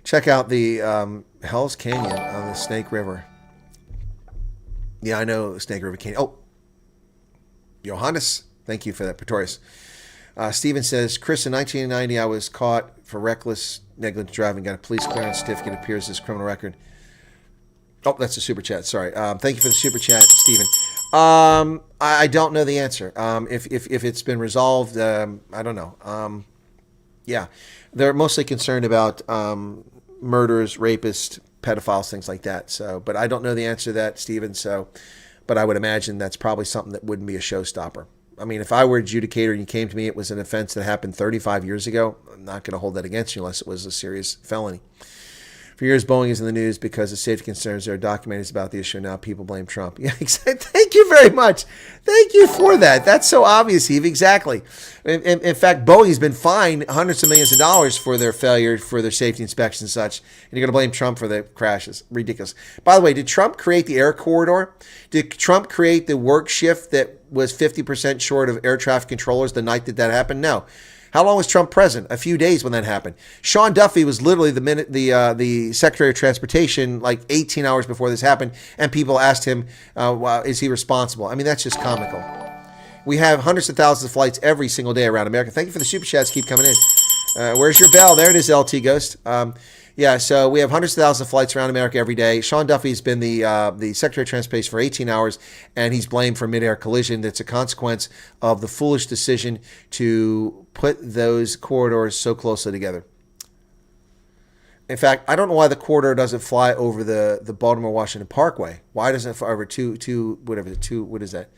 Check out the Hell's Canyon on the Snake River. Yeah, I know Snake River Canyon. Oh, Johannes, thank you for that, Pretorius. Steven says, Chris, in 1990, I was caught for reckless, negligent driving. Got a police clearance certificate, appears as criminal record. Oh, that's a super chat. Sorry. Thank you for the super chat, Stephen. I don't know the answer. If it's been resolved, I don't know. Yeah, they're mostly concerned about murderers, rapists, pedophiles, things like that. So, but I don't know the answer to that, Stephen. So, but I would imagine that's probably something that wouldn't be a showstopper. I mean, if I were adjudicator and you came to me, it was an offense that happened 35 years ago. I'm not going to hold that against you unless it was a serious felony. For years, Boeing is in the news because of safety concerns. There are documentaries about the issue. Now people blame Trump. Yeah, exactly. Thank you very much. Thank you for that. That's so obvious, Eve. Exactly. In fact, Boeing's been fined hundreds of millions of dollars for their failure, for their safety inspections and such. And you're going to blame Trump for the crashes. Ridiculous. By the way, did Trump create the air corridor? Did Trump create the work shift that was 50% short of air traffic controllers the night that happened? No. How long was Trump president? A few days when that happened. Sean Duffy was literally the Secretary of Transportation like 18 hours before this happened, and people asked him, is he responsible? I mean, that's just comical. We have hundreds of thousands of flights every single day around America. Thank you for the super chats. Keep coming in. Where's your bell? There it is, LT Ghost. Yeah, so we have hundreds of thousands of flights around America every day. Sean Duffy's been the Secretary of Transportation for 18 hours, and he's blamed for mid-air collision. That's a consequence of the foolish decision to put those corridors so closely together. In fact, I don't know why the corridor doesn't fly over the Baltimore-Washington Parkway. Why doesn't it fly over what is that?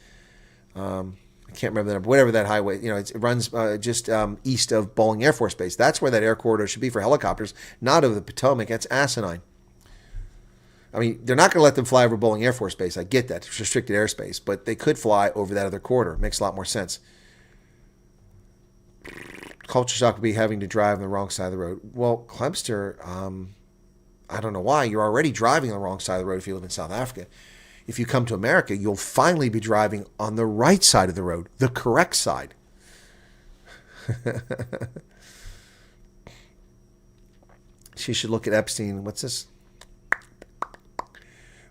I can't remember the number, whatever that highway, it runs just east of Bolling Air Force Base. That's where that air corridor should be for helicopters, not over the Potomac. That's asinine. I mean, they're not going to let them fly over Bolling Air Force Base. I get that. It's restricted airspace, but they could fly over that other corridor. It makes a lot more sense. Culture shock would be having to drive on the wrong side of the road. Well, Clemster, I don't know why. You're already driving on the wrong side of the road if you live in South Africa. If you come to America, you'll finally be driving on the right side of the road, the correct side. She should look at Epstein. What's this?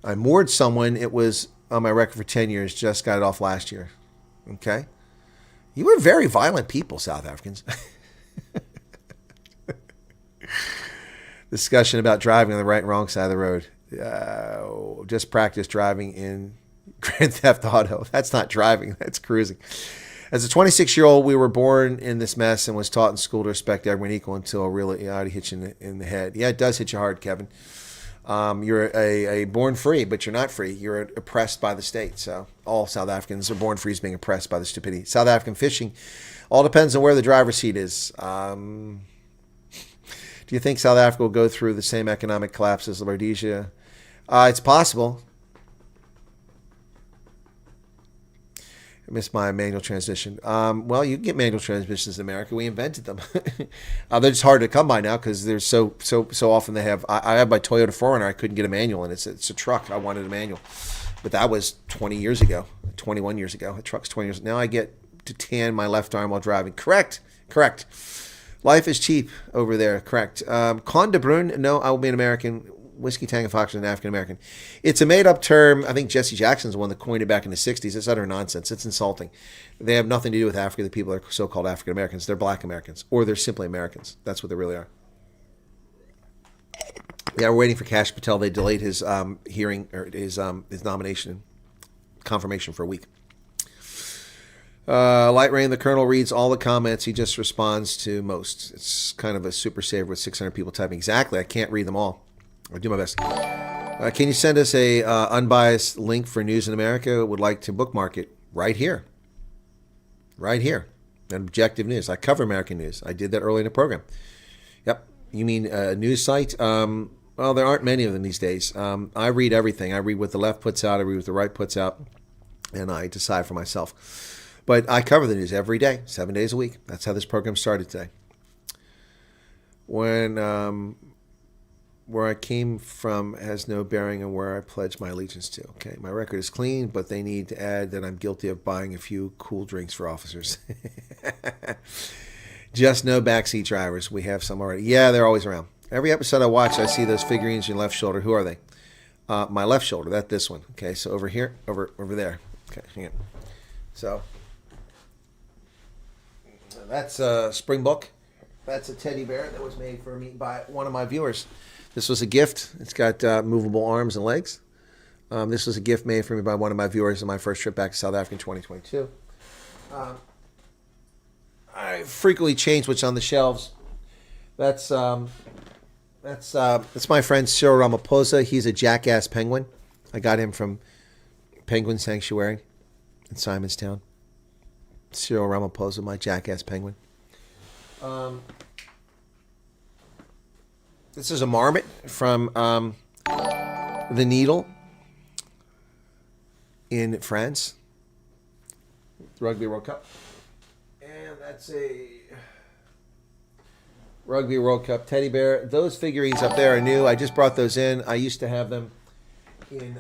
I moored someone. It was on my record for 10 years. Just got it off last year. Okay? You were very violent people, South Africans. Discussion about driving on the right and wrong side of the road. Just practice driving in Grand Theft Auto. That's not driving. That's cruising. As a 26-year-old, we were born in this mess and was taught in school to respect everyone equal until a reality hits you in the head. Yeah, it does hit you hard, Kevin. You're a born free, but you're not free. You're oppressed by the state. So all South Africans are born free as being oppressed by the stupidity. South African fishing all depends on where the driver's seat is. Do you think South Africa will go through the same economic collapse as Rhodesia? It's possible. I missed my manual transmission. Well, you can get manual transmissions in America. We invented them. They're just hard to come by now because there's so often they have. I have my Toyota 4Runner. I couldn't get a manual, and it's a truck. I wanted a manual, but that was 20 years ago, 21 years ago. A truck's 20 years. Now I get to tan my left arm while driving. Correct. Life is cheap over there. Correct. Con de Bruyne. No, I will be an American. Whiskey Tango Fox is an African American. It's a made-up term. I think Jesse Jackson's the one that coined it back in the 60s. It's utter nonsense. It's insulting. They have nothing to do with Africa. The people are so-called African Americans. They're black Americans, or they're simply Americans. That's what they really are. Yeah, we're waiting for Kash Patel. They delayed his hearing or his nomination confirmation for a week. Light Rain, the Colonel reads all the comments. He just responds to most. It's kind of a super saver with 600 people typing. Exactly. I can't read them all. I'll do my best. Can you send us a unbiased link for news in America? Would like to bookmark it right here. Right here. Objective News. I cover American news. I did that early in the program. Yep. You mean a news site? Well, there aren't many of them these days. I read everything. I read what the left puts out. I read what the right puts out. And I decide for myself. But I cover the news every day, 7 days a week. That's how this program started today. Where I came from has no bearing on where I pledge my allegiance to. Okay, my record is clean, but they need to add that I'm guilty of buying a few cool drinks for officers. Just no backseat drivers. We have some already. Yeah, they're always around. Every episode I watch, I see those figurines in your left shoulder. Who are they? My left shoulder. That's this one. Okay, so over here, over there. Okay, hang on. So that's a Springbok. That's a teddy bear that was made for me by one of my viewers. This was a gift. It's got movable arms and legs. This was a gift made for me by one of my viewers on my first trip back to South Africa in 2022. I frequently change what's on the shelves. That's my friend Cyril Ramaphosa. He's a jackass penguin. I got him from Penguin Sanctuary in Simonstown. Cyril Ramaphosa, my jackass penguin. This is a marmot from the Needle in France. Rugby World Cup. And that's a Rugby World Cup teddy bear. Those figurines up there are new. I just brought those in. I used to have them in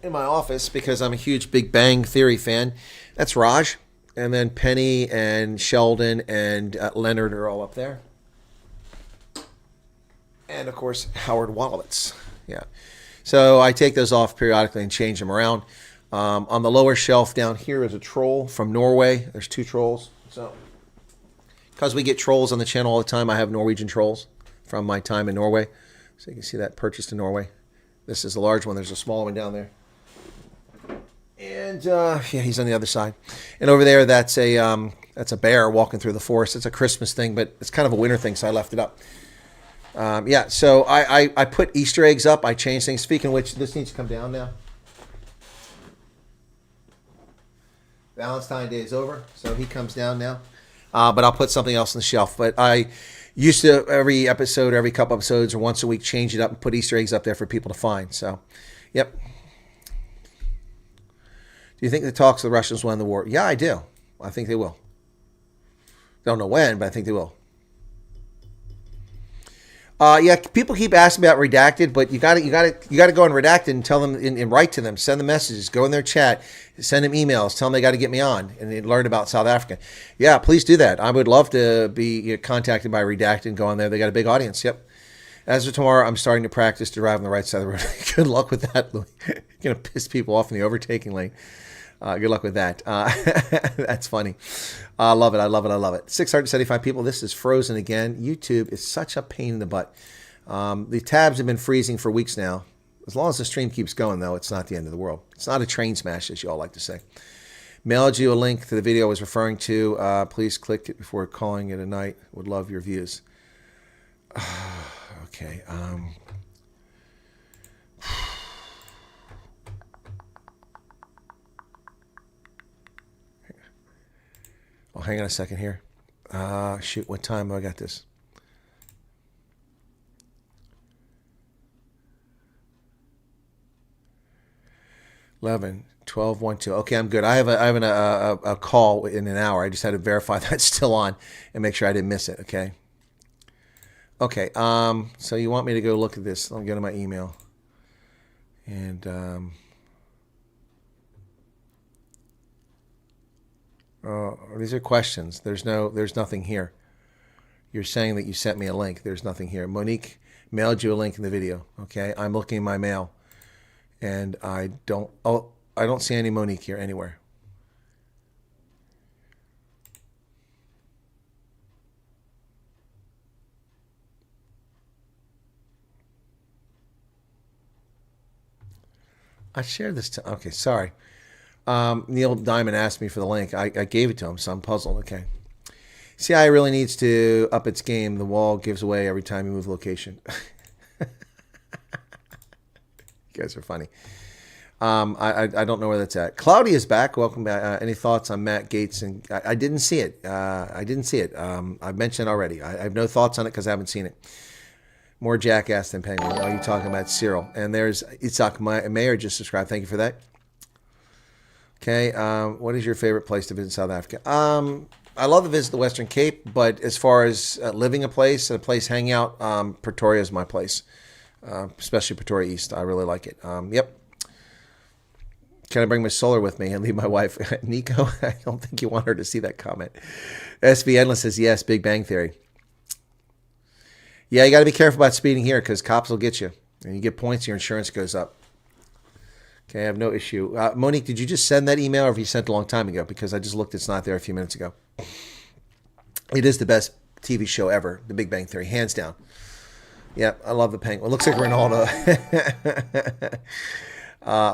my office because I'm a huge Big Bang Theory fan. That's Raj. And then Penny and Sheldon and Leonard are all up there. And, of course, Howard Wolowitz. Yeah. So I take those off periodically and change them around. On the lower shelf down here is a troll from Norway. There's 2 trolls. So, because we get trolls on the channel all the time, I have Norwegian trolls from my time in Norway. So you can see that purchased in Norway. This is the large one. There's a smaller one down there. And, yeah, he's on the other side. And over there, that's a bear walking through the forest. It's a Christmas thing, but it's kind of a winter thing, so I left it up. Yeah, so I put Easter eggs up. I changed things. Speaking of which, this needs to come down now. Valentine's Day is over, so he comes down now. But I'll put something else on the shelf. But I used to, every episode, every couple episodes, or once a week, change it up and put Easter eggs up there for people to find. So, yep. Do you think the talks of the Russians won the war? Yeah, I do. I think they will. Don't know when, but I think they will. Yeah, people keep asking about redacted, but you got to go on redacted and tell them and write to them, send them messages, go in their chat, send them emails, tell them they got to get me on and learn about South Africa. Yeah, please do that. I would love to be contacted by redacted and go on there. They got a big audience. Yep. As of tomorrow, I'm starting to practice to drive on the right side of the road. Good luck with that, Louis. You're gonna piss people off in the overtaking lane. Good luck with that. That's funny. I love it. I love it. I love it. 675 people. This is frozen again. YouTube is such a pain in the butt. The tabs have been freezing for weeks now. As long as the stream keeps going, though, it's not the end of the world. It's not a train smash, as you all like to say. Mailed you a link to the video I was referring to. Please click it before calling it a night. Would love your views. Okay. Oh, hang on a second here. Shoot, what time have I got this? $11, 12, 1, 2. Okay, I'm good. I have a call in an hour. I just had to verify that's still on and make sure I didn't miss it. Okay. Okay. So you want me to go look at this? I'll go to my email. And these are questions. There's nothing here. You're saying that you sent me a link. There's nothing here. Monique mailed you a link in the video. Okay, I'm looking in my mail, and I don't see any Monique here anywhere. I shared this to. Okay, sorry. Neil Diamond asked me for the link. I gave it to him, so I'm puzzled. Okay. CIA really needs to up its game. The wall gives away every time you move location. You guys are funny. I don't know where that's at. Cloudy is back. Welcome back. Any thoughts on Matt Gaetz? And I didn't see it. I've mentioned it already. I have no thoughts on it because I haven't seen it. More jackass than penguin. Oh, you're talking about Cyril. And there's Itzhak Mayer just subscribed. Thank you for that. Okay, what is your favorite place to visit in South Africa? I love to visit the Western Cape, but as far as living a place hang out, Pretoria is my place, especially Pretoria East. I really like it. Yep. Can I bring my solar with me and leave my wife? Nico, I don't think you want her to see that comment. SV Endless says, yes, Big Bang Theory. Yeah, you got to be careful about speeding here because cops will get you. And you get points, your insurance goes up. Okay, I have no issue. Monique, did you just send that email or have you sent it a long time ago? Because I just looked, it's not there a few minutes ago. It is the best TV show ever, The Big Bang Theory, hands down. Yeah, I love the penguin. Looks like Ronaldo.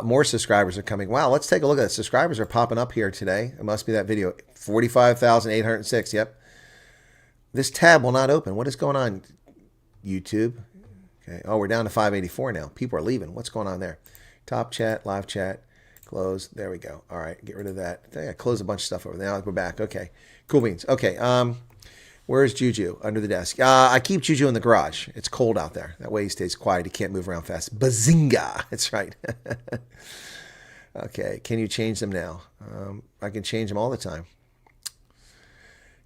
More subscribers are coming. Wow, let's take a look at it. Subscribers are popping up here today. It must be that video. 45,806, yep. This tab will not open. What is going on, YouTube? Okay. Oh, we're down to 584 now. People are leaving. What's going on there? Top chat, live chat, close. There we go. All right, get rid of that. I think I closed a bunch of stuff over there. Now we're back. Okay, cool beans. Okay, Where's Juju? Under the desk. I keep Juju in the garage. It's cold out there. That way he stays quiet. He can't move around fast. Bazinga. That's right. Okay. Can you change them now? I can change them all the time.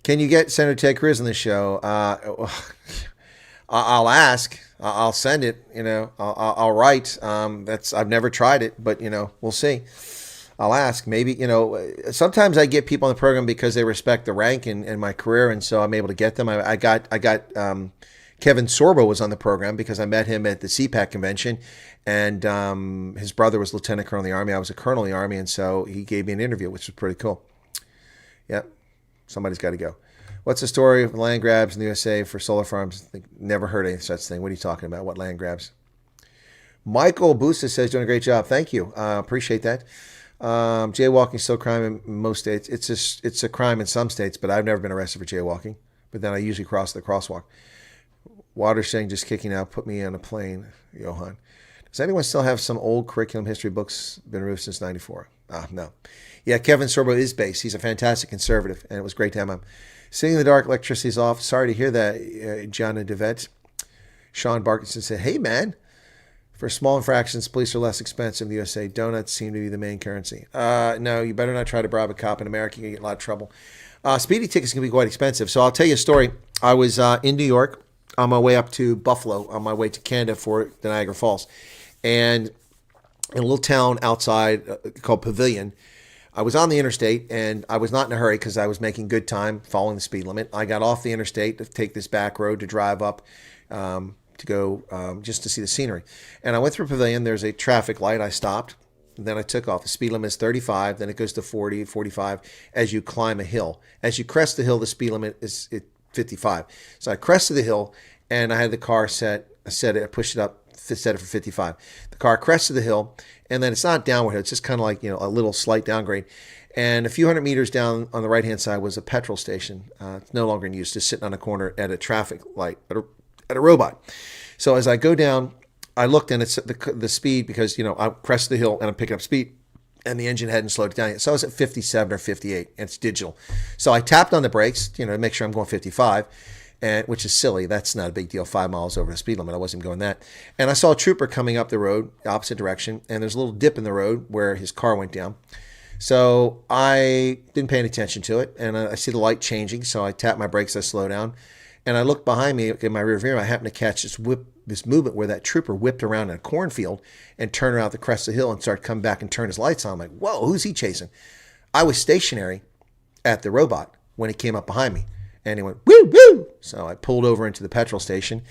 Can you get Senator Ted Cruz on the show? I'll ask. I'll send it. I'll write. I've never tried it, but we'll see. I'll ask. Maybe sometimes I get people on the program because they respect the rank and my career, and so I'm able to get them. I got Kevin Sorbo was on the program because I met him at the CPAC convention, and his brother was Lieutenant Colonel in the Army. I was a Colonel in the Army, and so he gave me an interview, which was pretty cool. Yep. Somebody's got to go. What's the story of land grabs in the USA for solar farms? Never heard any such thing. What are you talking about? What land grabs? Michael Busa says, doing a great job. Thank you. Appreciate that. Jaywalking is still a crime in most states. It's a crime in some states, but I've never been arrested for jaywalking. But then I usually cross the crosswalk. Water saying just kicking out, put me on a plane, Johan. Does anyone still have some old curriculum history books been removed since 94? No. Yeah, Kevin Sorbo is based. He's a fantastic conservative, and it was great to have him. Sitting in the dark, electricity's off. Sorry to hear that, John and DeVette. Sean Barkinson said, hey, man, for small infractions, police are less expensive in the USA. Donuts seem to be the main currency. No, you better not try to bribe a cop in America. You're going to get in a lot of trouble. Speedy tickets can be quite expensive. So I'll tell you a story. I was in New York on my way up to Buffalo, on my way to Canada for the Niagara Falls. And in a little town outside called Pavilion, I was on the interstate, and I was not in a hurry because I was making good time following the speed limit. I got off the interstate to take this back road to drive up to go just to see the scenery. And I went through Pavilion. There's a traffic light. I stopped. And then I took off. The speed limit is 35. Then it goes to 40, 45 as you climb a hill. As you crest the hill, the speed limit is 55. So I crested the hill, and I had the car set. I pushed it up, set it for 55. The car crested the hill, and then it's not downward hill. It's just kind of like a little slight downgrade. And a few hundred meters down on the right-hand side was a petrol station. It's no longer in use, just sitting on a corner at a traffic light at a robot. So as I go down, I looked, and it's the speed because I crested the hill and I'm picking up speed, and the engine hadn't slowed it down yet. So I was at 57 or 58, and it's digital. So I tapped on the brakes, to make sure I'm going 55. Which is silly. That's not a big deal. 5 miles over the speed limit. I wasn't going that. And I saw a trooper coming up the road, opposite direction, and there's a little dip in the road where his car went down. So I didn't pay any attention to it, and I see the light changing, so I tap my brakes, I slow down, and I look behind me in my rear view. I happen to catch this movement where that trooper whipped around in a cornfield and turned around the crest of the hill and started coming back and turned his lights on. I'm like, whoa, who's he chasing? I was stationary at the robot when he came up behind me. And he went, woo, woo. So I pulled over into the petrol station.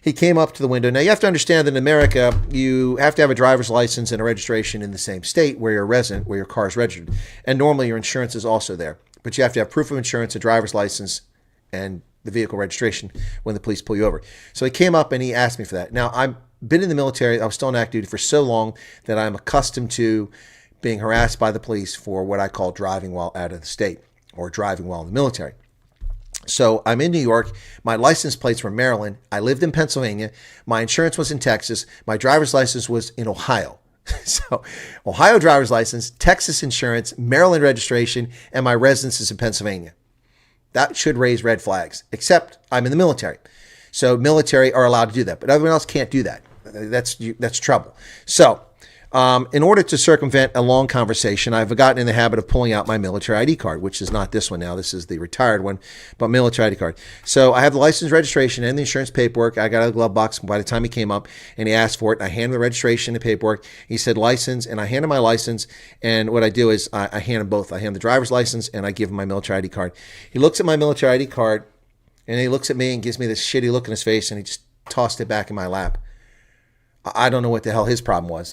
He came up to the window. Now, you have to understand that in America, you have to have a driver's license and a registration in the same state where you're a resident, where your car is registered. And normally your insurance is also there. But you have to have proof of insurance, a driver's license, and the vehicle registration when the police pull you over. So he came up and he asked me for that. Now, I've been in the military. I was still on active duty for so long that I'm accustomed to being harassed by the police for what I call driving while out of the state or driving while in the military. So I'm in New York. My license plates were Maryland. I lived in Pennsylvania. My insurance was in Texas. My driver's license was in Ohio. So Ohio driver's license, Texas insurance, Maryland registration, and my residence is in Pennsylvania. That should raise red flags, except I'm in the military. So military are allowed to do that, but everyone else can't do that. That's trouble. So in order to circumvent a long conversation, I've gotten in the habit of pulling out my military ID card, which is not this one now. This is the retired one, but military ID card. So I have the license registration and the insurance paperwork. I got out of the glove box by the time he came up and he asked for it. I handed the registration and paperwork. He said license, and I handed my license. And what I do is I hand him both. I hand the driver's license and I give him my military ID card. He looks at my military ID card and he looks at me and gives me this shitty look in his face, and he just tossed it back in my lap. I don't know what the hell his problem was.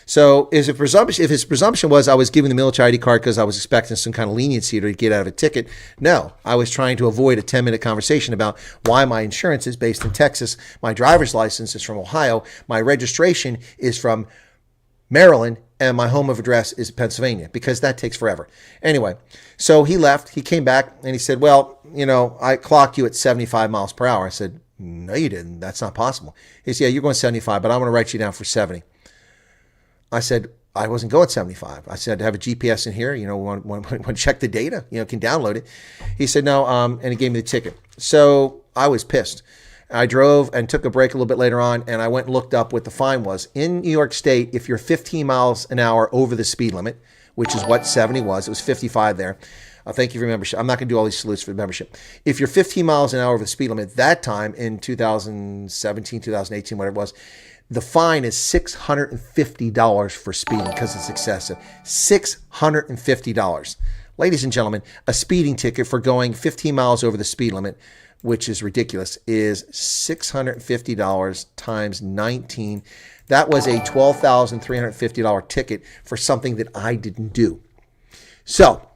So if his presumption was I was giving the military ID card because I was expecting some kind of leniency to get out of a ticket, no, I was trying to avoid a 10-minute conversation about why my insurance is based in Texas, my driver's license is from Ohio, my registration is from Maryland, and my home of address is Pennsylvania, because that takes forever. Anyway, so he left. He came back and he said, well, I clocked you at 75 miles per hour. I said, no, you didn't. That's not possible. He said, yeah, you're going 75, but I'm going to write you down for 70. I said, I wasn't going 75. I said, I have a GPS in here, want to check the data, can download it. He said, no, and he gave me the ticket. So I was pissed. I drove and took a break a little bit later on, and I went and looked up what the fine was. In New York State, if you're 15 miles an hour over the speed limit, which is what 70 was, it was 55 there. Thank you for your membership. I'm not going to do all these salutes for the membership. If you're 15 miles an hour over the speed limit, that time in 2017, 2018, whatever it was, the fine is $650 for speeding because it's excessive. $650. Ladies and gentlemen, a speeding ticket for going 15 miles over the speed limit, which is ridiculous, is $650 times 19. That was a $12,350 ticket for something that I didn't do. So,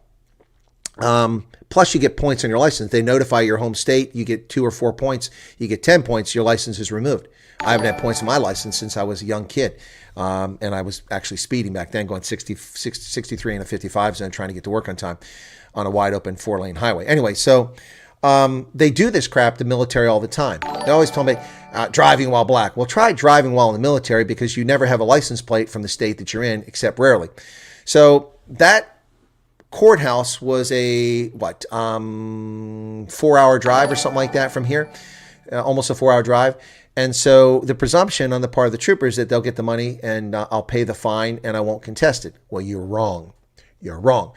plus you get points on your license. They notify your home state. You get 2 or 4 points. You get 10 points. Your license is removed. I haven't had points on my license since I was a young kid. And I was actually speeding back then, going 63 in a 55 zone, trying to get to work on time on a wide open 4-lane highway. Anyway, so they do this crap, the military, all the time. They always tell me, driving while black. Well, try driving while in the military because you never have a license plate from the state that you're in, except rarely. So that courthouse was a, 4-hour drive or something like that from here, almost a 4-hour drive. And so the presumption on the part of the troopers is that they'll get the money and I'll pay the fine and I won't contest it. Well, you're wrong. You're wrong.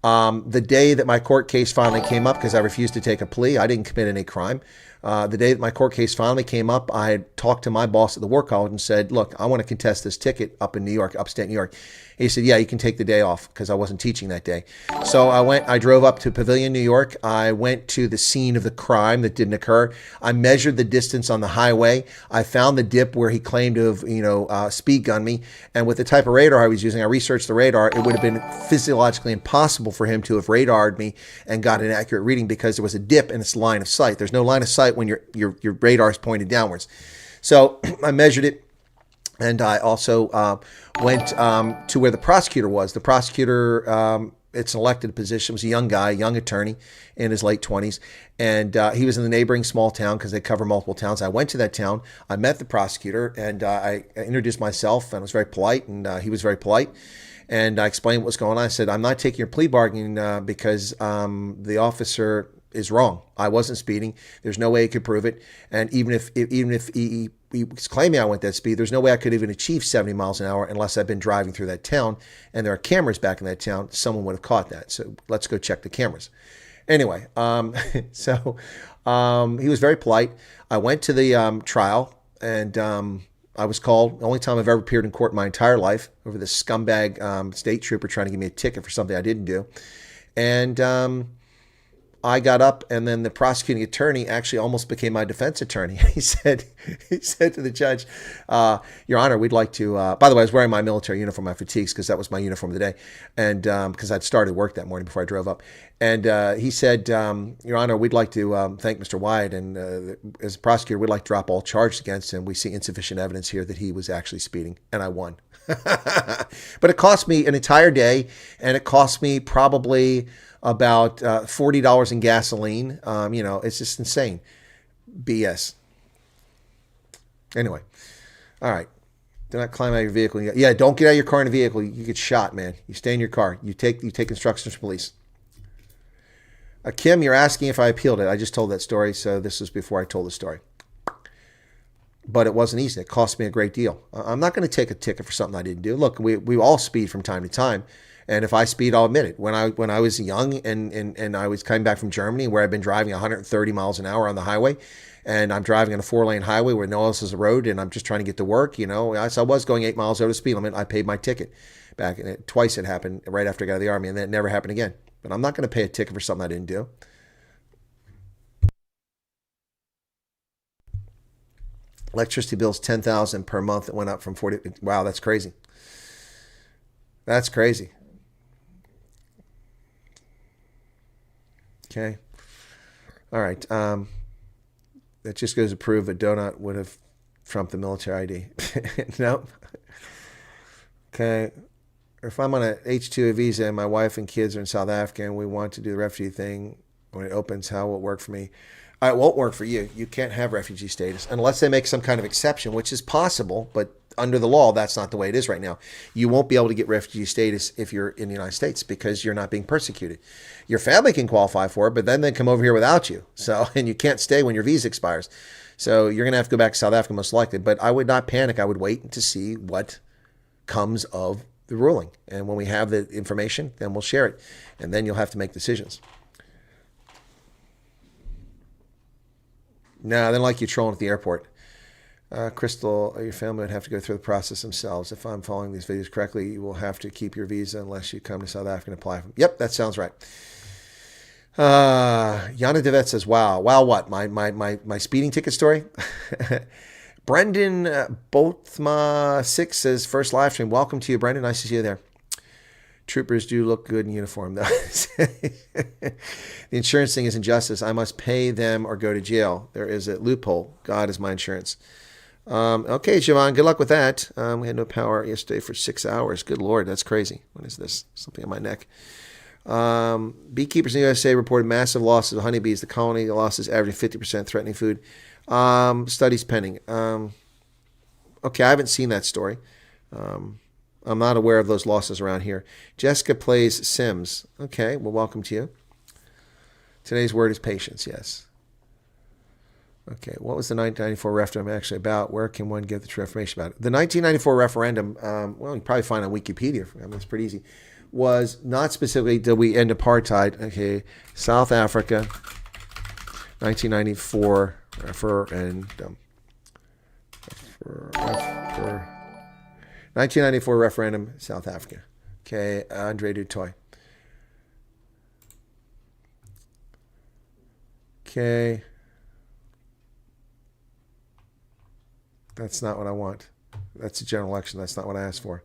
The day that my court case finally came up, because I refused to take a plea, I didn't commit any crime. The day that my court case finally came up, I had talked to my boss at the War College and said, look, I want to contest this ticket up in New York, upstate New York. He said, yeah, you can take the day off because I wasn't teaching that day. So I drove up to Pavilion, New York. I went to the scene of the crime that didn't occur. I measured the distance on the highway. I found the dip where he claimed to have, speed gunned me. And with the type of radar I was using, I researched the radar. It would have been physiologically impossible for him to have radared me and got an accurate reading because there was a dip in its line of sight. There's no line of sight when your radar is pointed downwards. So I measured it. And I also went to where the prosecutor was. The prosecutor, it's an elected position, was a young guy, young attorney in his late 20s. And he was in the neighboring small town because they cover multiple towns. I went to that town. I met the prosecutor and I introduced myself and was very polite. And he was very polite. And I explained what was going on. I said, I'm not taking your plea bargaining because the officer is wrong. I wasn't speeding. There's no way he could prove it. And even if he was claiming I went that speed, there's no way I could even achieve 70 miles an hour unless I've been driving through that town and there are cameras back in that town. Someone would have caught that. So let's go check the cameras. Anyway, so he was very polite. I went to the trial and I was called. The only time I've ever appeared in court in my entire life over this scumbag state trooper trying to give me a ticket for something I didn't do. And I got up, and then the prosecuting attorney actually almost became my defense attorney. He said to the judge, Your Honor, we'd like to, by the way, I was wearing my military uniform, my fatigues, because that was my uniform of the day, and because I'd started work that morning before I drove up. And he said, Your Honor, we'd like to thank Mr. Wyatt, and as a prosecutor, we'd like to drop all charges against him. We see insufficient evidence here that he was actually speeding, and I won. But it cost me an entire day, and it cost me probably about $40 in gasoline. It's just insane. BS. Anyway. All right. Do not climb out of your vehicle. Yeah, don't get out of your car in a vehicle. You get shot, man. You stay in your car. You take instructions from police. Kim, you're asking if I appealed it. I just told that story, so this was before I told the story. But it wasn't easy. It cost me a great deal. I'm not going to take a ticket for something I didn't do. Look, we all speed from time to time. And if I speed, I'll admit it. When I was young and I was coming back from Germany where I've been driving 130 miles an hour on the highway, and I'm driving on a 4-lane highway where no one else is a road, and I'm just trying to get to work, so I was going 8 miles over the speed limit. I paid my ticket back. And twice it happened right after I got out of the Army, and then it never happened again. But I'm not going to pay a ticket for something I didn't do. Electricity bills, $10,000 per month. It went up from 40. Wow, that's crazy. That's crazy. Okay. All right. That just goes to prove that Donut would have trumped the military ID. Nope. Okay. Or if I'm on a H-2A visa and my wife and kids are in South Africa and we want to do the refugee thing, when it opens, how will it work for me? It won't work for you. You can't have refugee status unless they make some kind of exception, which is possible, but under the law, that's not the way it is right now. You won't be able to get refugee status if you're in the United States because you're not being persecuted. Your family can qualify for it, but then they come over here without you. So, and you can't stay when your visa expires. So you're going to have to go back to South Africa most likely. But I would not panic. I would wait to see what comes of the ruling. And when we have the information, then we'll share it. And then you'll have to make decisions. No, they don't like you trolling at the airport. Crystal, your family would have to go through the process themselves. If I'm following these videos correctly, you will have to keep your visa unless you come to South Africa and apply for them. Yep, that sounds right. Yana Devet says, wow. Wow, what? My speeding ticket story? Brendan Bothma 6 says, first live stream. Welcome to you, Brendan. Nice to see you there. Troopers do look good in uniform, though. The insurance thing is injustice. I must pay them or go to jail. There is a loophole. God is my insurance. Okay, Javon, good luck with that. We had no power yesterday for 6 hours. Good Lord, that's crazy. What is this? Something on my neck. Beekeepers in the USA reported massive losses of honeybees. The colony losses averaging 50%, threatening food. Studies pending. Okay, I haven't seen that story. I'm not aware of those losses around here. Jessica plays Sims. Okay, well, welcome to you. Today's word is patience, yes. Okay, what was the 1994 referendum actually about? Where can one get the true information about it? The 1994 referendum, well, you probably find on Wikipedia. I mean, it's pretty easy. Was not specifically did we end apartheid. Okay, South Africa, 1994 referendum. 1994 referendum, South Africa. Okay, Andre Dutoy. Okay. That's not what I want. That's a general election. That's not what I asked for.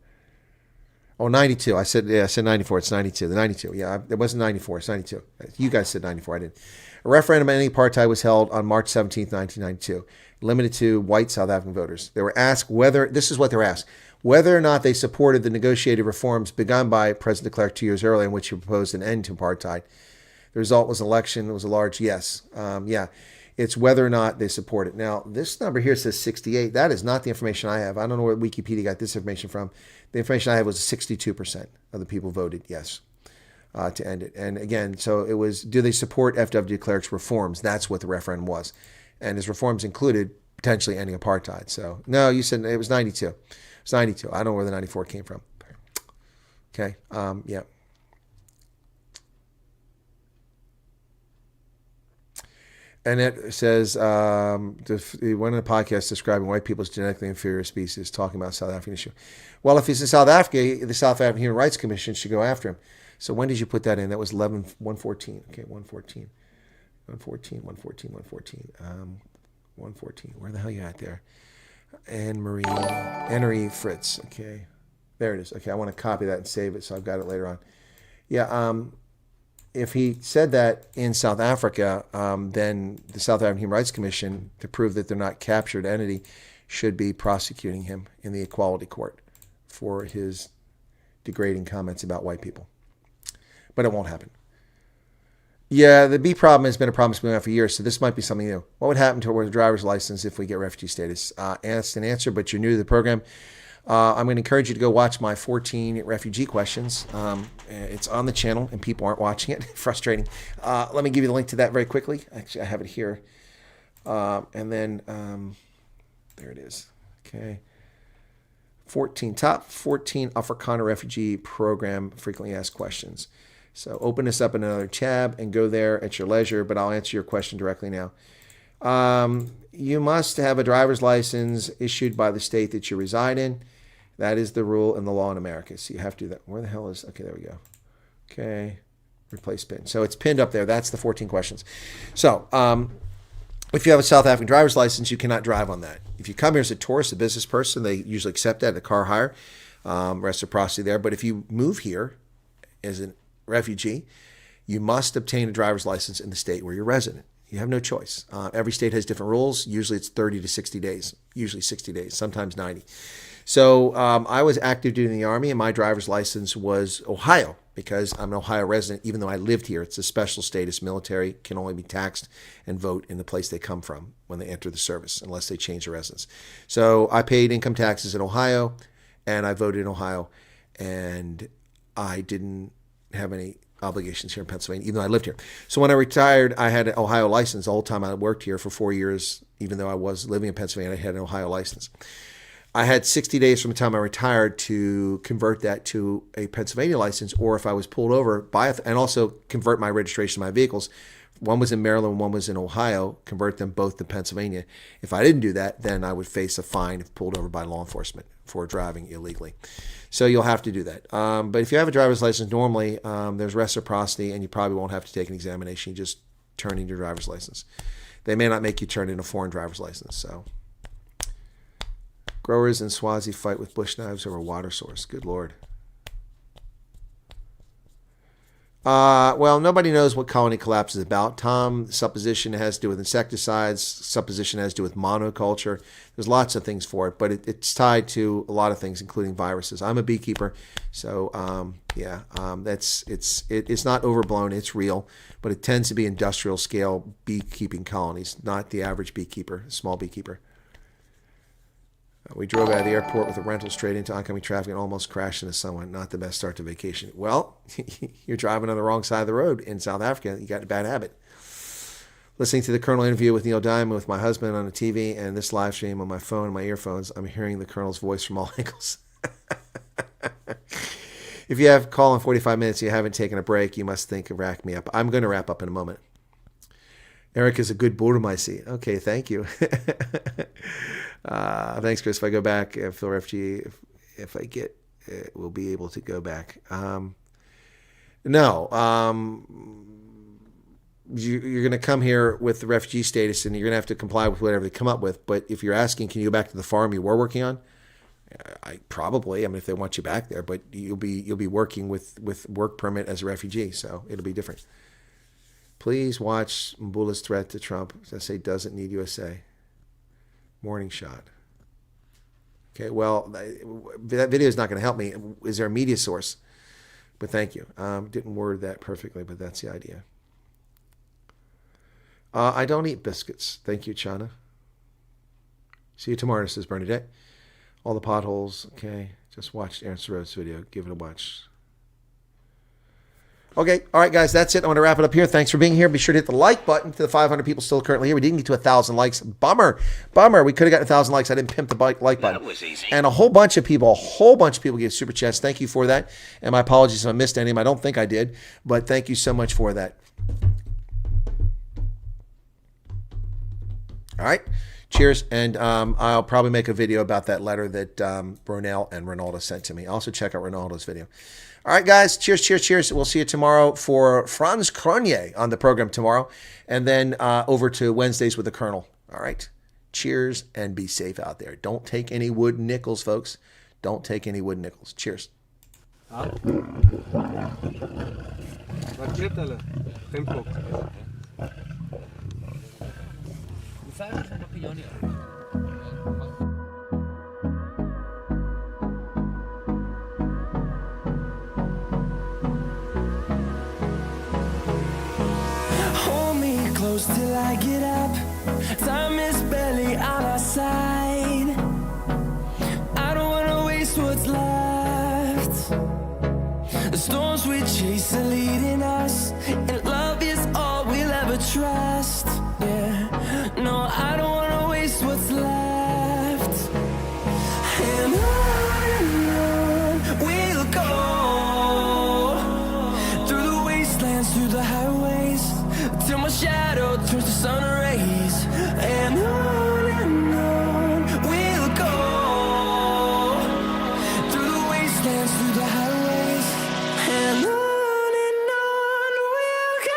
Oh, 92. I said 94. It's 92. The 92. Yeah, it wasn't 94. It's 92. You guys said 94. I didn't. A referendum ending apartheid was held on March 17th, 1992, limited to white South African voters. They were asked whether, this is what they were asked, whether or not they supported the negotiated reforms begun by President de Klerk 2 years earlier in which he proposed an end to apartheid. The result was an election. It was a large yes. It's whether or not they support it. Now, this number here says 68. That is not the information I have. I don't know where Wikipedia got this information from. The information I have was 62% of the people voted yes to end it. And again, so it was, do they support F.W. de Klerk's reforms? That's what the referendum was. And his reforms included potentially ending apartheid. So, no, you said it was 92. It's 92. I don't know where the 94 came from. Okay, yeah. And it says, one of the podcasts describing white people's genetically inferior species, talking about South African issue. Well, if he's in South Africa, the South African Human Rights Commission should go after him. So when did you put that in? That was 114. Okay, 114. 114. 114. Where the hell are you at there? Anne-Marie Fritz. Okay, there it is. Okay, I want to copy that and save it so I've got it later on. Yeah, if he said that in South Africa, then the South African Human Rights Commission, to prove that they're not captured entity, should be prosecuting him in the Equality Court for his degrading comments about white people. But it won't happen. Yeah, the B problem has been a problem that's been going on for years, so this might be something new. What would happen to our driver's license if we get refugee status? Asked and answered, but you're new to the program. I'm going to encourage you to go watch my 14 refugee questions. It's on the channel, and people aren't watching it. Frustrating. Let me give you the link to that very quickly. Actually, I have it here. And then, there it is. Okay. Top 14 Afrikaner refugee program frequently asked questions. So open this up in another tab and go there at your leisure, but I'll answer your question directly now. You must have a driver's license issued by the state that you reside in. That is the rule and the law in America. So you have to do that. Where the hell is, okay, there we go. Okay, replace pin. So it's pinned up there. That's the 14 questions. So if you have a South African driver's license, you cannot drive on that. If you come here as a tourist, a business person, they usually accept that, a car hire, reciprocity there. But if you move here as a refugee, you must obtain a driver's license in the state where you're resident. You have no choice. Every state has different rules. Usually it's 30 to 60 days, usually 60 days, sometimes 90. So I was active duty in the Army, and my driver's license was Ohio, because I'm an Ohio resident, even though I lived here. It's a special status. Military can only be taxed and vote in the place they come from when they enter the service, unless they change their residence. So I paid income taxes in Ohio, and I voted in Ohio, and I didn't have any obligations here in Pennsylvania, even though I lived here. So when I retired, I had an Ohio license. The whole time I worked here for 4 years, even though I was living in Pennsylvania, I had an Ohio license. I had 60 days from the time I retired to convert that to a Pennsylvania license, or if I was pulled over and also convert my registration of my vehicles. One was in Maryland, one was in Ohio, convert them both to Pennsylvania. If I didn't do that, then I would face a fine if pulled over by law enforcement for driving illegally. So you'll have to do that. But if you have a driver's license, normally there's reciprocity, and you probably won't have to take an examination. You just turn in your driver's license. They may not make you turn in a foreign driver's license. So growers in Swazi fight with bush knives over water source. Good Lord. Well, nobody knows what colony collapse is about. Tom, supposition has to do with insecticides. Supposition has to do with monoculture. There's lots of things for it, but it's tied to a lot of things, including viruses. I'm a beekeeper, so it's not overblown. It's real, but it tends to be industrial scale beekeeping colonies, not the average beekeeper, small beekeeper. We drove out of the airport with a rental straight into oncoming traffic and almost crashed into someone. Not the best start to vacation. Well, you're driving on the wrong side of the road in South Africa. You got a bad habit. Listening to the Colonel interview with Neil Diamond with my husband on the TV and this live stream on my phone and my earphones, I'm hearing the Colonel's voice from all angles. If you have call in 45 minutes, you haven't taken a break, you must think of rack me up. I'm going to wrap up in a moment. Eric is a good Burmese. Okay, thank you. Thanks, Chris. If I go back, if the refugee, if I get, we'll be able to go back. You're going to come here with the refugee status, and you're going to have to comply with whatever they come up with. But if you're asking, can you go back to the farm you were working on? Probably. I mean, if they want you back there, but you'll be working with work permit as a refugee, so it'll be different. Please watch Mbula's threat to Trump. I say doesn't need USA. Morning shot. Okay, well, that video is not going to help me. Is there a media source? But thank you. Didn't word that perfectly, but that's the idea. I don't eat biscuits. Thank you, Chana. See you tomorrow, says Bernadette. All the potholes. Okay, just watched Aaron Sorrell's video. Give it a watch. Okay, all right, guys, that's it. I want to wrap it up here. Thanks for being here. Be sure to hit the like button to the 500 people still currently here. We didn't get to 1,000 likes. Bummer. We could have gotten 1,000 likes. I didn't pimp the like button. That was easy. And a whole bunch of people gave super chats. Thank you for that. And my apologies if I missed any of them. I don't think I did, but thank you so much for that. All right. Cheers. And I'll probably make a video about that letter that Ronell and Ronaldo sent to me. Also check out Ronaldo's video. All right, guys. Cheers, cheers, cheers. We'll see you tomorrow for Franz Cronje on the program tomorrow. And then over to Wednesdays with the Colonel. All right. Cheers and be safe out there. Don't take any wood nickels, folks. Don't take any wood nickels. Cheers. Hold me close till I get up. Time is barely on our side. I don't wanna waste what's left. The storms we chase are leading us, and love is all we'll ever trust. Yeah, no, I don't wanna waste what's left. And on we'll go, through the wastelands, through the highways, till my shadow turns to sun rays. And on we'll go, through the wastelands, through the highways, and on we'll go.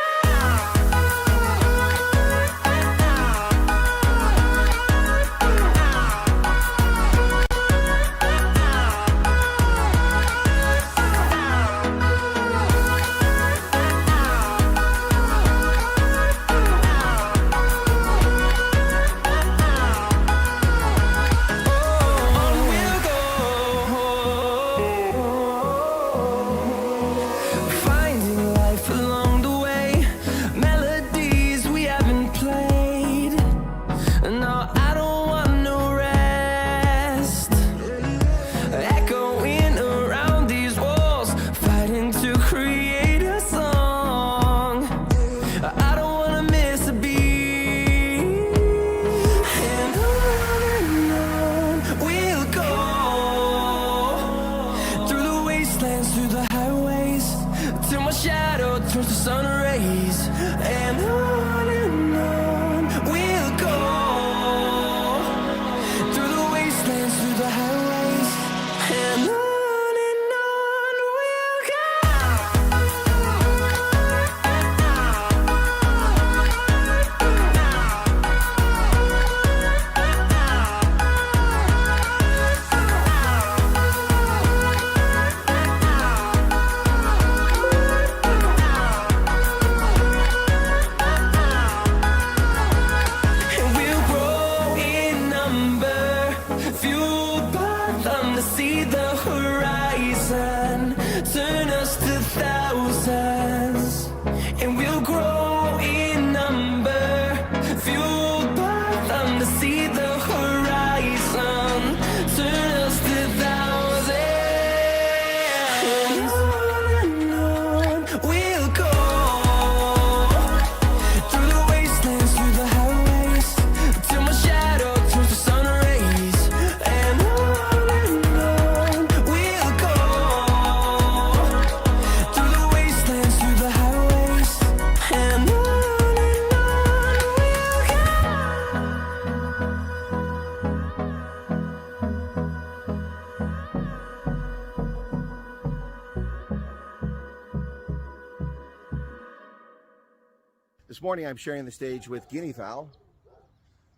This morning I'm sharing the stage with guinea fowl,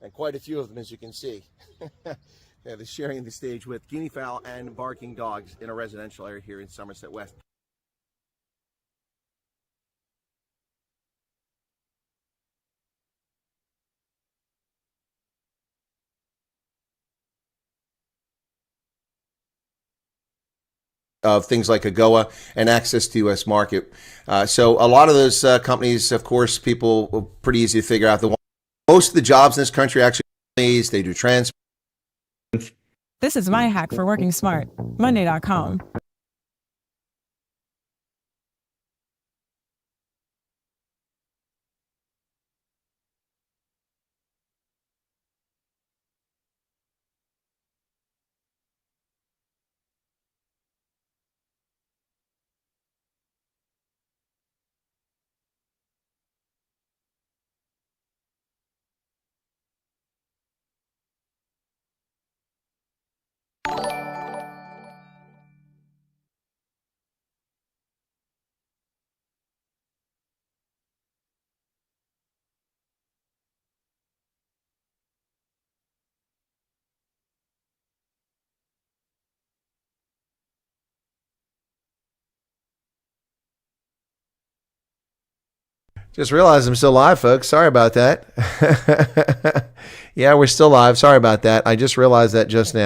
and quite a few of them, as you can see. Yeah, they're sharing the stage with guinea fowl and barking dogs in a residential area here in Somerset West. Of things like AGOA and access to U.S. market. So a lot of those companies, of course, people are pretty easy to figure out. Most of the jobs in this country actually, they do transport. This is my hack for working smart. Monday.com. Just realized I'm still live, folks. Sorry about that. Yeah, we're still live. Sorry about that. I just realized that just now.